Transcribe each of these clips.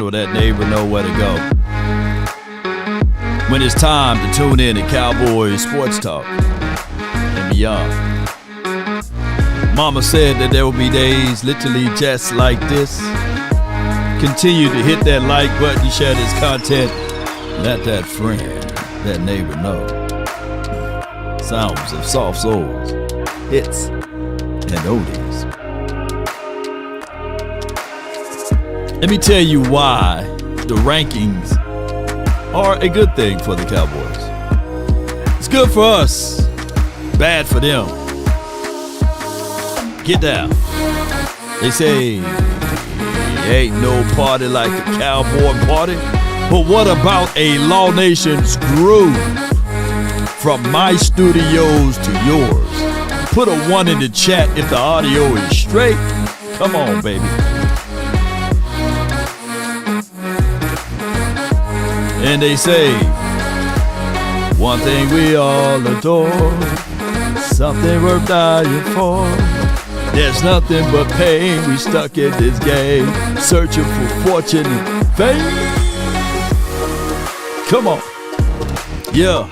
or that neighbor know where to go when it's time to tune in to Cowboys Sports Talk and beyond. Mama said that there will be days literally just like this. Continue to hit that like button, share this content. Let that friend, that neighbor know. Sounds of soft souls, hits, and oldies. Let me tell you why the rankings are a good thing for the Cowboys. It's good for us, bad for them. Get down. They say, ain't no party like a cowboy party. But what about a Law Nation's groove? From my studios to yours. Put a 1 in the chat if the audio is straight. Come on, baby. And they say, one thing we all adore, something worth dying for. There's nothing but pain, we stuck in this game, searching for fortune and fame. Come on. Yeah.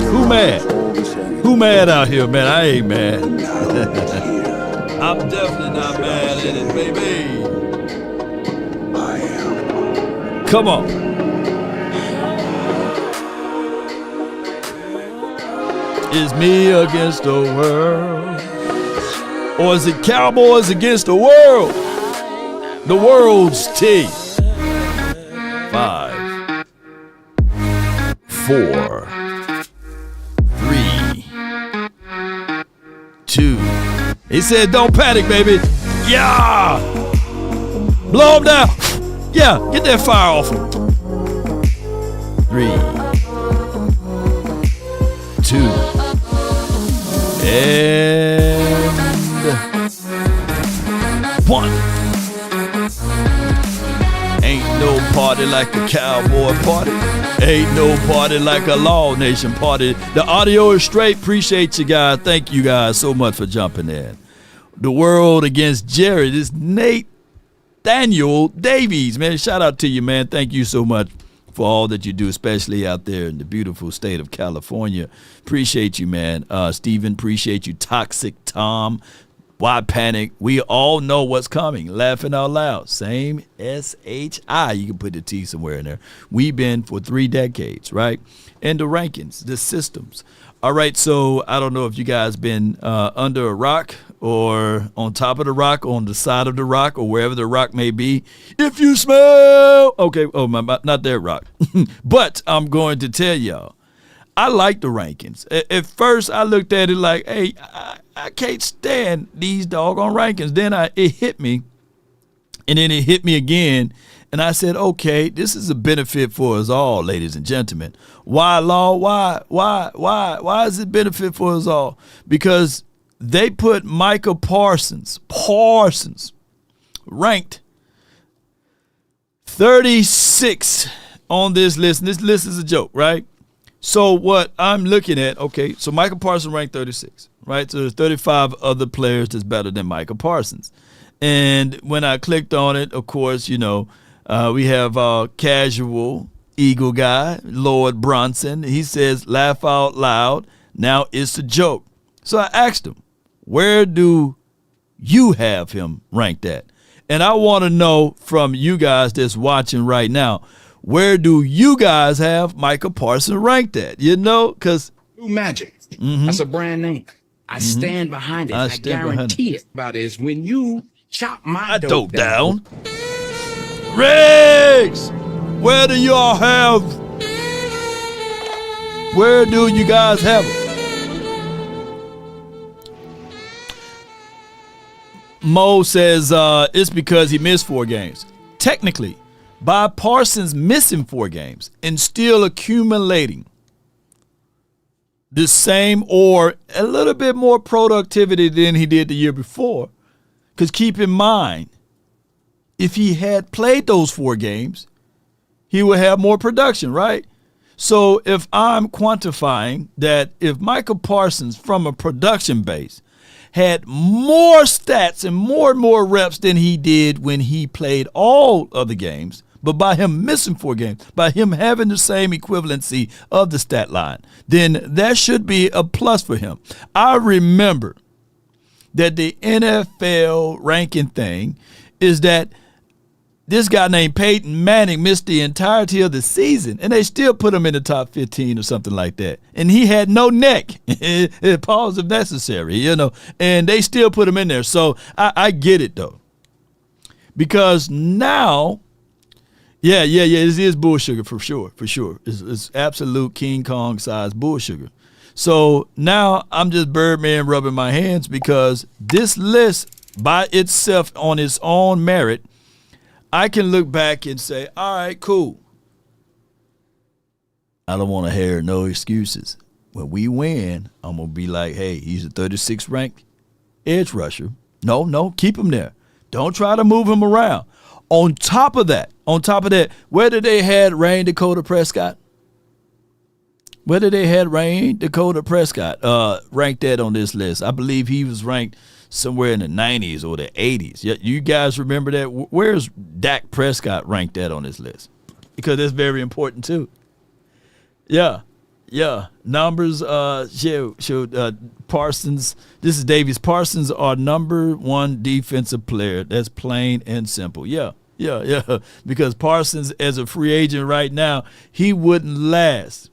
Who mad? Who mad out here, man? I ain't mad. I'm definitely not mad at it, baby. I am. Come on. Is me against the world? Or is it Cowboys against the world? The world's team. 5, 4, 3, 2. He said, don't panic, baby. Yeah. Blow him down. Yeah, get that fire off him. 3, 2, and 1. Ain't no party like a cowboy party. Ain't no party like a Law Nation party. The audio is straight. Appreciate you guys. Thank you guys so much for jumping in. The world against Jerry. This Nate Daniel Davies, man. Shout out to you, man. Thank you so much for all that you do, especially out there in the beautiful state of California. Appreciate you, man. Steven, appreciate you. Toxic Tom. Why panic? We all know what's coming. Laughing out loud. Same SHI. You can put the T somewhere in there. We've been for 3 decades, right? And the rankings, the systems. All right, so I don't know if you guys been under a rock or on top of the rock, on the side of the rock, or wherever the rock may be. If you smell, okay, oh, not that rock. But I'm going to tell y'all, I like the rankings. At first, I looked at it like, hey, I can't stand these doggone rankings. Then it hit me, and then it hit me again, and I said, okay, this is a benefit for us all, ladies and gentlemen. Why, Law? Why is it benefit for us all? Because they put Micah Parsons ranked 36 on this list. And this list is a joke, right? So what I'm looking at, okay, so Micah Parsons ranked 36, right? So there's 35 other players that's better than Micah Parsons. And when I clicked on it, of course, you know, we have casual Eagle guy, Lord Bronson. He says, laugh out loud. Now it's a joke. So I asked him, where do you have him ranked at? And I want to know from you guys that's watching right now, where do you guys have Micah Parsons ranked at? You know, because Blue Magic, that's a brand name. I stand behind it. I guarantee it. About is when you chop my dope down. Riggs, where do y'all have? Where do you guys have it? Mo says it's because he missed 4 games. Technically, by Parsons missing 4 games and still accumulating the same or a little bit more productivity than he did the year before. Because keep in mind, if he had played those 4 games, he would have more production, right? So if I'm quantifying that if Michael Parsons from a production base had more stats and more reps than he did when he played all of the games, but by him missing 4 games, by him having the same equivalency of the stat line, then that should be a plus for him. I remember that the NFL ranking thing is that this guy named Peyton Manning missed the entirety of the season, and they still put him in the top 15 or something like that. And he had no neck. Pause if necessary, and they still put him in there. So I get it, though. Because now, it is bull sugar for sure. It's absolute King Kong size bull sugar. So now I'm just Birdman rubbing my hands because this list by itself on its own merit, I can look back and say, all right, cool. I don't want to hear no excuses. When we win, I'm going to be like, hey, he's a 36th ranked edge rusher. No, keep him there. Don't try to move him around. On top of that, where did they had Rain Dakota Prescott? Where did they had Rain Dakota Prescott ranked that on this list? I believe he was ranked somewhere in the 90s or the 80s. You guys remember that? Where's Dak Prescott ranked at on this list? Because that's very important too. Yeah. Numbers show Parsons. This is Davies. Parsons are number 1 defensive player. That's plain and simple. Yeah. Because Parsons, as a free agent right now, he wouldn't last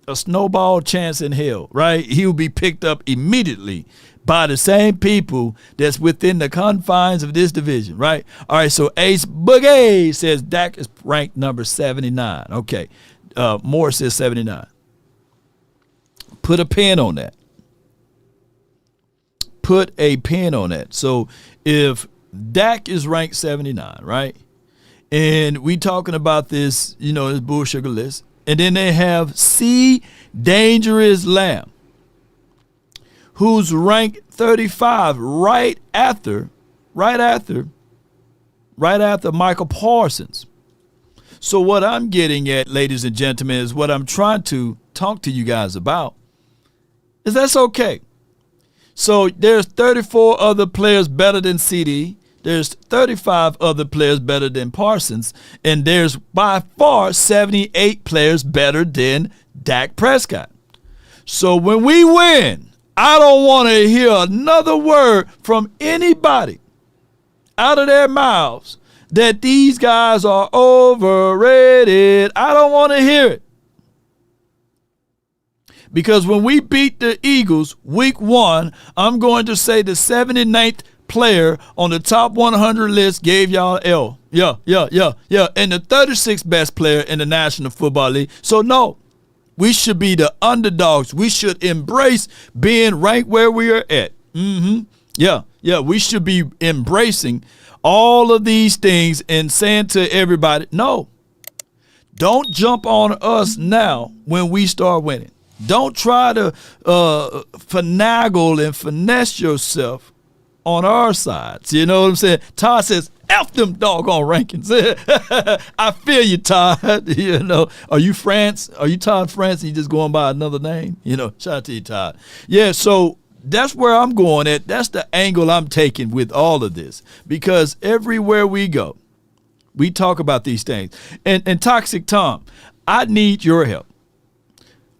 a snowball chance in hell, right? He will be picked up immediately by the same people that's within the confines of this division, right? All right, so Ace Boogie says Dak is ranked number 79. Okay, Moore says 79. Put a pin on that. Put a pin on that. So if Dak is ranked 79, right? And we talking about this, this bull sugar list. And then they have C. Dangerous Lamb, who's ranked 35 right after Michael Parsons. So what I'm getting at, ladies and gentlemen, is what I'm trying to talk to you guys about is that's okay. So there's 34 other players better than CD. There's 35 other players better than Parsons, and there's by far 78 players better than Dak Prescott. So when we win, I don't want to hear another word from anybody out of their mouths that these guys are overrated. I don't want to hear it. Because when we beat the Eagles week 1, I'm going to say the 79th player on the top 100 list gave y'all L. Yeah. And the 36th best player in the National Football League. So no, we should be the underdogs. We should embrace being right where we are at. Yeah. We should be embracing all of these things and saying to everybody, no, don't jump on us now when we start winning. Don't try to finagle and finesse yourself on our sides. You know what I'm saying? Todd says, F them doggone rankings. I feel you, Todd. Are you France? Are you Todd France? You just going by another name? Shout out to you, Todd. Yeah, so that's where I'm going at. That's the angle I'm taking with all of this. Because everywhere we go, we talk about these things. And Toxic Tom, I need your help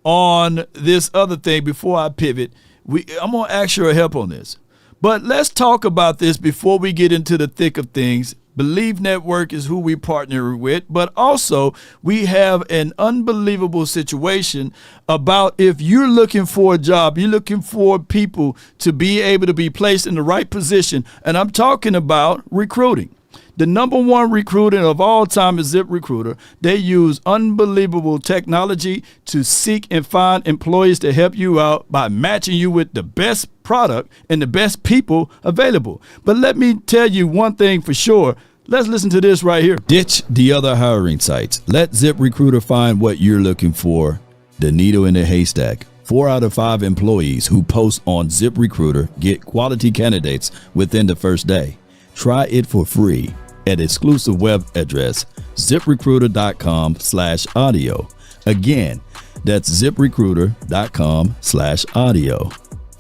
on this other thing before I pivot. I'm going to ask your help on this. But let's talk about this before we get into the thick of things. Believe Network is who we partner with, but also we have an unbelievable situation about if you're looking for a job, you're looking for people to be able to be placed in the right position, and I'm talking about recruiting. The number 1 recruiter of all time is ZipRecruiter. They use unbelievable technology to seek and find employees to help you out by matching you with the best product and the best people available. But let me tell you one thing for sure. Let's listen to this right here. Ditch the other hiring sites. Let ZipRecruiter find what you're looking for. The needle in the haystack. 4 out of 5 employees who post on ZipRecruiter get quality candidates within the first day. Try it for free at exclusive web address ziprecruiter.com/audio. Again, That's ZipRecruiter.com/audio.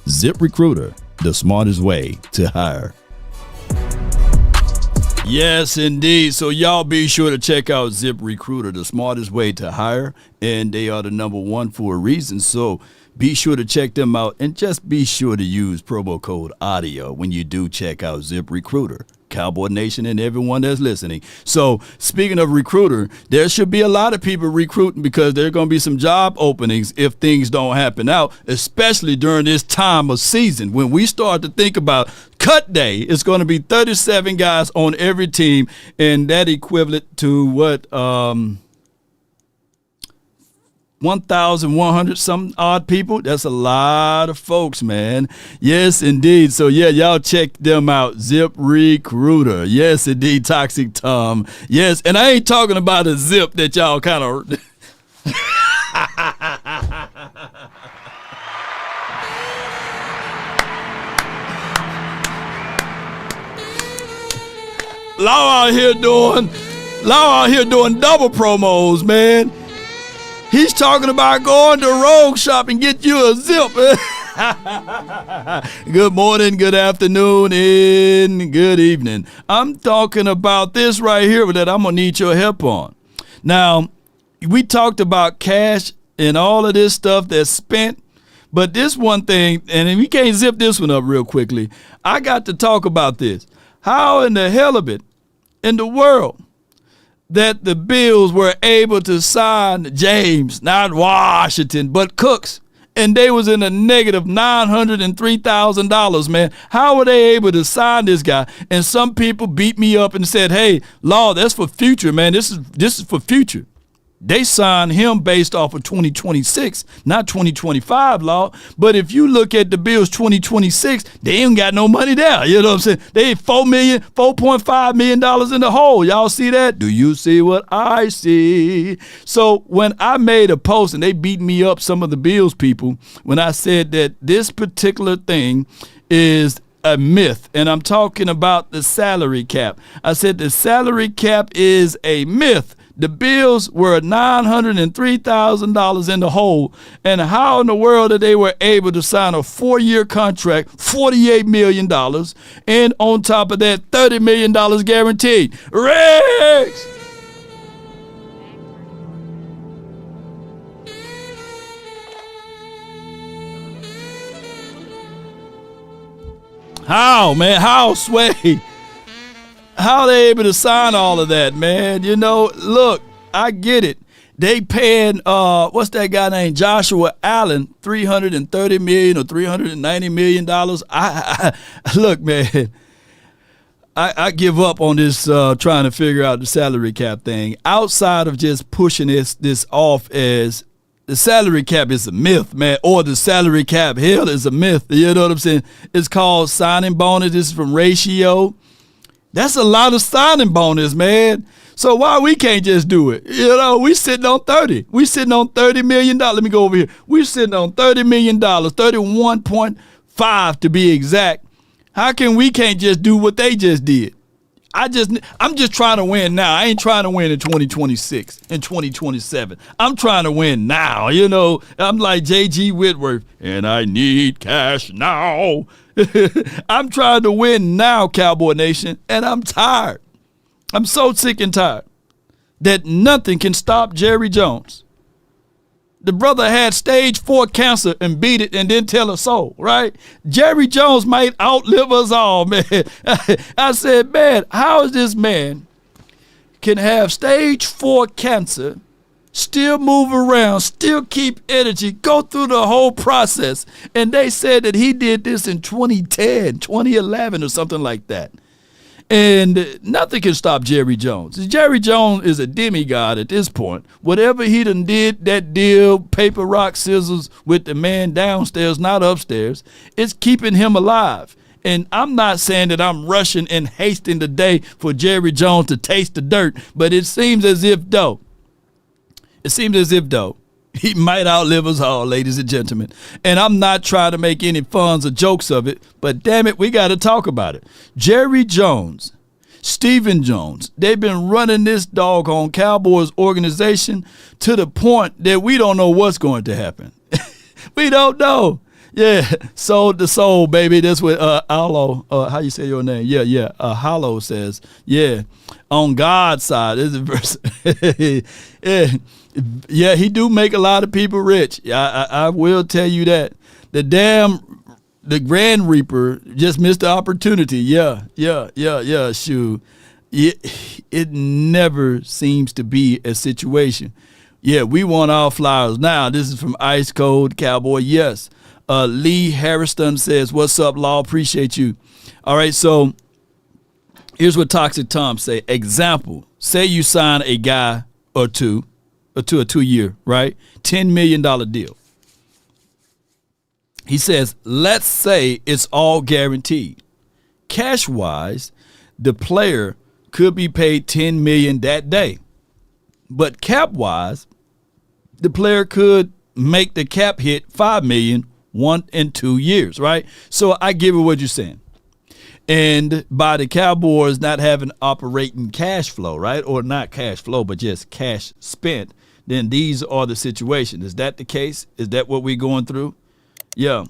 ZipRecruiter, the smartest way to hire. Yes, indeed. So y'all be sure to check out ZipRecruiter, the smartest way to hire, and they are the #1 for a reason. So be sure to check them out, and just be sure to use promo code AUDIO when you do check out ZipRecruiter. Cowboy Nation and everyone that's listening. So speaking of recruiter, there should be a lot of people recruiting because there are going to be some job openings if things don't happen out, especially during this time of season. When we start to think about cut day, it's going to be 37 guys on every team, and that equivalent to what, 1,100 some odd people. That's a lot of folks, man. Yes, indeed. So, yeah, y'all check them out. ZipRecruiter. Yes, indeed. Toxic Tom. Yes, and I ain't talking about a zip that y'all kind of... Law out here doing double promos, man. He's talking about going to RogueShop and get you a zip. Good morning, good afternoon, and good evening. I'm talking about this right here that I'm going to need your help on. Now, we talked about cash and all of this stuff that's spent, but this one thing, and we can't zip this one up real quickly. I got to talk about this. How in the hell of it in the world that the Bills were able to sign James, not Washington, but Cooks, and they was in a negative $903,000, man. How were they able to sign this guy? And some people beat me up and said, hey, Law, that's for future, man. This is for future. They signed him based off of 2026, not 2025, Law. But if you look at the Bills 2026, they ain't got no money there. You know what I'm saying? They $4.5 million in the hole. Y'all see that? Do you see what I see? So when I made a post, and they beat me up, some of the Bills people, when I said that this particular thing is a myth, and I'm talking about the salary cap. I said the salary cap is a myth. The Bills were $903,000 in the hole, and how in the world that they were able to sign a 4-year contract, $48 million, and on top of that, $30 million guaranteed. Rex! How, man? How, Sway? How they able to sign all of that, man? You know, look, I get it. They paying what's that guy named Joshua Allen $330 million or $390 million. I look, man. I give up on this trying to figure out the salary cap thing. Outside of just pushing this off as the salary cap is a myth, man, or the salary cap hell is a myth. You know what I'm saying? It's called signing bonus. This is from Ratio. That's a lot of signing bonus, man. So why we can't just do it? You know, we sitting on 30. We sitting on $30 million. Let me go over here. We sitting on $30 million, 31.5 to be exact. How can we can't just do what they just did? I'm just trying to win now. I ain't trying to win in 2026 and 2027. I'm trying to win now. You know, I'm like J.G. Whitworth, and I need cash now. I'm trying to win now, Cowboy Nation, and I'm tired. I'm so sick and tired that nothing can stop Jerry Jones. The brother had stage 4 cancer and beat it and didn't tell a soul, right? Jerry Jones might outlive us all, man. I said, man, how is this man can have stage 4 cancer, still move around, still keep energy, go through the whole process? And they said that he did this in 2010, 2011 or something like that. And nothing can stop Jerry Jones. Jerry Jones is a demigod at this point. Whatever he done did, that deal, paper, rock, scissors with the man downstairs, not upstairs, it's keeping him alive. And I'm not saying that I'm rushing and hasting the day for Jerry Jones to taste the dirt, but it seems as if though, he might outlive us all, ladies and gentlemen. And I'm not trying to make any funs or jokes of it, but damn it, we got to talk about it. Jerry Jones Stephen Jones. They've been running this doggone Cowboys organization to the point that we don't know what's going to happen. We don't know. Yeah, sold the soul, baby. That's what Hollow, how you say your name? Yeah. Hollow says, yeah, on God's side. This is a verse. Yeah, he do make a lot of people rich. I will tell you that. The Grand Reaper just missed the opportunity. Yeah, shoot. It never seems to be a situation. Yeah, we want our flowers. Now, this is from Ice Cold Cowboy. Yes. Lee Harrison says, what's up, Law? Appreciate you. All right, so here's what Toxic Tom say. Example, say you sign a guy or two, a 2-year, right? $10 million deal. He says, let's say it's all guaranteed. Cash-wise, the player could be paid $10 million that day. But cap-wise, the player could make the cap hit $5 million 1 and 2 years, right? So I give it what you're saying. And by the Cowboys not having operating cash flow, right? Or not cash flow, but just cash spent, then these are the situations. Is that the case? Is that what we're going through? Yeah.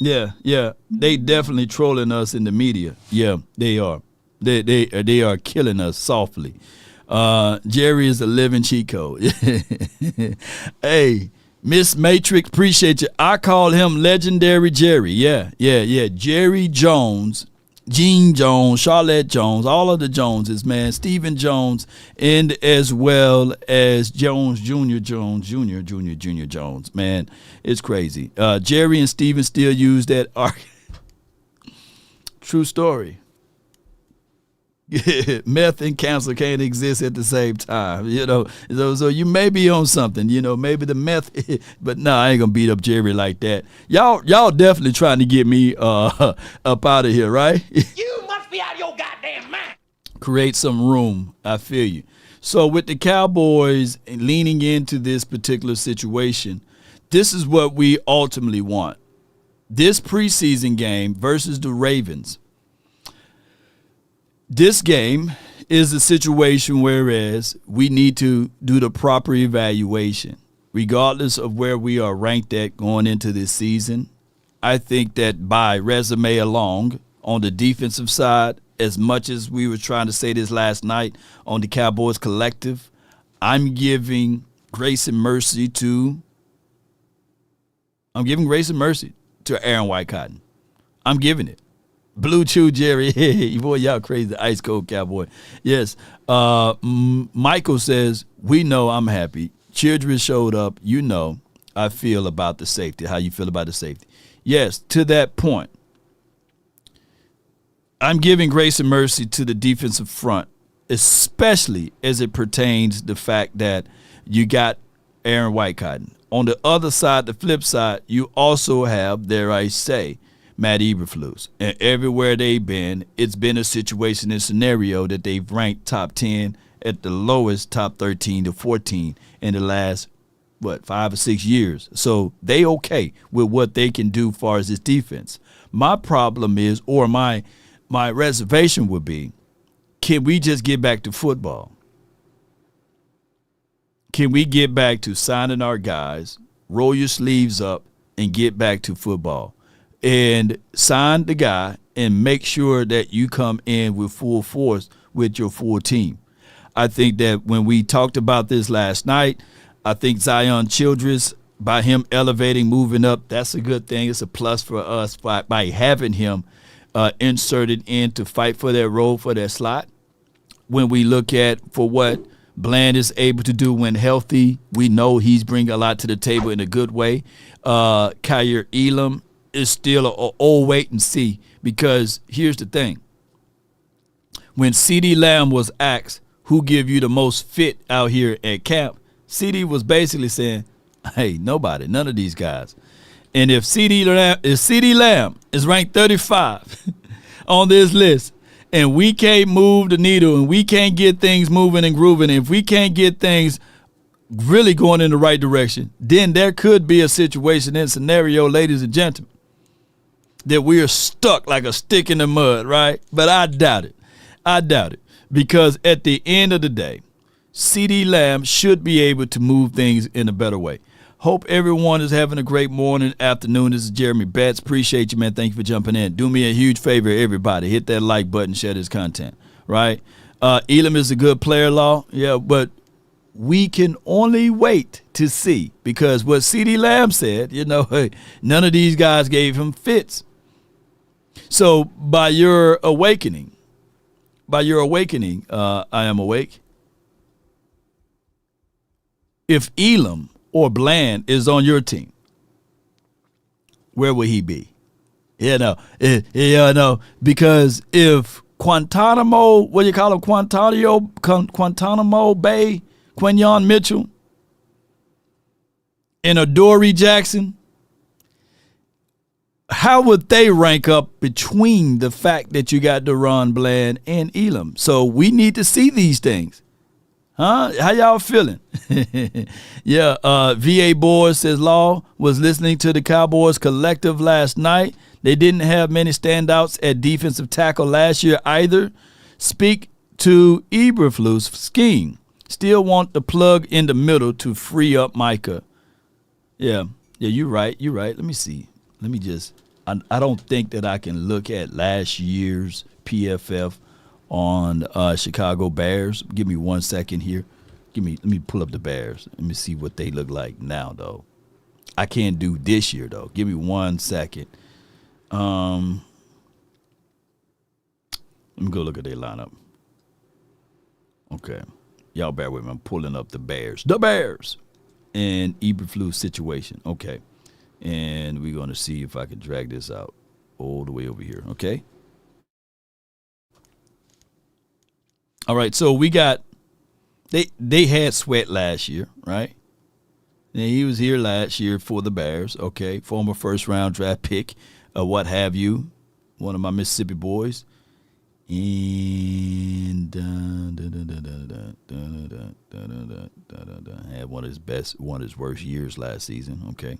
They definitely trolling us in the media. Yeah, they are. They are killing us softly. Jerry is a living cheat code. Hey, Miss Matrix, appreciate you. I call him Legendary Jerry. Yeah. Jerry Jones, Gene Jones, Charlotte Jones, all of the Joneses, man. Stephen Jones, and as well as Jones Jr. Jones, man. It's crazy. Jerry and Stephen still use that arc. True story. Meth and cancer can't exist at the same time, so you may be on something, maybe the meth, but no, I ain't gonna beat up Jerry like that. Y'all definitely trying to get me up out of here, right? You must be out of your goddamn mind. Create some room. I feel you. So with the Cowboys leaning into this particular situation, this is what we ultimately want. This preseason game versus the Ravens. This game is a situation whereas we need to do the proper evaluation, regardless of where we are ranked at going into this season. I think that by resume alone, on the defensive side, as much as we were trying to say this last night on the Cowboys collective, I'm giving grace and mercy to Aaron White Cotton. I'm giving it. Blue Chew Jerry, boy, y'all crazy, Ice Cold Cowboy. Yes, Michael says, we know I'm happy. Children showed up. I feel about the safety. How you feel about the safety? Yes, to that point, I'm giving grace and mercy to the defensive front, especially as it pertains to the fact that you got Aaron White Cotton. On the other side, the flip side, you also have, dare I say, Matt Eberflus. And everywhere they've been, it's been a situation and scenario that they've ranked top 10 at the lowest, top 13 to 14 in the last, 5 or 6 years. So they okay with what they can do as far as this defense. My problem is, or my reservation would be, can we just get back to football? Can we get back to signing our guys, roll your sleeves up, and get back to football? And sign the guy and make sure that you come in with full force with your full team. I think that when we talked about this last night, I think Zion Childress, by him elevating, moving up, that's a good thing. It's a plus for us by having him inserted in to fight for that role, for that slot. When we look at for what Bland is able to do when healthy, we know he's bringing a lot to the table in a good way. Kyer Elam is still an old wait and see, because here's the thing. When CeeDee Lamb was asked who give you the most fit out here at camp, CeeDee was basically saying, hey, nobody, none of these guys. And if CeeDee Lamb is ranked 35 on this list, and we can't move the needle, and we can't get things moving and grooving, if we can't get things really going in the right direction, then there could be a situation and scenario, ladies and gentlemen, that we are stuck like a stick in the mud, right? But I doubt it. I doubt it. Because at the end of the day, CeeDee Lamb should be able to move things in a better way. Hope everyone is having a great morning, afternoon. This is Jeremy Betts. Appreciate you, man. Thank you for jumping in. Do me a huge favor, everybody. Hit that like button, share this content, right? Elam is a good player, Law. Yeah, but we can only wait to see, because what CeeDee Lamb said, hey, none of these guys gave him fits. So by your awakening, I am awake. If Elam or Bland is on your team, where will he be? Because if Guantanamo Bay, Quinyon Mitchell, and Odor Jackson, how would they rank up between the fact that you got Deron Bland and Elam? So we need to see these things. Huh? How y'all feeling? Yeah, VA Boys says Law was listening to the Cowboys collective last night. They didn't have many standouts at defensive tackle last year either. Speak to Eberflus scheme. Still want the plug in the middle to free up Micah. Yeah, you're right. Let me see. I don't think that I can look at last year's PFF on Chicago Bears. Give me 1 second here. Let me pull up the Bears. Let me see what they look like now, though. I can't do this year, though. Give me 1 second. Let me go look at their lineup. Okay. Y'all bear with me. I'm pulling up the Bears. The Bears! And Eberflus situation. Okay. And we're going to see if I can drag this out all the way over here. Okay? All right, so we got they had Sweat last year, right? And he was here last year for the Bears, okay? Former first-round draft pick, what have you, one of my Mississippi boys. And had one of his worst years last season, okay?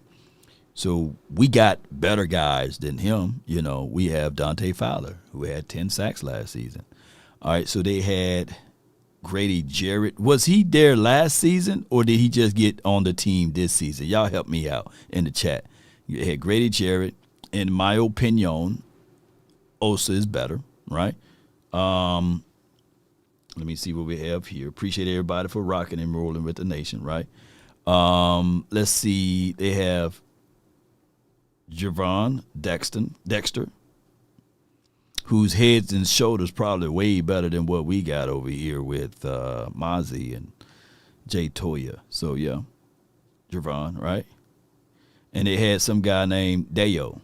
So we got better guys than him. We have Dante Fowler, who had 10 sacks last season. All right, so they had Grady Jarrett. Was he there last season, or did he just get on the team this season? Y'all help me out in the chat. You had Grady Jarrett. In my opinion, Osa is better, right? Let me see what we have here. Appreciate everybody for rocking and rolling with the nation, right? Let's see. They have Javon Dexter, whose heads and shoulders probably way better than what we got over here with Mozzie and Jay Toya. So, yeah, Javon, right? And they had some guy named Deo.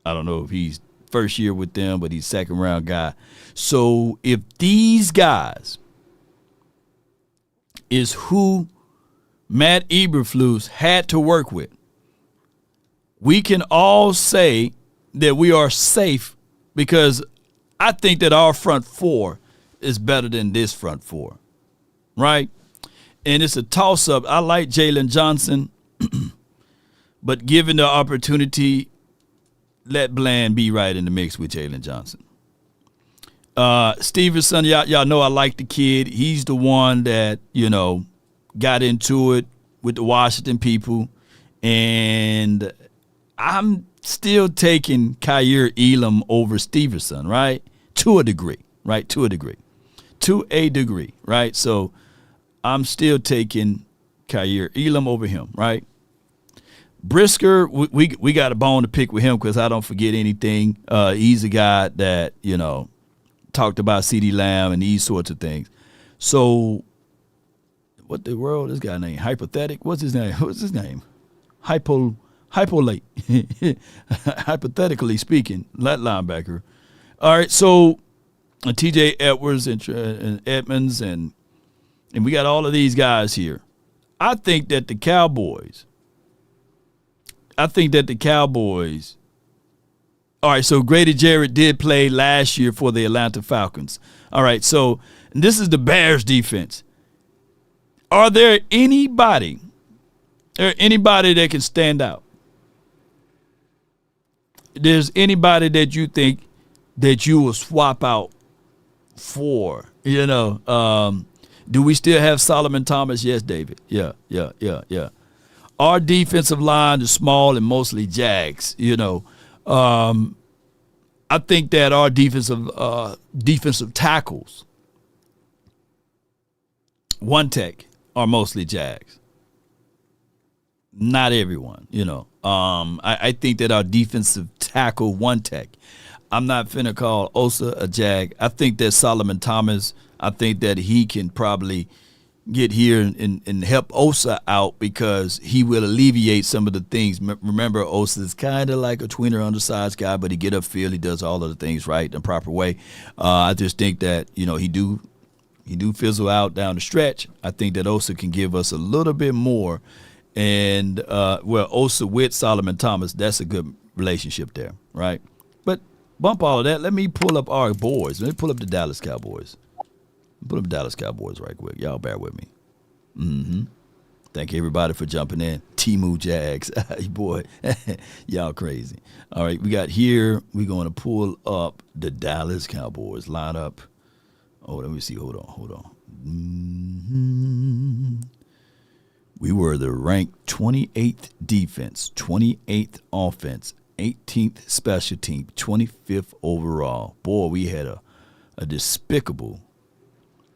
I don't know if he's first year with them, but he's second-round guy. So if these guys is who Matt Eberflus had to work with, we can all say that we are safe, because I think that our front four is better than this front four, right? And it's a toss-up. I like Jalen Johnson, but given the opportunity, let Bland be right in the mix with Jalen Johnson. Stevenson, y'all know I like the kid. He's the one that, got into it with the Washington people. And I'm still taking Kyer Elam over Stevenson, right? To a degree, right? To a degree, right? So I'm still taking Kyer Elam over him, right? Brisker, we got a bone to pick with him because I don't forget anything. He's a guy that, talked about CeeDee Lamb and these sorts of things. So what the world, this guy named Hypothetic? What's his name? Hypolate. Hypothetically speaking, that linebacker. All right, so TJ Edwards and Edmonds, and we got all of these guys here. I think that the Cowboys, all right, so Grady Jarrett did play last year for the Atlanta Falcons. All right, so this is the Bears defense. Are there anybody that can stand out? There's anybody that you think that you will swap out 4. Do we still have Solomon Thomas? Yes, David. Yeah. Our defensive line is small and mostly Jags. I think that our defensive tackles, one tech, are mostly Jags. Not everyone, I think that our defensive tackle, one tech, I'm not finna call Osa a Jag. I think that Solomon Thomas, I think that he can probably get here and help Osa out because he will alleviate some of the things. Remember, Osa is kind of like a tweener undersized guy, but he get upfield, he does all of the things right in the proper way. I just think that, he do fizzle out down the stretch. I think that Osa can give us a little bit more. And, Osa with Solomon Thomas, that's a good relationship there, right? But bump all of that. Let me pull up our boys. Let me pull up the Dallas Cowboys. Pull up the Dallas Cowboys right quick. Y'all bear with me. Thank you, everybody, for jumping in. Timu Jags. Boy, y'all crazy. All right, we got here. We're going to pull up the Dallas Cowboys lineup. Oh, let me see. Hold on. We were the ranked 28th defense, 28th offense, 18th special team, 25th overall. Boy, we had a despicable,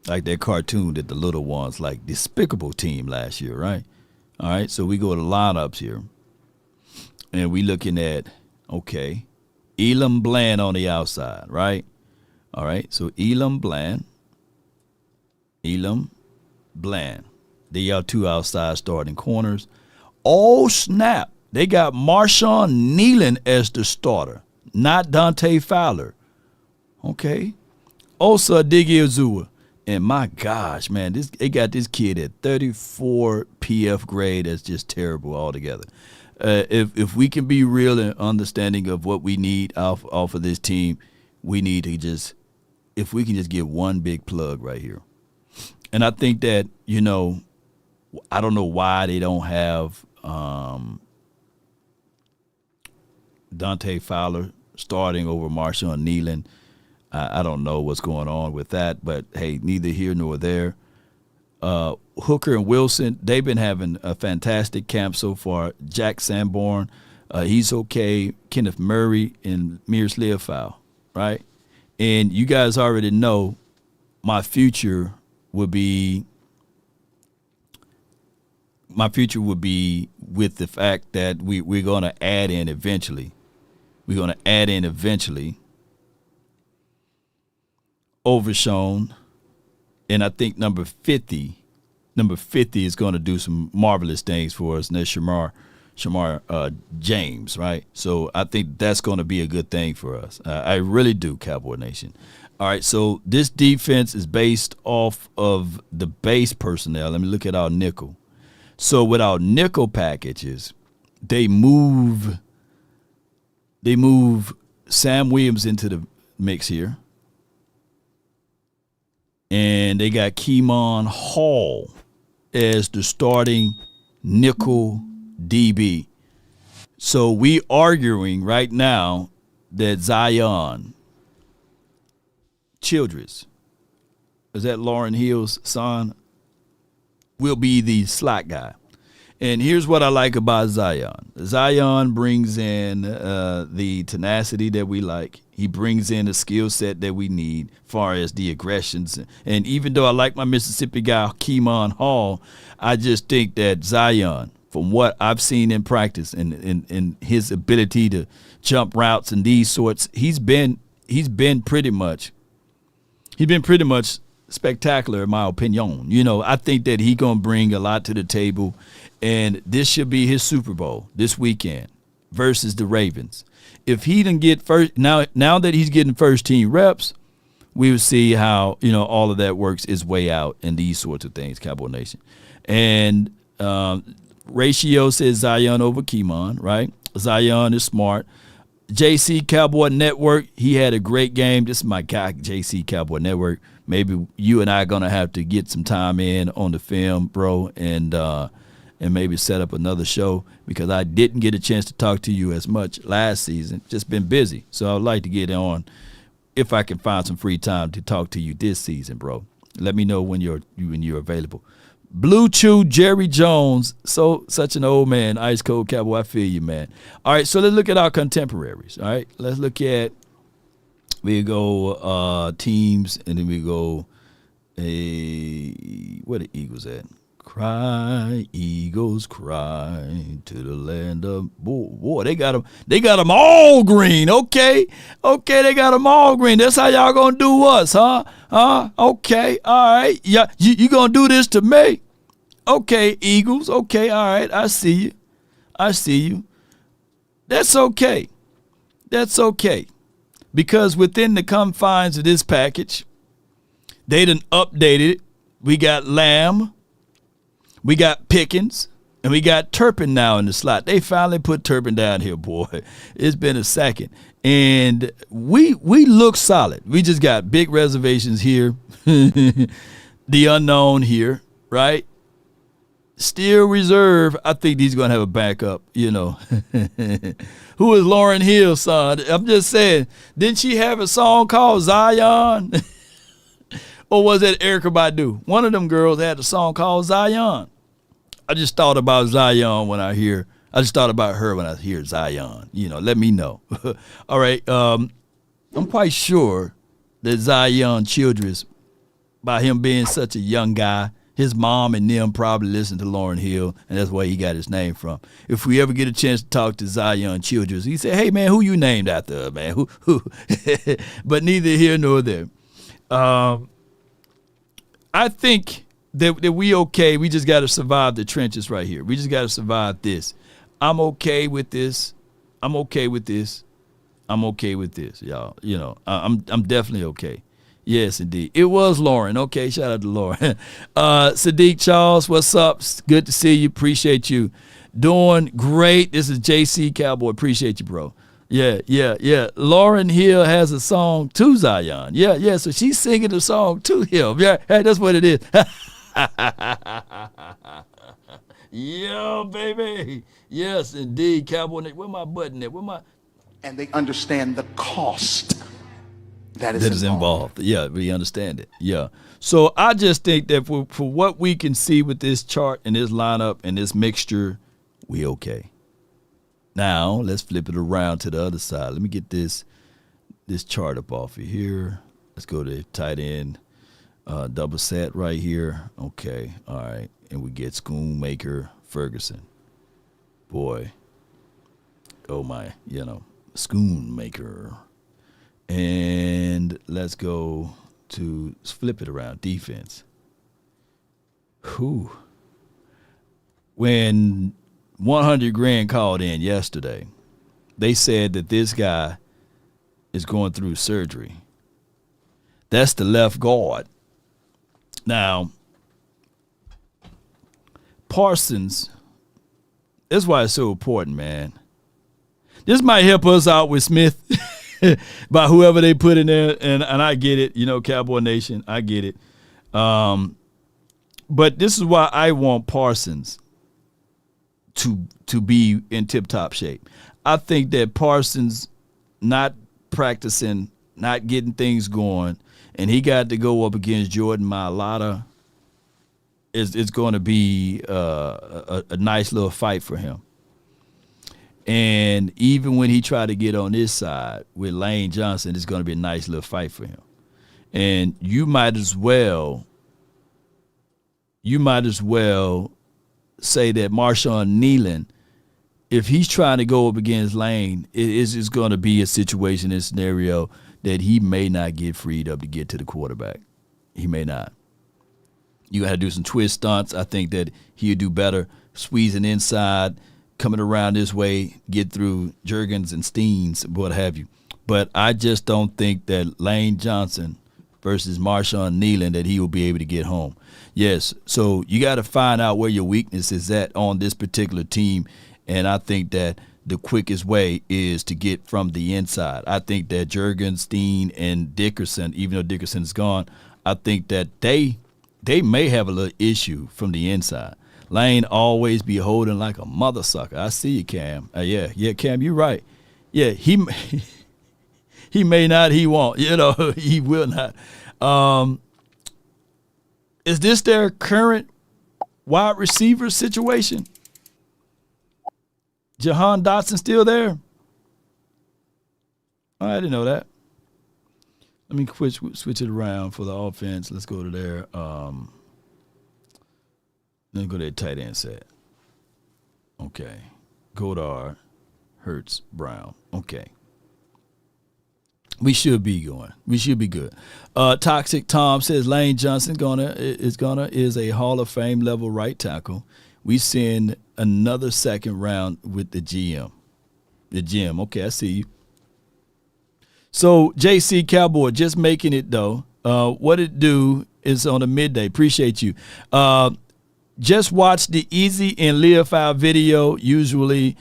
like that cartoon that the little ones like, despicable team last year, right? All right, so we go to lineups here. And we looking at, okay, Elam Bland on the outside, right? All right, so Elam Bland. They are 2 outside starting corners. Oh, snap. They got Marshawn Nealon as the starter, not Dante Fowler. Okay. Osa Odighizuwa. And my gosh, man, they got this kid at 34 PF grade. That's just terrible altogether. If we can be real and understanding of what we need off of this team, we need to if we can just get one big plug right here. And I think that, I don't know why they don't have Dante Fowler starting over Marshawn Nealon. I don't know what's going on with that, but hey, neither here nor there. Hooker and Wilson, they've been having a fantastic camp so far. Jack Sanborn, he's okay. Kenneth Murray and Mears Leofow, right? And you guys already know my future would be with the fact that we're going to add in eventually. We're going to add in eventually Overshown, and I think number 50 is going to do some marvelous things for us, and that's Shamar James, right? So I think that's going to be a good thing for us. I really do, Cowboy Nation. All right, so this defense is based off of the base personnel. Let me look at our nickel. So with our nickel packages, they move Sam Williams into the mix here. And they got Keemon Hall as the starting nickel DB. So we arguing right now that Zion Childress, is that Lauren Hill's son, will be the slot guy. And here's what I like about Zion. Zion brings in the tenacity that we like. He brings in the skill set that we need as far as the aggressions. And even though I like my Mississippi guy, Keemon Hall, I just think that Zion, from what I've seen in practice and his ability to jump routes and these sorts, he's been pretty much spectacular in my opinion. I think that he's going to bring a lot to the table, and this should be his Super Bowl this weekend versus the Ravens. If he didn't get first, now that he's getting first team reps, we will see how, all of that works its way out in these sorts of things, Cowboy Nation. And ratio says Zion over Keemon, right? Zion is smart. JC Cowboy Network, he had a great game. This is my guy, JC Cowboy Network. Maybe you and I are going to have to get some time in on the film, bro, and maybe set up another show because I didn't get a chance to talk to you as much last season. Just been busy. So I'd like to get on if I can find some free time to talk to you this season, bro. Let me know when you're available. Blue Chew, Jerry Jones, such an old man, Ice Cold Cowboy. I feel you, man. All right, so let's look at our contemporaries. All right, let's look at, we go teams, and then we go, where the Eagles at? Cry, Eagles, cry to the land of boy. They got them all green. Okay, they got them all green. That's how y'all gonna do us, huh? Okay, all right. Yeah, you gonna do this to me? Okay, Eagles. Okay, all right. I see you. That's okay. Because within the confines of this package, they done updated it. We got Lamb. We got Pickens, and we got Turpin now in the slot. They finally put Turpin down here, boy. It's been a second. And we look solid. We just got big reservations here. The unknown here, right? Still reserve. I think he's going to have a backup, you know. Who is Lauryn Hill's son? I'm just saying, didn't she have a song called Zion? Or was that Erykah Badu? One of them girls had a song called Zion. I just thought about Zion when I just thought about her when I hear Zion. You know, let me know. All right. I'm quite sure that Zion Childress, by him being such a young guy, his mom and them probably listened to Lauryn Hill, and that's where he got his name from. If we ever get a chance to talk to Zion Childress, he said, hey, man, who you named after, man? Who? But neither here nor there. I think that we okay. We just got to survive the trenches right here. We just got to survive this. I'm okay with this. y'all. You know, I'm definitely okay. Yes, indeed. It was Lauren. Okay, shout out to Lauren. Sadiq Charles, what's up? Good to see you. Appreciate you. Doing great. This is JC Cowboy. Appreciate you, bro. Yeah. Lauryn Hill has a song to Zion. Yeah. So she's singing the song to him. Yeah, hey, that's what it is. Yo, baby. Yes, indeed, Cowboy. Where my button at? And they understand the cost that is involved. Yeah, we understand it. Yeah. So I just think that for what we can see with this chart and this lineup and this mixture, we okay. Now, let's flip it around to the other side. Let me get this chart up off of here. Let's go to tight end double set right here. Okay, all right. And we get Schoonmaker Ferguson. Boy, oh my, Schoonmaker. And let's go to flip it around. Defense. Whew. When 100 Grand called in yesterday, they said that this guy is going through surgery. That's the left guard. Now, Parsons, that's why it's so important, man. This might help us out with Smith by whoever they put in there, and I get it, Cowboy Nation, I get it. But this is why I want Parsons to be in tip-top shape. I think that Parsons not practicing, not getting things going, and he got to go up against Jordan Mailata, it's going to be a nice little fight for him. And even when he tried to get on this side with Lane Johnson, it's going to be a nice little fight for him. And you might as well say that Marshawn Nealon, if he's trying to go up against Lane, it's going to be a situation, a scenario that he may not get freed up to get to the quarterback. He may not. You got to do some twist stunts. I think that he'll do better squeezing inside, coming around this way, get through Juergens and Steens, what have you. But I just don't think that Lane Johnson versus Marshawn Nealon, that he will be able to get home. Yes, so you got to find out where your weakness is at on this particular team, and I think that the quickest way is to get from the inside. I think that Juergens, Steen, and Dickerson, even though Dickerson is gone, I think that they may have a little issue from the inside. Lane always be holding like a mother sucker. I see you, Cam. Yeah, Cam, you're right. Yeah, he He may not, he won't. He will not. Is this their current wide receiver situation? Jahan Dotson still there? Oh, I didn't know that. Let me switch it around for the offense. Let's go to their let's go to their tight end set. Okay. Godard, Hurts, Brown. Okay. We should be going. We should be good. Toxic Tom says Lane Johnson is a Hall of Fame level right tackle. We send another second round with the GM. The GM. Okay, I see you. So JC Cowboy just making it though. What it do is on a midday. Appreciate you. Just watch the Easy and Leofile video. Usually.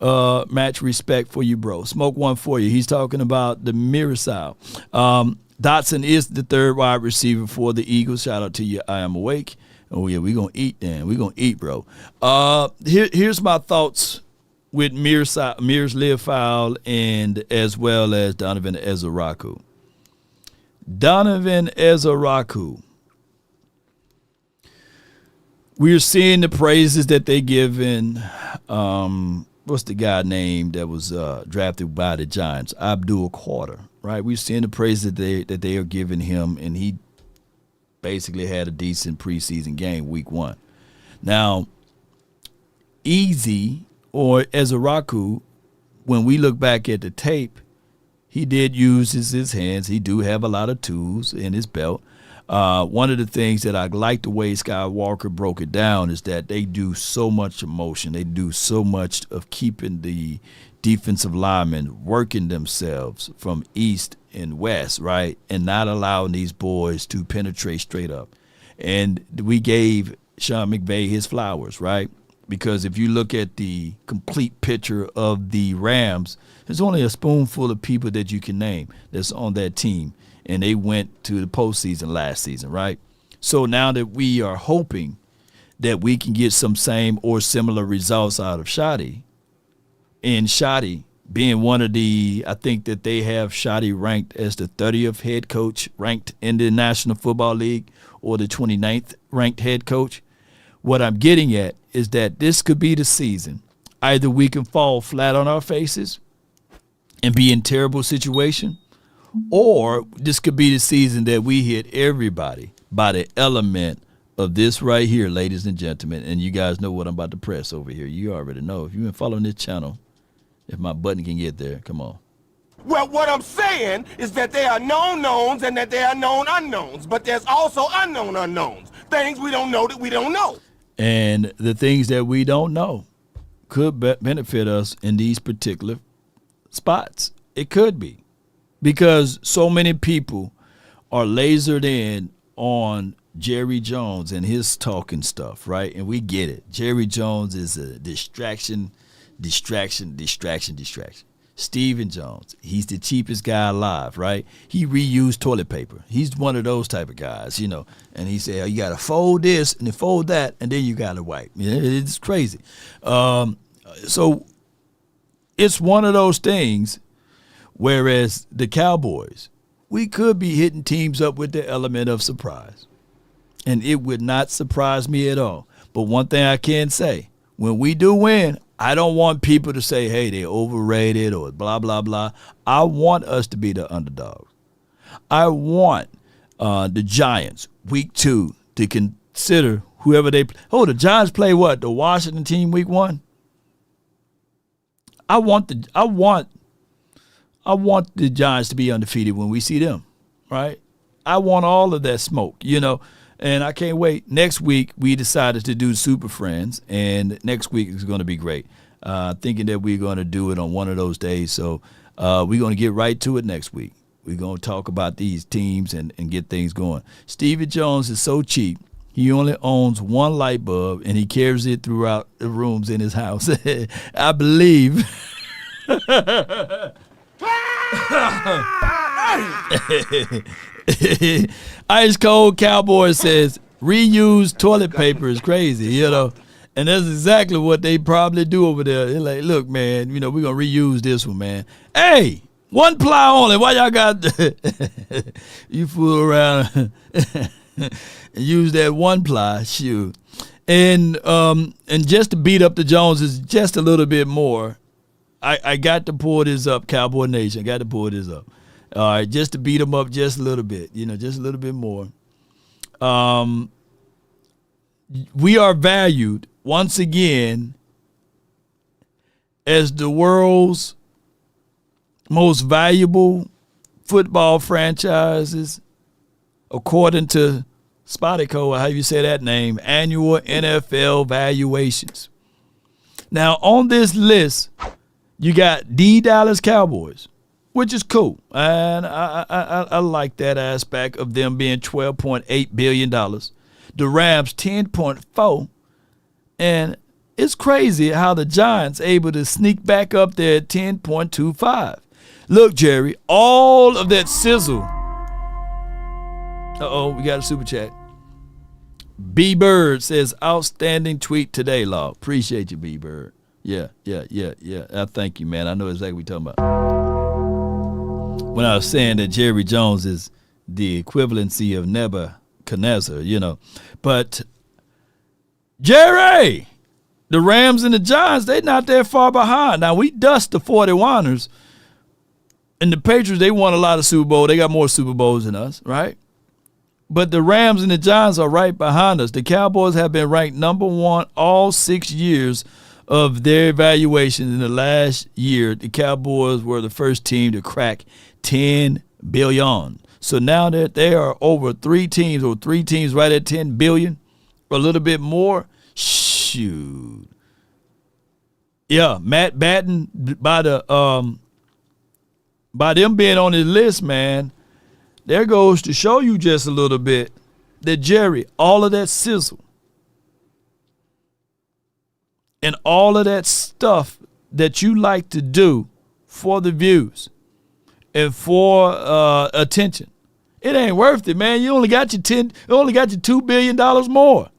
Match respect for you, bro. Smoke one for you. He's talking about the Mirisal. Dotson is the third wide receiver for the Eagles. Shout out to you. I am awake. Oh, yeah, we're going to eat then. We're going to eat, bro. Here's my thoughts with Mears Leofile and as well as Donovan Ezeraku. Donovan Ezeraku. We're seeing the praises that they give in what's the guy name that was drafted by the Giants? Abdul Carter, right? We've seen the praise that they are giving him, and he basically had a decent preseason game week 1. Now, Easy or Ezeraku, when we look back at the tape, he did use his hands. He do have a lot of tools in his belt. One of the things that I like the way Skywalker broke it down is that they do so much emotion. They do so much of keeping the defensive linemen working themselves from east and west, right, and not allowing these boys to penetrate straight up. And we gave Sean McVay his flowers, right, because if you look at the complete picture of the Rams, there's only a spoonful of people that you can name that's on that team. And they went to the postseason last season, right? So now that we are hoping that we can get some same or similar results out of Shotty, and Shotty being one of the, I think that they have Shotty ranked as the 30th head coach ranked in the National Football League or the 29th ranked head coach. What I'm getting at is that this could be the season. Either we can fall flat on our faces and be in terrible situation, or this could be the season that we hit everybody by the element of this right here, ladies and gentlemen. And you guys know what I'm about to press over here. You already know. If you've been following this channel, if my button can get there, come on. Well, what I'm saying is that there are known knowns and that there are known unknowns. But there's also unknown unknowns. Things we don't know that we don't know. And the things that we don't know could benefit us in these particular spots. It could be. Because so many people are lasered in on Jerry Jones and his talking stuff, right? And we get it. Jerry Jones is a distraction. Stephen Jones, he's the cheapest guy alive, right? He reused toilet paper. He's one of those type of guys, And he said, oh, you got to fold this and then fold that, and then you got to wipe. It's crazy. So it's one of those things. Whereas the Cowboys, we could be hitting teams up with the element of surprise. And it would not surprise me at all. But one thing I can say, when we do win, I don't want people to say, hey, they overrated or blah, blah, blah. I want us to be the underdogs. I want the Giants, week 2, to consider whoever they play. Oh, the Giants play what? The Washington team week 1? I want the Giants to be undefeated when we see them, right? I want all of that smoke, and I can't wait. Next week, we decided to do Super Friends, and next week is going to be great. Thinking that we're going to do it on one of those days, so we're going to get right to it next week. We're going to talk about these teams and get things going. Stevie Jones is so cheap. He only owns one light bulb, and he carries it throughout the rooms in his house. I believe. Ice Cold Cowboy says reuse toilet paper is crazy, and that's exactly what they probably do over there. They're like, look, man, we're gonna reuse this one, man. Hey, One ply only. Why y'all got you fool around and use that one ply? Shoot. And just to beat up the Joneses just a little bit more, I got to pull this up, Cowboy Nation. I got to pull this up. All right, just to beat them up just a little bit, just a little bit more. We are valued once again as the world's most valuable football franchises, according to Spotico, how you say that name, annual NFL valuations. Now, on this list, you got the Dallas Cowboys, which is cool. And I like that aspect of them being $12.8 billion. The Rams, 10.4. And it's crazy how the Giants able to sneak back up there at 10.25. Look, Jerry, all of that sizzle. We got a super chat. B Bird says, outstanding tweet today, Law. Appreciate you, B Bird. Yeah. I thank you, man. I know exactly what you're talking about. When I was saying that Jerry Jones is the equivalency of Nebuchadnezzar, But Jerry, the Rams and the Giants, they're not that far behind. Now, we dust the 41ers. And the Patriots, they won a lot of Super Bowls. They got more Super Bowls than us, right? But the Rams and the Giants are right behind us. The Cowboys have been ranked number one all 6 years of their evaluation. In the last year, the Cowboys were the first team to crack $10 billion. So now that they are over three teams right at $10 billion, a little bit more, shoot. Yeah, Matt Batten, by them being on his list, man, there goes to show you just a little bit that, Jerry, all of that sizzle and all of that stuff that you like to do for the views and for attention, it ain't worth it, man. You only got your $2 billion more.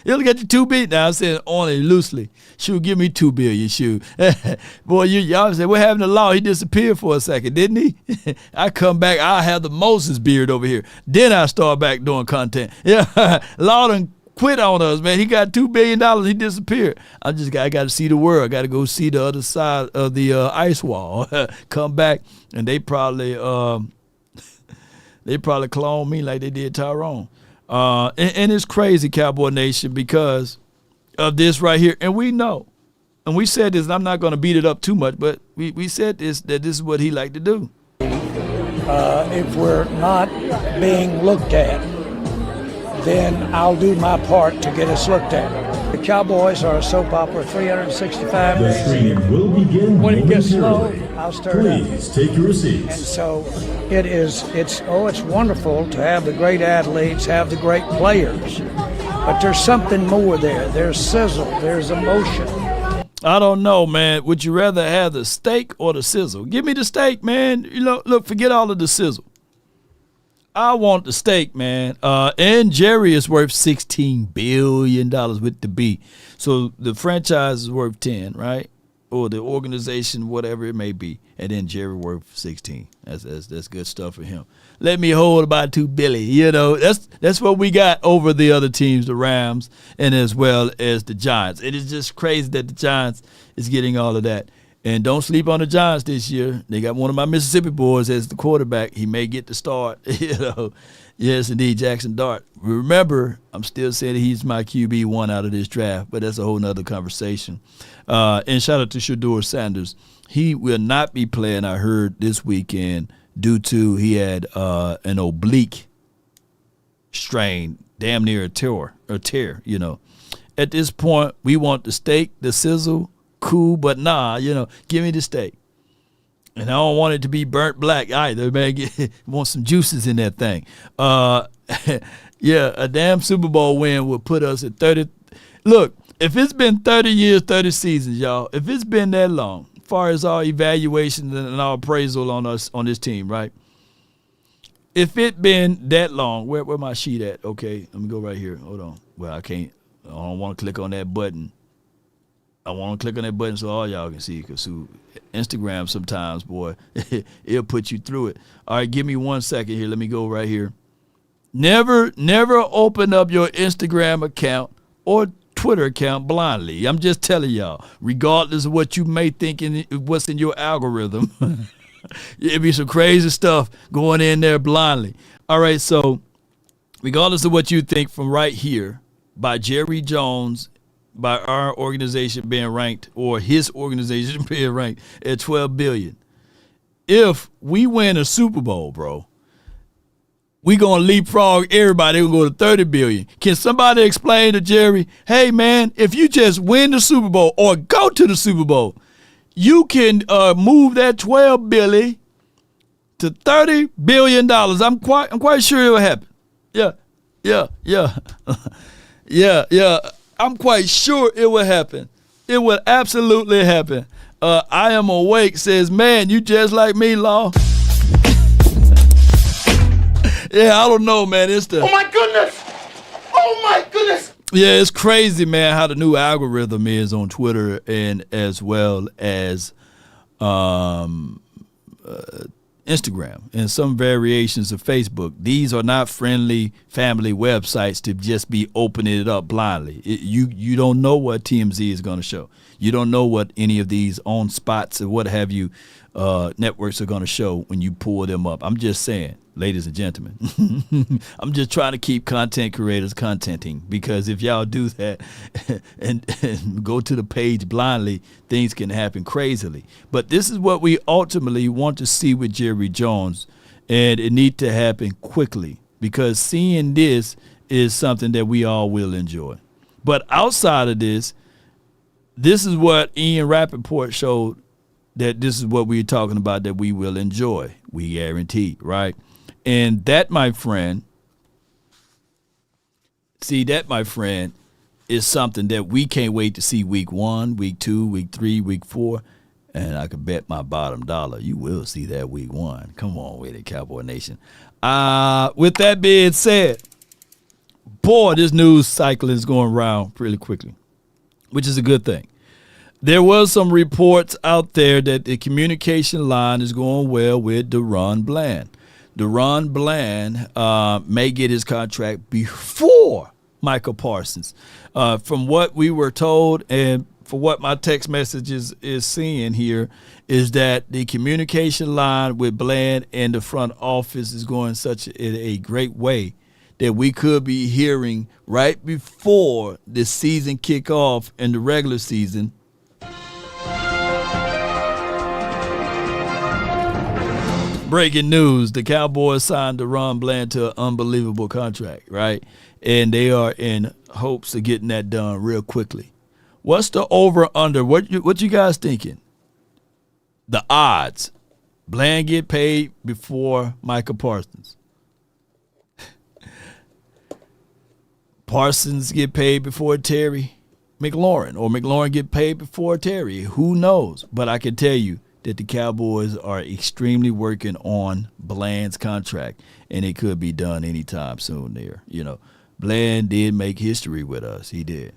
You only got your $2 billion. Now I'm saying only loosely. Shoot, give me $2 billion. Shoot, boy, y'all say we're having a law. He disappeared for a second, didn't he? I come back. I have the Moses beard over here. Then I start back doing content. Yeah, law done quit on us, man. He got $2 billion. He disappeared. I got to see the world. I got to go see the other side of the ice wall. Come back, and they probably clone me like they did Tyrone. And it's crazy, Cowboy Nation, because of this right here. And we know, and we said this, and I'm not going to beat it up too much, but we said this, that this is what he liked to do. If we're not being looked at, then I'll do my part to get us looked at. The Cowboys are a soap opera, 365 days. The stream will begin when it gets slow, momentarily. I'll stir it up. Please take your seats. And so it's wonderful to have the great athletes, have the great players, but there's something more there. There's sizzle, there's emotion. I don't know, man. Would you rather have the steak or the sizzle? Give me the steak, man. Look, forget all of the sizzle. I want the steak, man. And Jerry is worth $16 billion with the B. So the franchise is worth 10, right? Or the organization, whatever it may be. And then Jerry worth 16. That's good stuff for him. Let me hold about $2 billion. That's what we got over the other teams, the Rams, and as well as the Giants. It is just crazy that the Giants is getting all of that. And don't sleep on the Giants this year. They got one of my Mississippi boys as the quarterback. He may get the start. Yes, indeed, Jackson Dart. Remember, I'm still saying he's my QB1 out of this draft, but that's a whole nother conversation. And shout out to Shador Sanders. He will not be playing, I heard, this weekend due to he had an oblique strain, damn near a tear. At this point, we want the steak, the sizzle, cool, but nah, give me the steak. And I don't want it to be burnt black either, man. Want some juices in that thing. Yeah, a damn Super Bowl win would put us at 30. Look, if it's been 30 years, 30 seasons, y'all, if it's been that long, as far as our evaluation and our appraisal on us on this team, right? If it been that long, where my sheet at? Okay, let me go right here. Hold on. Well, I don't want to click on that button. I want to click on that button so all y'all can see, because Instagram sometimes, boy, it'll put you through it. All right, give me 1 second here. Let me go right here. Never open up your Instagram account or Twitter account blindly. I'm just telling y'all, regardless of what you may think what's in your algorithm, it'll be some crazy stuff going in there blindly. All right, so regardless of what you think, from right here, by Jerry Jones, by our organization being ranked, or his organization being ranked at $12 billion. If we win a Super Bowl, bro, we gonna leapfrog everybody. We're gonna go to $30 billion. Can somebody explain to Jerry, hey man, if you just win the Super Bowl or go to the Super Bowl, you can move that $12 billion to $30 billion. I'm quite sure it will happen. Yeah. Yeah. I'm quite sure it will happen. It will absolutely happen. I am awake says, man, you just like me, Law. Yeah, I don't know, man. It's the. Oh my goodness! Oh my goodness! Yeah, it's crazy, man, how the new algorithm is on Twitter and as well as Instagram and some variations of Facebook. These are not friendly family websites to just be opening it up blindly. You don't know what TMZ is going to show. You don't know what any of these on spots or what have you networks are going to show when you pull them up. I'm just saying, ladies and gentlemen, I'm just trying to keep content creators contenting, because if y'all do that and go to the page blindly, things can happen crazily. But this is what we ultimately want to see with Jerry Jones, and it needs to happen quickly, because seeing this is something that we all will enjoy. But outside of this is what Ian Rappaport showed, that this is what we're talking about that we will enjoy. We guarantee, right? And that, my friend, is something that we can't wait to see week 1, week 2, week 3, week 4. And I could bet my bottom dollar you will see that week 1. Come on with it, Cowboy Nation. With that being said, boy, this news cycle is going around pretty quickly, which is a good thing. There was some reports out there that the communication line is going well with DaRon Bland. DaRon Bland may get his contract before Michael Parsons. From what we were told, and for what my text messages is seeing here, is that the communication line with Bland and the front office is going such a great way that we could be hearing right before the season kick off in the regular season. Breaking news, the Cowboys signed DaRon Bland to an unbelievable contract, right? And they are in hopes of getting that done real quickly. What's the over-under? What you guys thinking? The odds. Bland get paid before Michael Parsons. Parsons get paid before Terry McLaurin, or McLaurin get paid before Terry. Who knows? But I can tell you that the Cowboys are extremely working on Bland's contract, and it could be done anytime soon there. You know, Bland did make history with us. He did.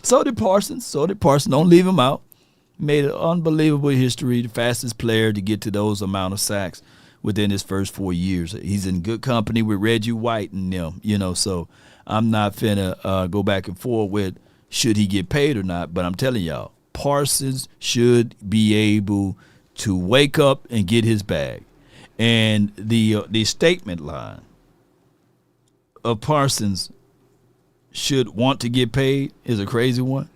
So did Parsons. Don't leave him out. Made an unbelievable history, the fastest player to get to those amount of sacks within his first 4 years. He's in good company with Reggie White and them, you know, so I'm not finna go back and forth with should he get paid or not, but I'm telling y'all, Parsons should be able to wake up and get his bag. And the statement line of Parsons should want to get paid is a crazy one,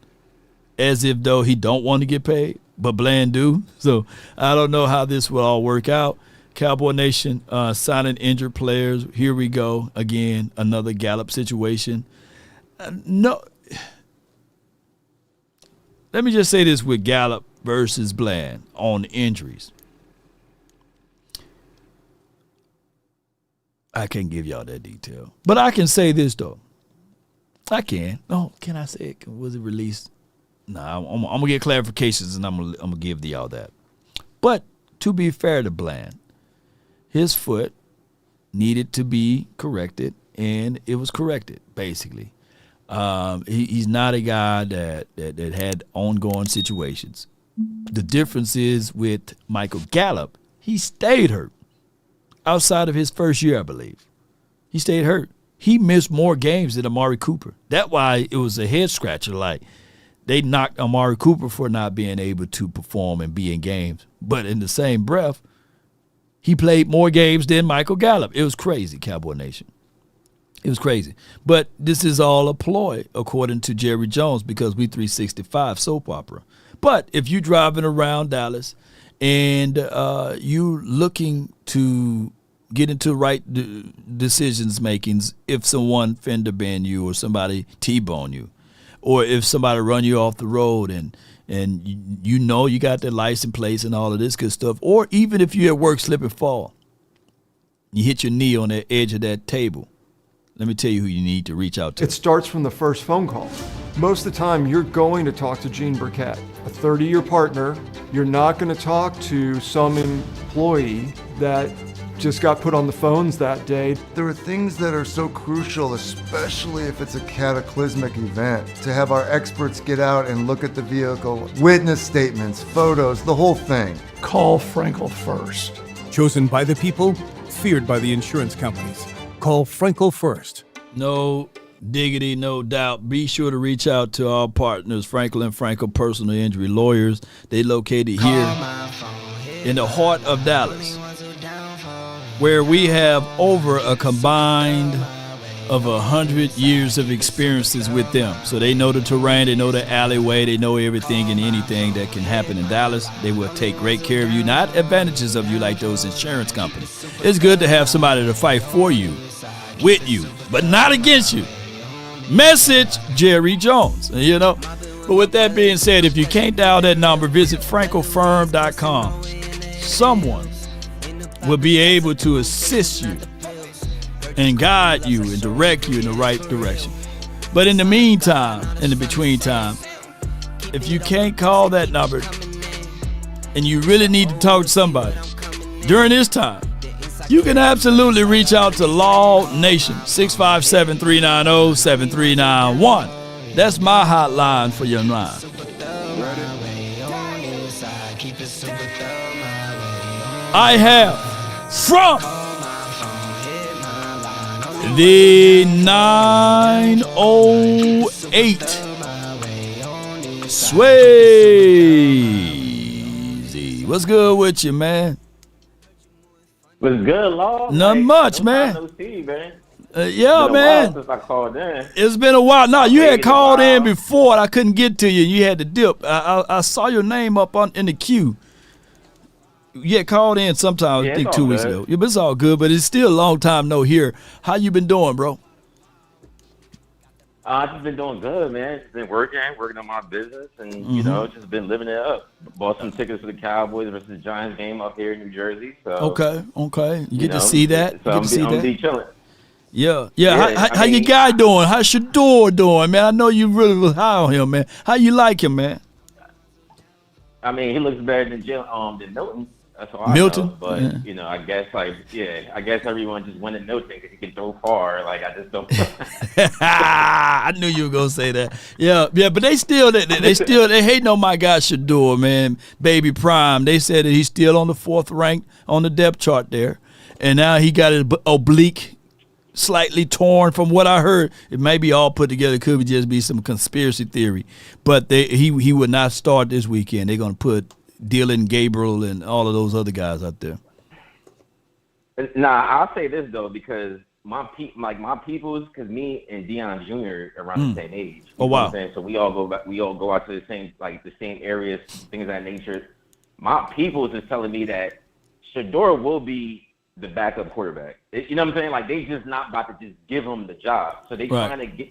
as if though he don't want to get paid, but Bland do. So I don't know how this will all work out. Cowboy Nation signing injured players. Here we go again, another Gallup situation. No, let me just say this with Gallup versus Bland on injuries. I can't give y'all that detail, but I can say this though. I can. Oh, can I say it? Was it released? Nah, I'm gonna get clarifications and I'm gonna give y'all that. But to be fair to Bland, his foot needed to be corrected, and it was corrected basically. He's not a guy that had ongoing situations. The difference is with Michael Gallup, he stayed hurt outside of his first year, I believe. He stayed hurt. He missed more games than Amari Cooper. That's why it was a head scratcher. Like, they knocked Amari Cooper for not being able to perform and be in games. But in the same breath, he played more games than Michael Gallup. It was crazy, Cowboy Nation. It was crazy. But this is all a ploy, according to Jerry Jones, because we 365 soap opera. But if you're driving around Dallas and you looking to get into right decisions makings, if someone fender bend you or somebody T-bone you, or if somebody run you off the road and you know you got the license plates and all of this good stuff, or even if you at work slip and fall, you hit your knee on the edge of that table, let me tell you who you need to reach out to. It starts from the first phone call. Most of the time, you're going to talk to Gene Burkett, a 30-year partner. You're not going to talk to some employee that just got put on the phones that day. There are things that are so crucial, especially if it's a cataclysmic event, to have our experts get out and look at the vehicle, witness statements, photos, the whole thing. Call Frenkel first. Chosen by the people, feared by the insurance companies. Call Frenkel first. No diggity, no doubt. Be sure to reach out to our partners, Frenkel and Frenkel Personal Injury Lawyers. They located here in the heart of Dallas, where we have over a combined of 100 years of experiences with them. So they know the terrain, they know the alleyway, they know everything and anything that can happen in Dallas. They will take great care of you, not advantages of you like those insurance companies. It's good to have somebody to fight for you, with you, but not against you. Message Jerry Jones, you know. But with that being said, if you can't dial that number, visit frankelfirm.com. Someone will be able to assist you and guide you and direct you in the right direction. But in the meantime, in the between time, if you can't call that number and you really need to talk to somebody during this time, you can absolutely reach out to Law Nation, 657-390-7391. That's my hotline for your line. I have from the 908 Swayze. What's good with you, man? What's good, Law? Not much, man. No see, man. Yeah, man. Since I called in. It's been a while. No, you had called in before and I couldn't get to you. You had to dip. I saw your name up in the queue. You had called in sometime, I think 2 weeks ago. Yeah, but it's all good, but it's still a long time no here. How you been doing, bro? I've just been doing good, man. Just been working on my business, and, you know, just been living it up. Bought some tickets for the Cowboys versus the Giants game up here in New Jersey. So Okay. You get to see that? So I'm be chilling. Yeah. How your guy doing? How's Odor doing, man? I know you really was high on him, man. How you like him, man? I mean, he looks better than Milton. That's all Milton? I know. But, you know, I guess everyone just went to Milton because he can throw far. Like, I just don't. I knew you were going to say that. Yeah, but they hating on my guy Shador, man. Baby Prime. They said that he's still on the 4th rank on the depth chart there. And now he got it oblique, slightly torn from what I heard. It may be all put together. It could just be some conspiracy theory. But he would not start this weekend. They're going to put Dylan Gabriel and all of those other guys out there. Nah, I'll say this though, because my peoples, because me and Deion Jr. around the same age. Oh wow! So we all go out to the same areas, things of that nature. My peoples is telling me that Shador will be the backup quarterback. You know what I'm saying? Like, they just not about to just give him the job. So they trying to give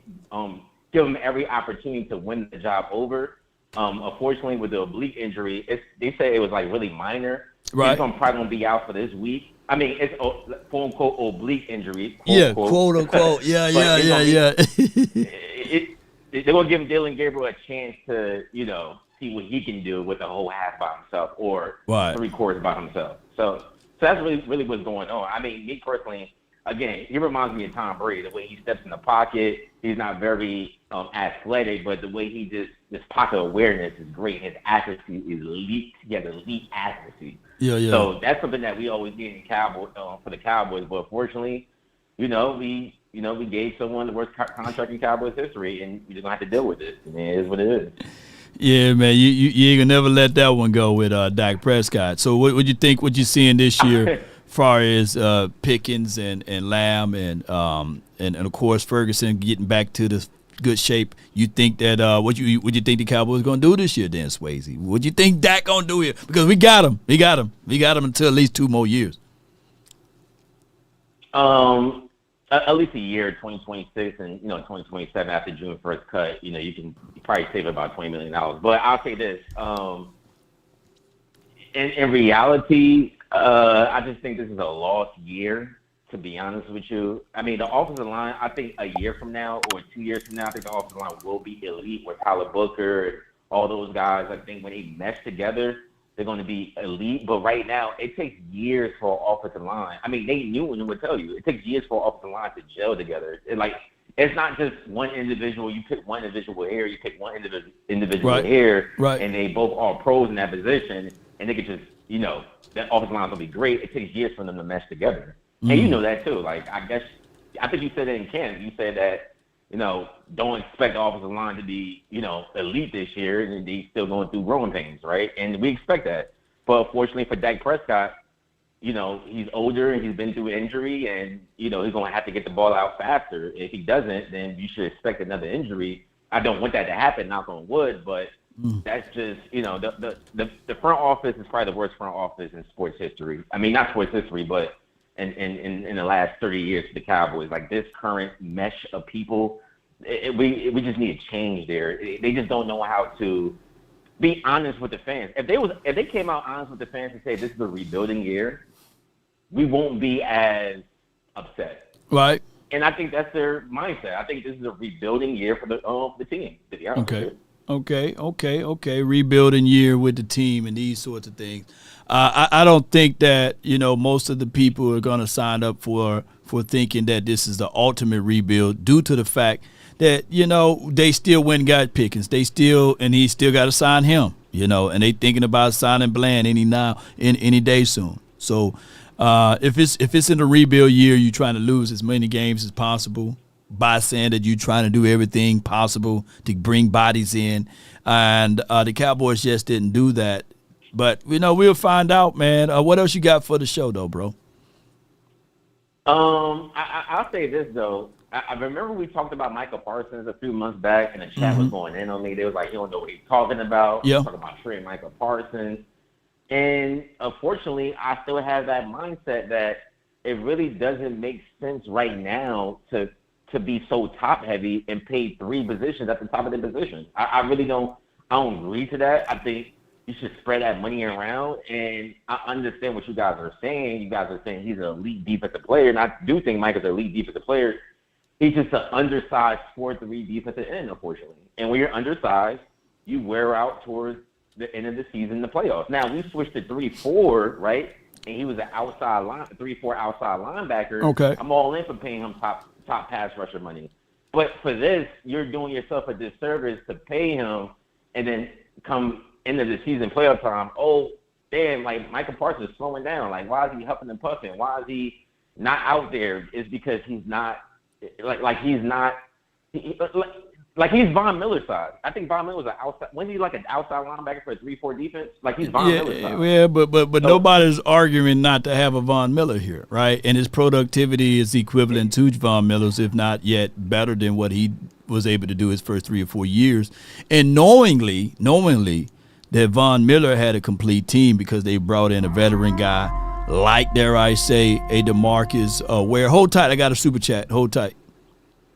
him every opportunity to win the job over. Unfortunately, with the oblique injury, they say it was like really minor. Right. He's probably going to be out for this week. I mean, it's quote unquote oblique injury. Quote unquote. Yeah. They're going to give Dylan Gabriel a chance to, you know, see what he can do with the whole half by himself or 3 quarters by himself. So that's really what's going on. I mean, me personally, again, he reminds me of Tom Brady. The way he steps in the pocket, he's not very athletic, but the way he his pocket awareness is great. His accuracy is elite. He has elite accuracy. Yeah. So that's something that we always need in Cowboys for the Cowboys. But unfortunately, we gave someone the worst contract in Cowboys history, and we're gonna have to deal with it. And it is what it is. Yeah, man, you ain't gonna never let that one go with Dak Prescott. So what you think? What you seeing this year, as far as Pickens and Lamb and of course Ferguson getting back to the good shape? You think that what you think the Cowboys gonna do this year, then, Swayze? What you think Dak gonna do here? Because we got him until at least 2 more years. At least a year, 2026, and 2027 after June 1st cut. You can probably save about $20 million. But I'll say this: in reality, I just think this is a lost year. To be honest with you, I mean, the offensive line. I think a year from now or 2 years from now, I think the offensive line will be elite with Tyler Booker, all those guys. I think when they mesh together, they're going to be elite. But right now, it takes years for an offensive line. I mean, Nate Newton would tell you, it takes years for an offensive line to gel together. It's not just one individual. You pick one individual here, you pick one individual here, and they both are pros in that position, and they could just, that offensive line is going to be great. It takes years for them to mesh together. And you know that too. I think you said that in Canada. You said that, don't expect the offensive line to be, elite this year, and he's still going through growing pains, right? And we expect that. But unfortunately for Dak Prescott, he's older and he's been through injury, and, he's going to have to get the ball out faster. If he doesn't, then you should expect another injury. I don't want that to happen, knock on wood, but that's just, the front office is probably the worst front office in sports history. I mean, not sports history, but in the last 30 years for the Cowboys. This current mesh of people, we just need a change there. They just don't know how to be honest with the fans. If they came out honest with the fans and say this is a rebuilding year, we won't be as upset. Right. And I think that's their mindset. I think this is a rebuilding year for the team, to be honest with you. Okay. Rebuilding year with the team and these sorts of things. I don't think that, most of the people are going to sign up for thinking that this is the ultimate rebuild, due to the fact that, they still went and got Pickens. He still got to sign him, and they thinking about signing Bland any day soon. So if it's in a rebuild year, you're trying to lose as many games as possible by saying that you're trying to do everything possible to bring bodies in. And the Cowboys just didn't do that. But, we'll find out, man. What else you got for the show, though, bro? I'll say this, though. I remember we talked about Michael Parsons a few months back, and the chat was going in on me. They was like, you don't know what he's talking about. Yeah. Talking about trading Michael Parsons. And, unfortunately, I still have that mindset that it really doesn't make sense right now to be so top-heavy and pay 3 positions at the top of the position. I really don't agree to that. I think you should spread that money around, and I understand what you guys are saying. You guys are saying he's an elite defensive player, and I do think Mike is an elite defensive player. He's just an undersized 4-3 defensive end, unfortunately. And when you're undersized, you wear out towards the end of the season, the playoffs. Now, we switched to 3-4, right? And he was an 3-4 outside linebacker. Okay. I'm all in for paying him top pass rusher money. But for this, you're doing yourself a disservice to pay him, and then come end of the season playoff time, damn, Michael Parsons is slowing down. Why is he huffing and puffing? Why is he not out there? It's because he's not he's Von Miller size. I think Von Miller's an outside. When he's an outside linebacker for a 3-4 defense, he's Von Miller size. Yeah, but nobody's arguing not to have a Von Miller here, right? And his productivity is equivalent to Von Miller's, if not yet better than what he was able to do his first 3 or 4 years. And knowingly that Von Miller had a complete team because they brought in a veteran guy like, dare I say, a DeMarcus Ware. Hold tight. I got a super chat. Hold tight.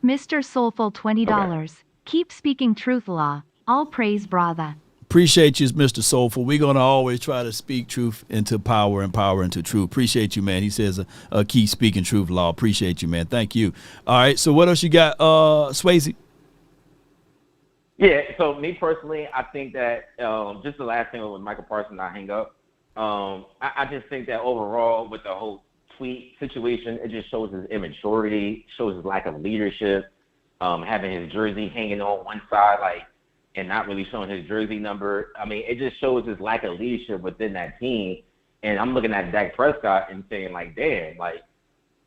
Mr. Soulful, $20. Okay. Keep speaking truth, law. All praise, brother. Appreciate you, Mr. Soulful. We're going to always try to speak truth into power and power into truth. Appreciate you, man. He says, keep speaking truth, law. Appreciate you, man. Thank you. All right, so what else you got, Swayze? Yeah, so me personally, I think that just the last thing with Michael Parsons, I hang up. I just think that overall with the whole tweet situation. It just shows his immaturity, shows his lack of leadership, having his jersey hanging on one side, like, and not really showing his jersey number. I mean, it just shows his lack of leadership within that team. And I'm looking at Dak Prescott and saying, like, damn, like,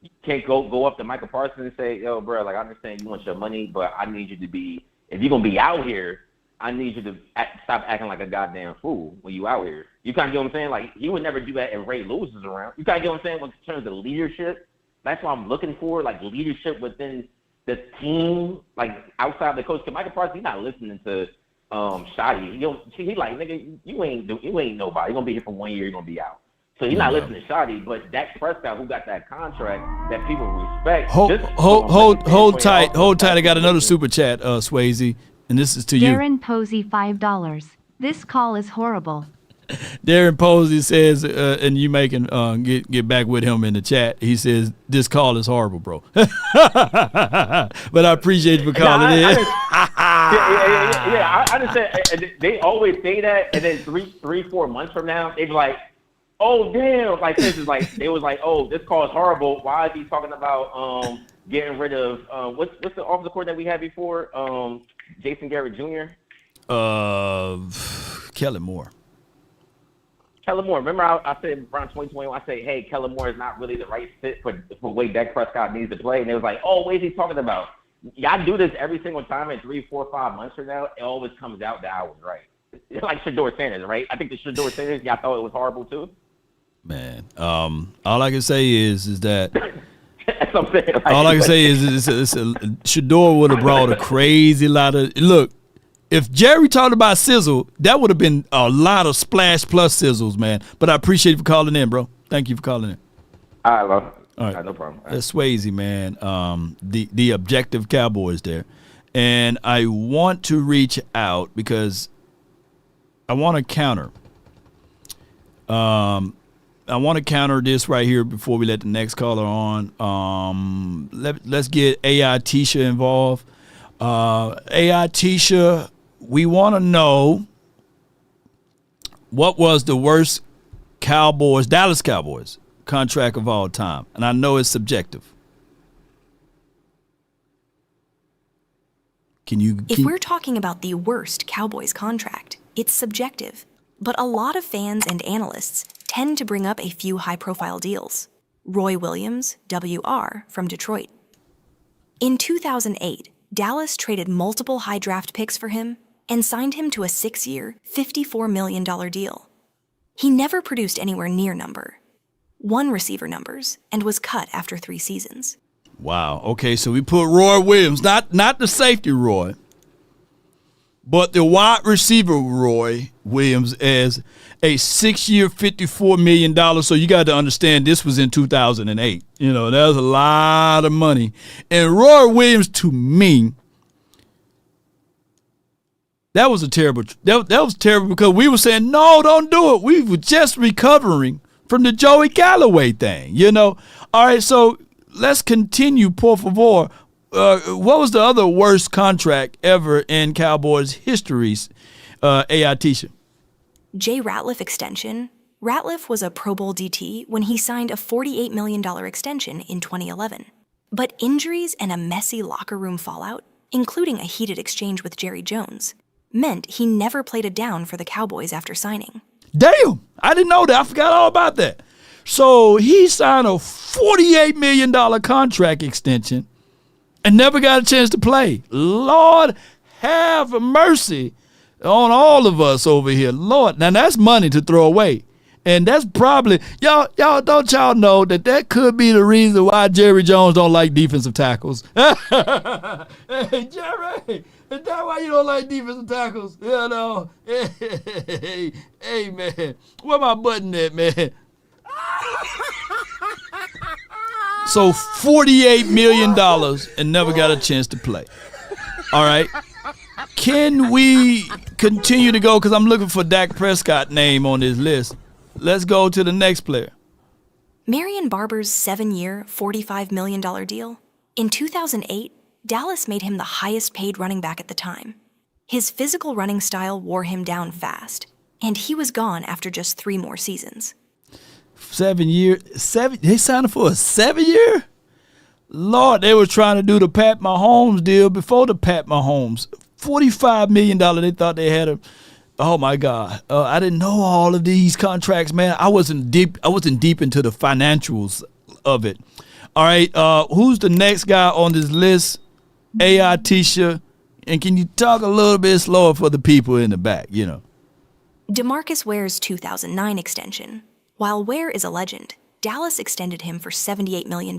you can't go up to Michael Parsons and say, yo, bro, like, I understand you want your money, but I need you to be, if you're going to be out here, I need you to stop acting like a goddamn fool when you out here. You kind of get what I'm saying? Like, he would never do that if Ray Lewis is around. You kind of get what I'm saying? In terms of leadership, that's what I'm looking for, like, leadership within the team, like, outside the coach. Because Michael Parsons, he's not listening to Shoddy. He like, nigga, you ain't nobody. You're going to be here for 1 year, you're going to be out. So he's not listening to Shoddy, but Dak Prescott, who got that contract that people respect. Hold tight. I got another super chat, Swayze, and this is to you. Darren Posey, $5. This call is horrible. Darren Posey says, and you making get back with him in the chat. He says this call is horrible, bro. But I appreciate you for calling in. I understand. They always say that, and then 4 months from now, they be like, oh damn! Like this is like they was like, oh, this call is horrible. Why is he talking about getting rid of what's the offensive coordinator that we had before? Jason Garrett Jr. Kellen Moore. Kellen Moore. Remember I said around 2021, I said, hey, Kellen Moore is not really the right fit for the way Dak Prescott needs to play. And they was like, oh, what is he talking about? Y'all do this every single time, and 3, 4, 5 months from now, it always comes out that I was right. It's like Shedeur Sanders, right? I think the Shedeur Sanders, y'all thought it was horrible too. Man, all I can say is that that's what I'm saying. Like, all I can say is Shedeur would have brought a crazy lot of look. If Jerry talked about sizzle, that would have been a lot of splash plus sizzles, man. But I appreciate you for calling in, bro. Thank you for calling in. All right, bro. All right, no problem. That's Swayze, man. The objective Cowboys there, and I want to reach out because I want to counter. I want to counter this right here before we let the next caller on. Let's get AI Tisha involved. AI Tisha, we want to know what was the worst Dallas Cowboys contract of all time, and I know it's subjective. If we're talking about the worst Cowboys contract, it's subjective, but a lot of fans and analysts tend to bring up a few high-profile deals. Roy Williams, WR, from Detroit. In 2008, Dallas traded multiple high draft picks for him and signed him to a 6-year, $54 million deal. He never produced anywhere near number 1 receiver numbers and was cut after 3 seasons. Wow. Okay, so we put Roy Williams, not the safety Roy, but the wide receiver Roy Williams as a 6-year, $54 million. So you got to understand this was in 2008. You know, that was a lot of money. And Roy Williams, to me, that was terrible because we were saying, no, don't do it. We were just recovering from the Joey Galloway thing, you know. All right, so let's continue, por favor. What was the other worst contract ever in Cowboys history's AI Tisha? Jay Ratliff extension. Ratliff was a Pro Bowl DT when he signed a $48 million extension in 2011. But injuries and a messy locker room fallout, including a heated exchange with Jerry Jones, meant he never played a down for the Cowboys after signing. Damn, I didn't know that. I forgot all about that. So he signed a $48 million contract extension and never got a chance to play. Lord have mercy on all of us over here. Lord, now that's money to throw away. And that's probably, y'all don't y'all know that could be the reason why Jerry Jones don't like defensive tackles. Hey, Jerry, is that why you don't like defensive tackles? You know, hey, man, where my button at, man? So $48 million and never got a chance to play. All right. Can we continue to go? Because I'm looking for Dak Prescott name on this list. Let's go to the next player. Marion Barber's 7-year, $45 million deal. In 2008, Dallas made him the highest paid running back at the time. His physical running style wore him down fast, and he was gone after just 3 more seasons. 7 year. They signed him for a 7-year. Lord, they were trying to do the Pat Mahomes deal before the Pat Mahomes. $45 million. They thought they had him. Oh my God! I didn't know all of these contracts, man. I wasn't deep into the financials of it. All right, who's the next guy on this list? AI Tisha, and can you talk a little bit slower for the people in the back? You know, DeMarcus Ware's 2009 extension. While Ware is a legend, Dallas extended him for $78 million,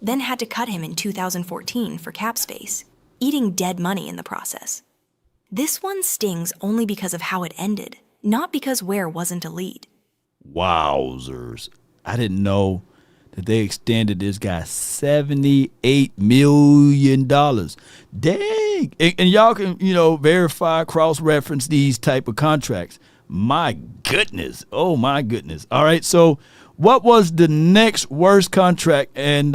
then had to cut him in 2014 for cap space, eating dead money in the process. This one stings only because of how it ended, not because Ware wasn't a lead. Wowzers. I didn't know that they extended this guy $78 million. Dang. And y'all can, verify, cross-reference these type of contracts. My goodness. Oh, my goodness. All right, so what was the next worst contract and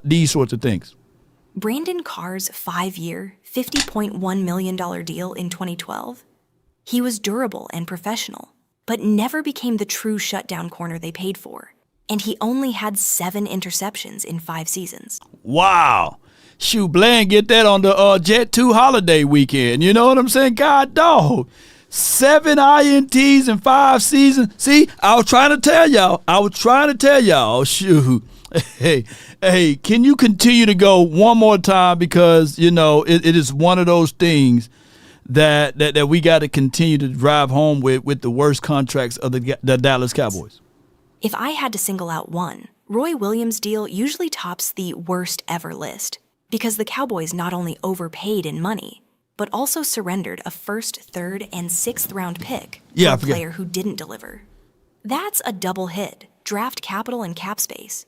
these sorts of things? Brandon Carr's 5-year, $50.1 million deal in 2012. He was durable and professional, but never became the true shutdown corner they paid for. And he only had 7 interceptions in 5 seasons. Wow. Shoot, Bland get that on the Jet 2 holiday weekend. You know what I'm saying? God dog. 7 INTs in 5 seasons. See, I was trying to tell y'all. Shoot. Hey, can you continue to go one more time? Because, it is one of those things that we got to continue to drive home with the worst contracts of the Dallas Cowboys. If I had to single out one, Roy Williams' deal usually tops the worst ever list because the Cowboys not only overpaid in money, but also surrendered a 1st, 3rd, and 6th round pick for a player who didn't deliver. That's a double hit, draft capital and cap space.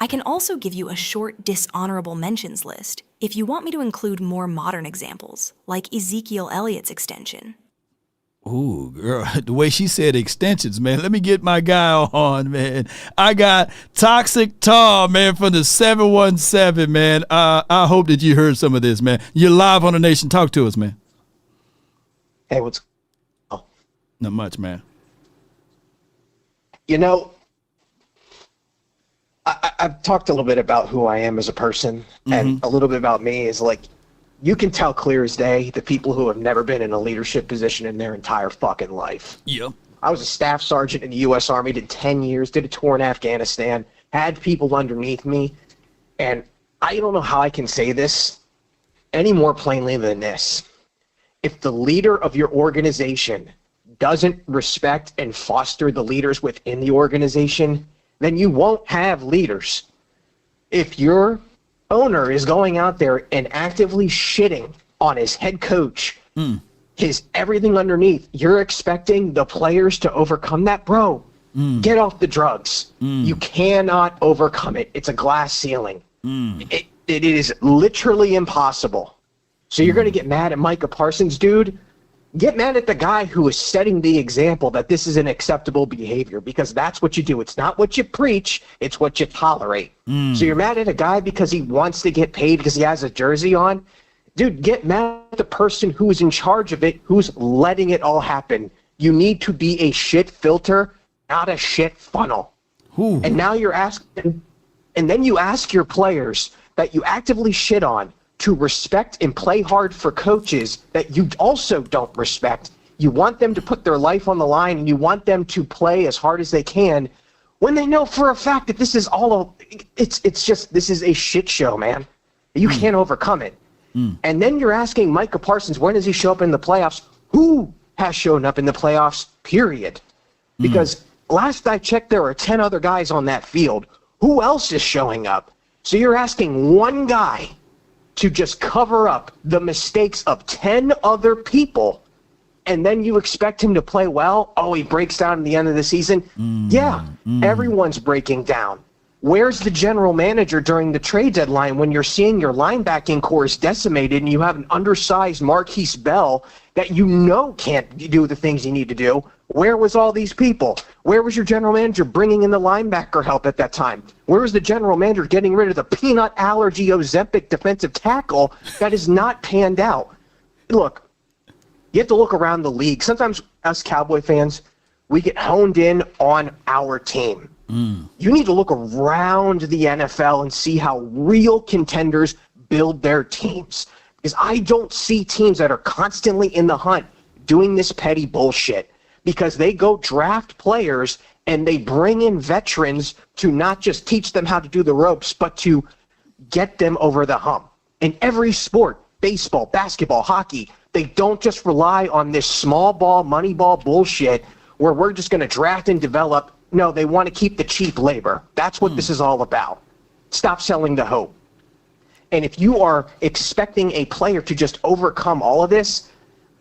I can also give you a short dishonorable mentions list if you want me to include more modern examples, like Ezekiel Elliott's extension. Ooh, girl, the way she said extensions, man. Let me get my guy on, man. I got Toxic Tom, man, from the 717, man. I hope that you heard some of this, man. You're live on The Nation. Talk to us, man. Hey, what's... Oh. Not much, man. I've talked a little bit about who I am as a person, and a little bit about me is like, you can tell clear as day the people who have never been in a leadership position in their entire fucking life. Yeah. I was a staff sergeant in the U.S. Army, did 10 years, did a tour in Afghanistan, had people underneath me, and I don't know how I can say this any more plainly than this. If the leader of your organization doesn't respect and foster the leaders within the organization, then you won't have leaders. If your owner is going out there and actively shitting on his head coach, his everything underneath, you're expecting the players to overcome that? Bro, get off the drugs. You cannot overcome it. It's a glass ceiling. It is literally impossible. So you're going to get mad at Micah Parsons, dude? Get mad at the guy who is setting the example that this is an acceptable behavior, because that's what you do. It's not what you preach, it's what you tolerate. So you're mad at a guy because he wants to get paid because he has a jersey on? Dude, get mad at the person who is in charge of it, who's letting it all happen. You need to be a shit filter, not a shit funnel. Ooh. And now you're asking, and then you ask your players that you actively shit on to respect and play hard for coaches that you also don't respect. You want them to put their life on the line, and you want them to play as hard as they can when they know for a fact that this is this is a shit show, man. You can't overcome it. And then you're asking Micah Parsons, when does he show up in the playoffs? Who has shown up in the playoffs, period? Because last I checked, there are 10 other guys on that field. Who else is showing up? So you're asking one guy to just cover up the mistakes of 10 other people, and then you expect him to play well? Oh, he breaks down at the end of the season? Everyone's breaking down. Where's the general manager during the trade deadline when you're seeing your linebacking core is decimated and you have an undersized Marquise Bell that you know can't do the things you need to do? Where was all these people? Where was your general manager bringing in the linebacker help at that time? Where was the general manager getting rid of the peanut allergy Ozempic defensive tackle that is not panned out? Look, you have to look around the league. Sometimes us Cowboy fans, we get honed in on our team. You need to look around the NFL and see how real contenders build their teams. Because I don't see teams that are constantly in the hunt doing this petty bullshit, because they go draft players and they bring in veterans to not just teach them how to do the ropes, but to get them over the hump. In every sport, baseball, basketball, hockey, they don't just rely on this small ball, money ball bullshit where we're just going to draft and develop. No, they want to keep the cheap labor. That's what this is all about. Stop selling the hope. And if you are expecting a player to just overcome all of this,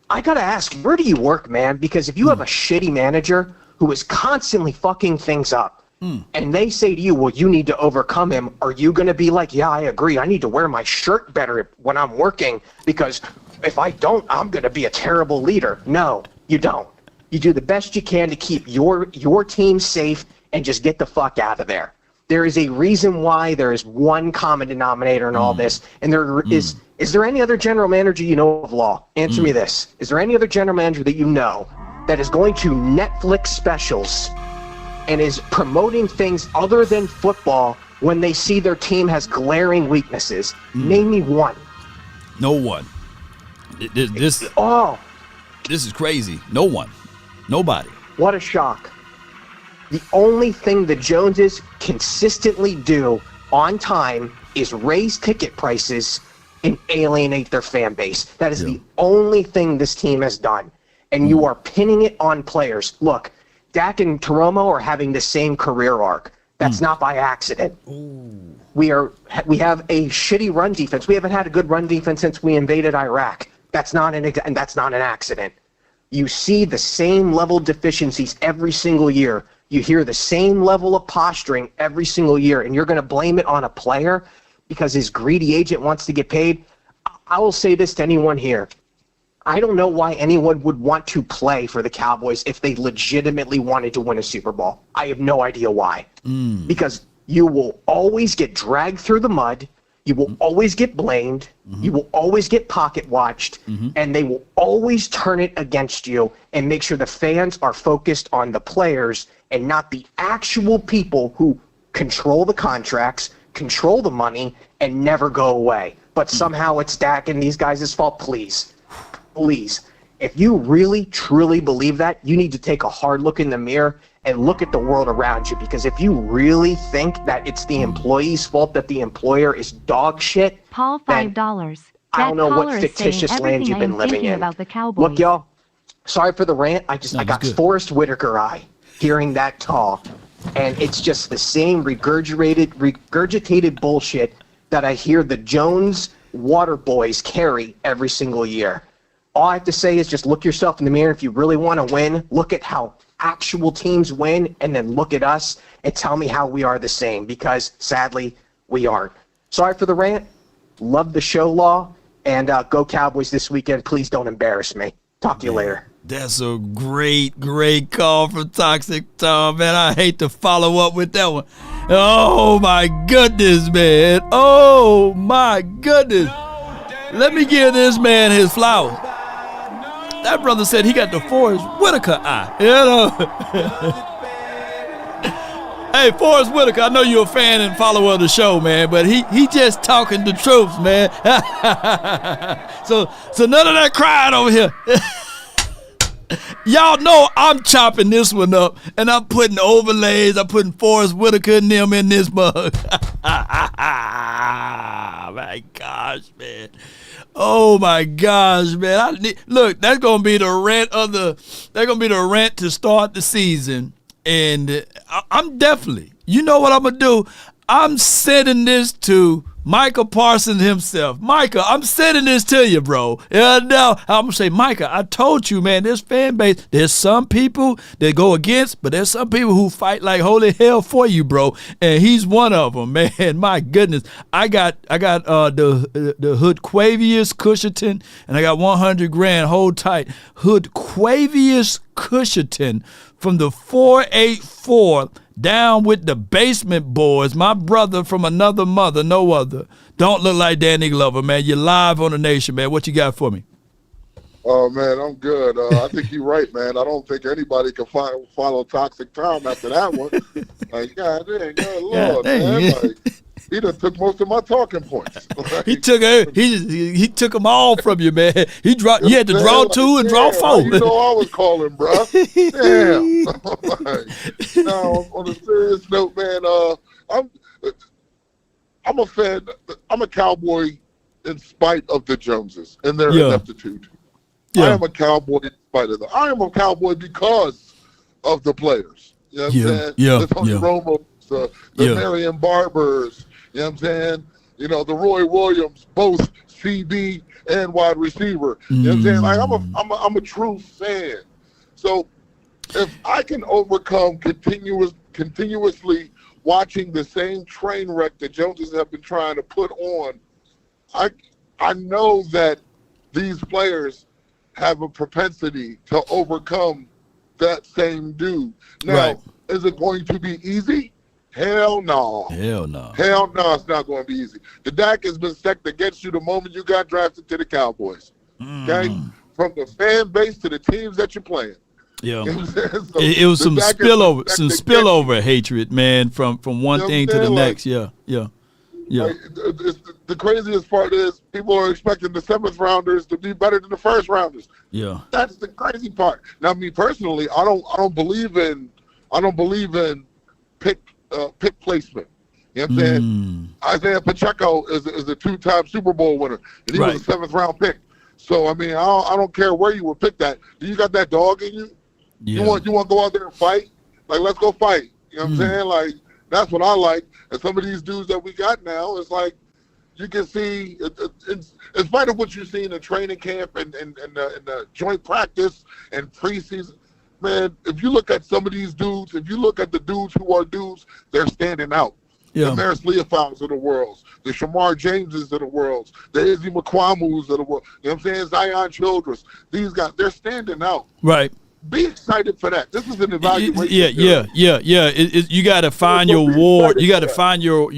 I got to ask, where do you work, man? Because if you have a shitty manager who is constantly fucking things up, and they say to you, well, you need to overcome him, are you going to be like, yeah, I agree. I need to wear my shirt better when I'm working, because if I don't, I'm going to be a terrible leader. No, you don't. You do the best you can to keep your team safe and just get the fuck out of there. There is a reason why there is one common denominator in all this, and there is there any other general manager you know of, Law? Answer me this. Is there any other general manager that you know that is going to Netflix specials and is promoting things other than football when they see their team has glaring weaknesses? Name me one. No one. This is crazy. No one. Nobody. What a shock. The only thing the Joneses consistently do on time is raise ticket prices and alienate their fan base. That is the only thing this team has done. And you are pinning it on players. Look, Dak and Taromo are having the same career arc. That's not by accident. We have a shitty run defense. We haven't had a good run defense since we invaded Iraq. That's not an accident. You see the same level of deficiencies every single year. You hear the same level of posturing every single year, and you're going to blame it on a player because his greedy agent wants to get paid. I will say this to anyone here. I don't know why anyone would want to play for the Cowboys if they legitimately wanted to win a Super Bowl. I have no idea why. Because you will always get dragged through the mud. You will always get blamed. You will always get pocket watched. And they will always turn it against you and make sure the fans are focused on the players and not the actual people who control the contracts, control the money, and never go away. But somehow it's Dak and these guys' fault. Please. If you really, truly believe that, you need to take a hard look in the mirror and look at the world around you. Because if you really think that it's the employee's fault that the employer is dog shit, Paul, $5. I don't know what fictitious land you've been living in. About the Cowboys. Look, y'all, sorry for the rant. I got Forrest Whitaker eye hearing that talk. And it's just the same regurgitated bullshit that I hear the Jones water boys carry every single year. All I have to say is just look yourself in the mirror. If you really want to win, look at how actual teams win, and then look at us and tell me how we are the same, because sadly we aren't. Sorry for the rant. Love the show, Law, and go Cowboys this weekend. Please don't embarrass me. Talk to you later. That's a great call from Toxic Tom, man. I hate to follow up with that one. Oh, my goodness, man. Oh, my goodness. Let me give this man his flowers. That brother said he got the Forrest Whitaker eye. You know? Hey, Forrest Whitaker, I know you're a fan and follower of the show, man, but he just talking the truth, man. So none of that crying over here. Y'all know I'm chopping this one up, and I'm putting overlays. I'm putting Forrest Whitaker and them in this mug. My gosh, man. Oh my gosh, man! Look, that's gonna be the rant to start the season, and I'm definitely. You know what I'm gonna do? I'm sending this to Micah Parsons himself. Micah, I'm sending this to you, bro. Yeah, now I'm gonna say, Micah, I told you, man. This fan base. There's some people that go against, but there's some people who fight like holy hell for you, bro. And he's one of them, man. My goodness, I got the Hood Quavius Cusherton, and I got 100 grand. Hold tight, Hood Quavius Cusherton from the 484. Down with the basement boys, my brother from another mother, no other. Don't look like Danny Glover, man. You're live on the nation, man. What you got for me? Oh man, I'm good. I think you're right, man. I don't think anybody can follow Toxic Tom after that one. Like, God dang, good Lord, man. Like, he done took most of my talking points. Like, he took them all from you, man. He dropped. You had to draw like, 2 and draw 4. You know I was calling, bro. Damn. Like, now, on a serious note, man, I'm a fan. I'm a Cowboy in spite of the Joneses and their ineptitude. I am a Cowboy in spite of them. I am a Cowboy because of the players. You know what I'm saying? The Tony Romos, the Marion Barbers, you know what I'm saying? You know, the Roy Williams, both CB and wide receiver. You know what I'm saying? Like, I'm a true fan. So if I can overcome continuously watching the same train wreck that Joneses have been trying to put on, I know that these players have a propensity to overcome that same dude. Now, is it going to be easy? Hell no. Hell no. Hell no, it's not going to be easy. The deck has been stacked against you the moment you got drafted to the Cowboys. Okay? From the fan base to the teams that you're playing. Yeah. You know what I'm saying? So it was some spillover hatred, man, from one thing to the next. Yeah. Like, the craziest part is people are expecting the 7th rounders to be better than the 1st rounders. Yeah, that's the crazy part. Now, me personally, I don't believe in pick placement. You know what I'm saying? Isaiah Pacheco is a 2-time Super Bowl winner, and he was a 7th round pick. So I mean, I don't care where you were picked at. Do you got that dog in you? Yeah. You want to go out there and fight? Like, let's go fight. You know what I'm saying? Like, that's what I like. And some of these dudes that we got now, it's like you can see, in spite of what you've seen in training camp and the joint practice and preseason, man, if you look at some of these dudes, if you look at the dudes who are dudes, they're standing out. The Maris Leofows of the world, the Shamar Jameses of the world, the Izzy McQuamus of the world, you know what I'm saying? Zion Childress. These guys, they're standing out. Right. Be excited for that. This is an evaluation. Yeah. You got to find your war. You got to find your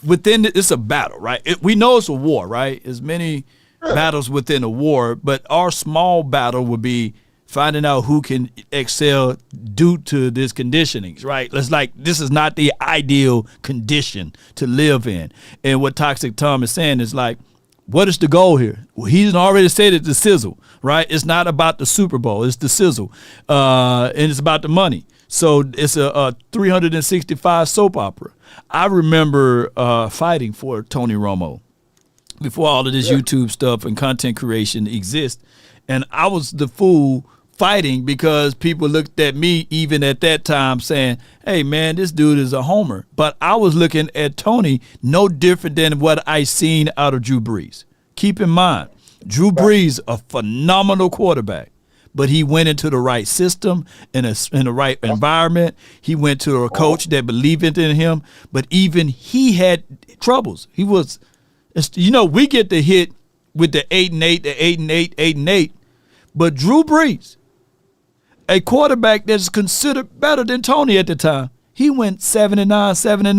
within. It's a battle, right? We know it's a war, right? There's many battles within a war, but our small battle would be finding out who can excel due to this conditionings, right? It's like this is not the ideal condition to live in. And what Toxic Tom is saying is like, what is the goal here? Well, he's already said it's the sizzle, right? It's not about the Super Bowl. It's the sizzle. And it's about the money. So it's a 365 soap opera. I remember fighting for Tony Romo before all of this YouTube stuff and content creation exists. And I was the fool fighting because people looked at me even at that time saying, hey, man, this dude is a homer. But I was looking at Tony no different than what I seen out of Drew Brees. Keep in mind, Drew Brees, a phenomenal quarterback, but he went into the right system, in the right environment. He went to a coach that believed in him, but even he had troubles. He was, we get the hit with the 8-8, the 8-8, 8-8, but Drew Brees, a quarterback that's considered better than Tony at the time, he went 7-9, 7-9, and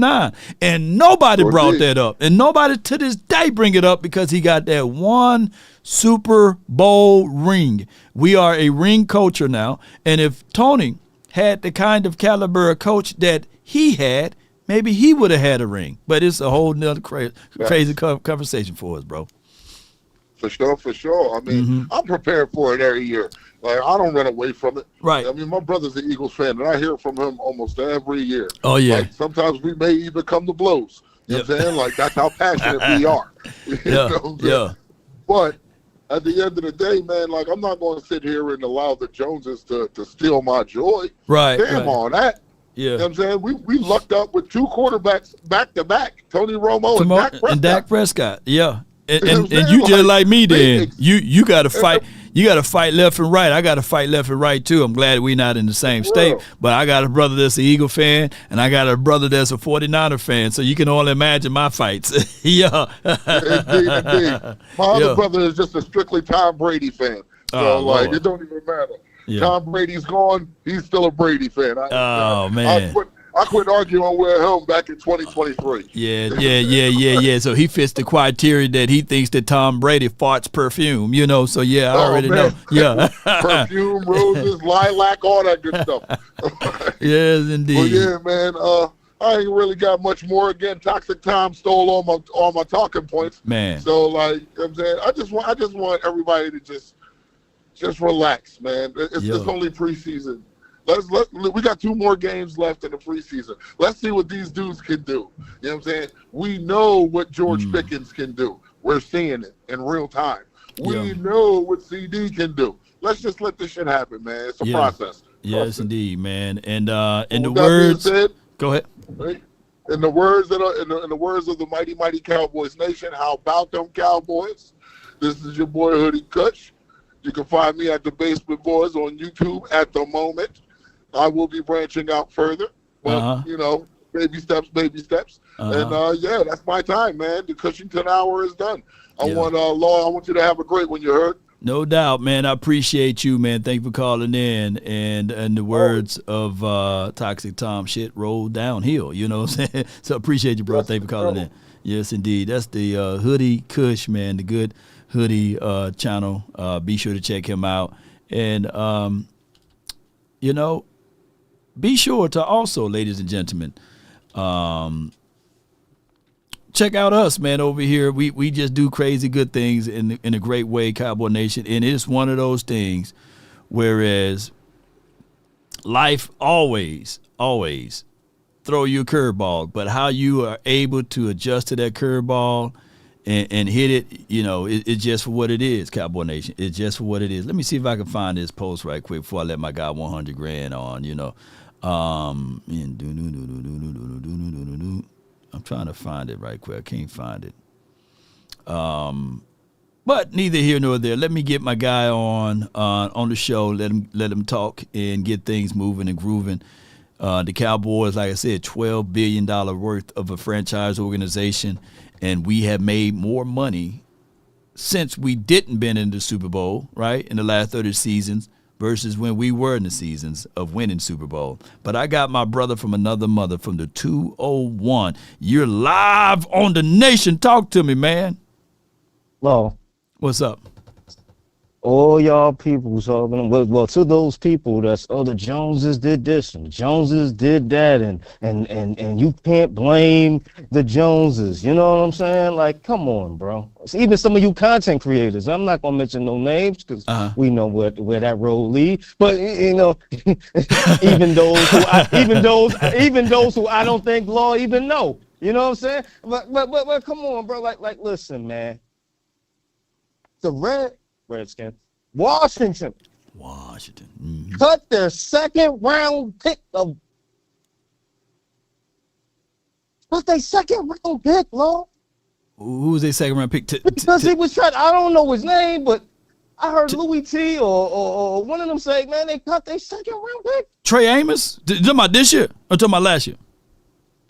7-9, and nobody brought that up, and nobody to this day bring it up because he got that one Super Bowl ring. We are a ring culture now, and if Tony had the kind of caliber of coach that he had, maybe he would have had a ring. But it's a whole nother crazy conversation for us, bro. For sure. I mean, I'm prepared for it every year. Like, I don't run away from it. Right. I mean, my brother's an Eagles fan, and I hear from him almost every year. Oh, yeah. Like, sometimes we may even come to blows. You know what I'm saying? Like, that's how passionate we are. But at the end of the day, man, like, I'm not going to sit here and allow the Joneses to steal my joy. Right. Damn on that. Yeah. You know what I'm saying? We lucked up with 2 quarterbacks back-to-back, Tony Romo and Dak Prescott. Yeah. And you just like me then. You got to fight. You got to fight left and right. I got to fight left and right too. I'm glad we're not in the same state. But I got a brother that's an Eagle fan, and I got a brother that's a 49er fan. So you can only imagine my fights. Indeed. My other brother is just a strictly Tom Brady fan. So it don't even matter. Tom Brady's gone. He's still a Brady fan. Man. I quit arguing with him back in 2023. Yeah. So he fits the criteria that he thinks that Tom Brady farts perfume, you know. So yeah, I already know. Yeah. Perfume, roses, lilac, all that good stuff. Yes, indeed. Well, yeah, man. I ain't really got much more. Again, Toxic Tom stole all my talking points. Man. So like, you know what I'm saying, I just want everybody to just relax, man. It's only preseason. We got 2 more games left in the preseason. Let's see what these dudes can do. You know what I'm saying? We know what George Pickens can do. We're seeing it in real time. We know what CD can do. Let's just let this shit happen, man. It's a process. Yes, indeed, man. And in the words, go ahead. Right? In the words of the mighty Cowboys nation, how about them Cowboys? This is your boy Hoodie Kush. You can find me at the Basement Boys on YouTube at the moment. I will be branching out further, but you know, baby steps. And yeah, that's my time, man. The Cushington hour is done. I want you to have a great one. You heard? No doubt, man. I appreciate you, man. Thank you for calling in. And the words of Toxic Tom, shit rolled downhill. You know what I'm saying? So appreciate you, bro. Thank you for calling in. Yes, indeed. That's the Hoodie Kush, man. The good Hoodie channel. Be sure to check him out. And you know, be sure to also, ladies and gentlemen, check out us, man, over here. We just do crazy good things in a great way, Cowboy Nation. And it's one of those things, whereas life always throw you a curveball, but how you are able to adjust to that curveball and hit it, you know, it's just for what it is, Cowboy Nation. It's just for what it is. Let me see if I can find this post right quick before I let my guy 100 grand on, you know. I'm trying to find it right quick. I can't find it. But neither here nor there. Let me get my guy on the show. Let him talk and get things moving and grooving. The Cowboys, like I said, $12 billion worth of a franchise organization, and we have made more money since we didn't been in the Super Bowl, right, in the last 30 seasons versus when we were in the seasons of winning Super Bowl. But I got my brother from another mother from the 201. You're live on the nation. Talk to me, man. Hello. What's up? All y'all people talking, well, to those people that's, the Joneses did this and Joneses did that, and you can't blame the Joneses. You know what I'm saying? Like, come on, bro. Even some of you content creators, I'm not gonna mention no names because we know where that road leads. But you know, even those who I don't think law even know. You know what I'm saying? But come on, bro. Like, listen, man. The Redskins, Washington. Mm-hmm. Cut their second round pick Lord. Who's their second round pick? Because he was trying. I don't know his name, but I heard Louis T or one of them say, man, they cut their second round pick. Trey Amos? Talking about this year or talking about last year?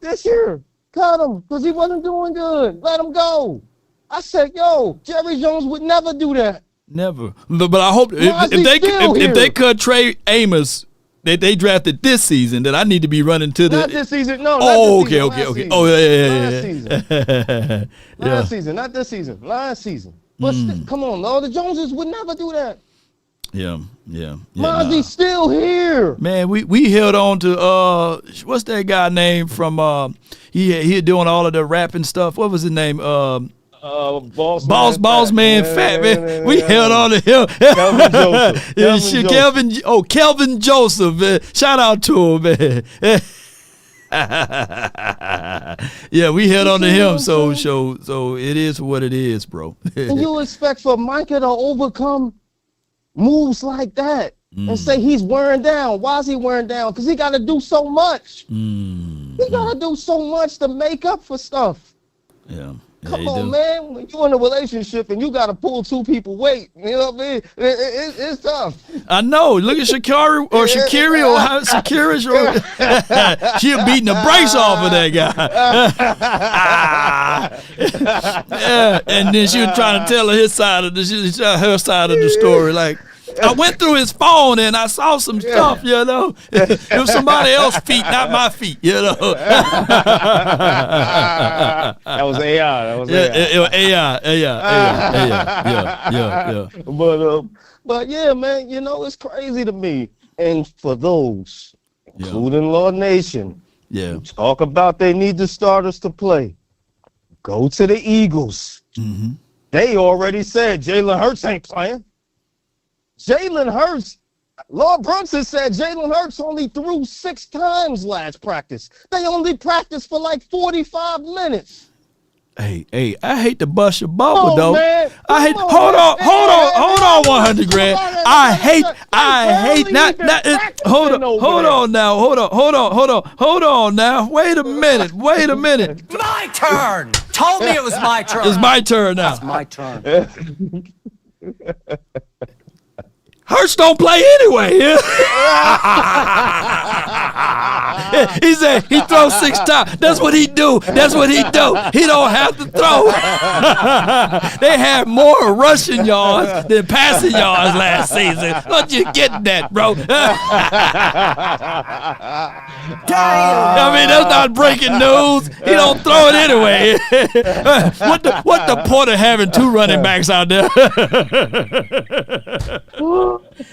This year. Cut him because he wasn't doing good. Let him go. I said, yo, Jerry Jones would never do that. Never. But I hope if they cut Trey Amos, they drafted this season, that I need to be running to the. Not this season. No. Okay. Oh, yeah. Last season. Last season, not this season. Last season. But come on, Lord, the Joneses would never do that. Yeah. Mozzie's still here. Man, we held on to what's that guy name from he doing all of the rapping stuff. What was his name? Boss man, Fat Man. We held on to him. Kelvin Joseph, man. Shout out to him, man. Yeah, we held on to him. So it is what it is, bro. And you expect for Micah to overcome moves like that and say he's wearing down. Why is he wearing down? Because he got to do so much. He got to do so much to make up for stuff. Yeah. Come on, man. When you're in a relationship and you got to pull two people weight, you know what I mean? It's tough. I know. Look at Shakira or Shakira or how Shakira's. She'll beating the brakes off of that guy. Yeah. And then she was trying to tell her side of the story. Like, I went through his phone and I saw some stuff, you know. It was somebody else's feet, not my feet, you know. That was AI. That was AI. It was AI. Yeah. But yeah, man, you know, it's crazy to me. And for those, including Law Nation, who talk about they need the starters to play, go to the Eagles. Mm-hmm. They already said Jalen Hurts ain't playing. Jalen Hurts, Lord Brunson said Jalen Hurts only threw 6 times last practice. They only practiced for like 45 minutes. Hey, I hate to bust your bubble, though. Man. Hold on, 100 grand. I hate, hold on now. Wait a minute. My turn. Told me it was my turn. It's my turn now. It's my turn. Hurts don't play anyway. He said he throws 6 times. That's what he do. He don't have to throw. They had more rushing yards than passing yards last season. Don't you get that, bro? I mean, that's not breaking news. He don't throw it anyway. What the point of having 2 running backs out there?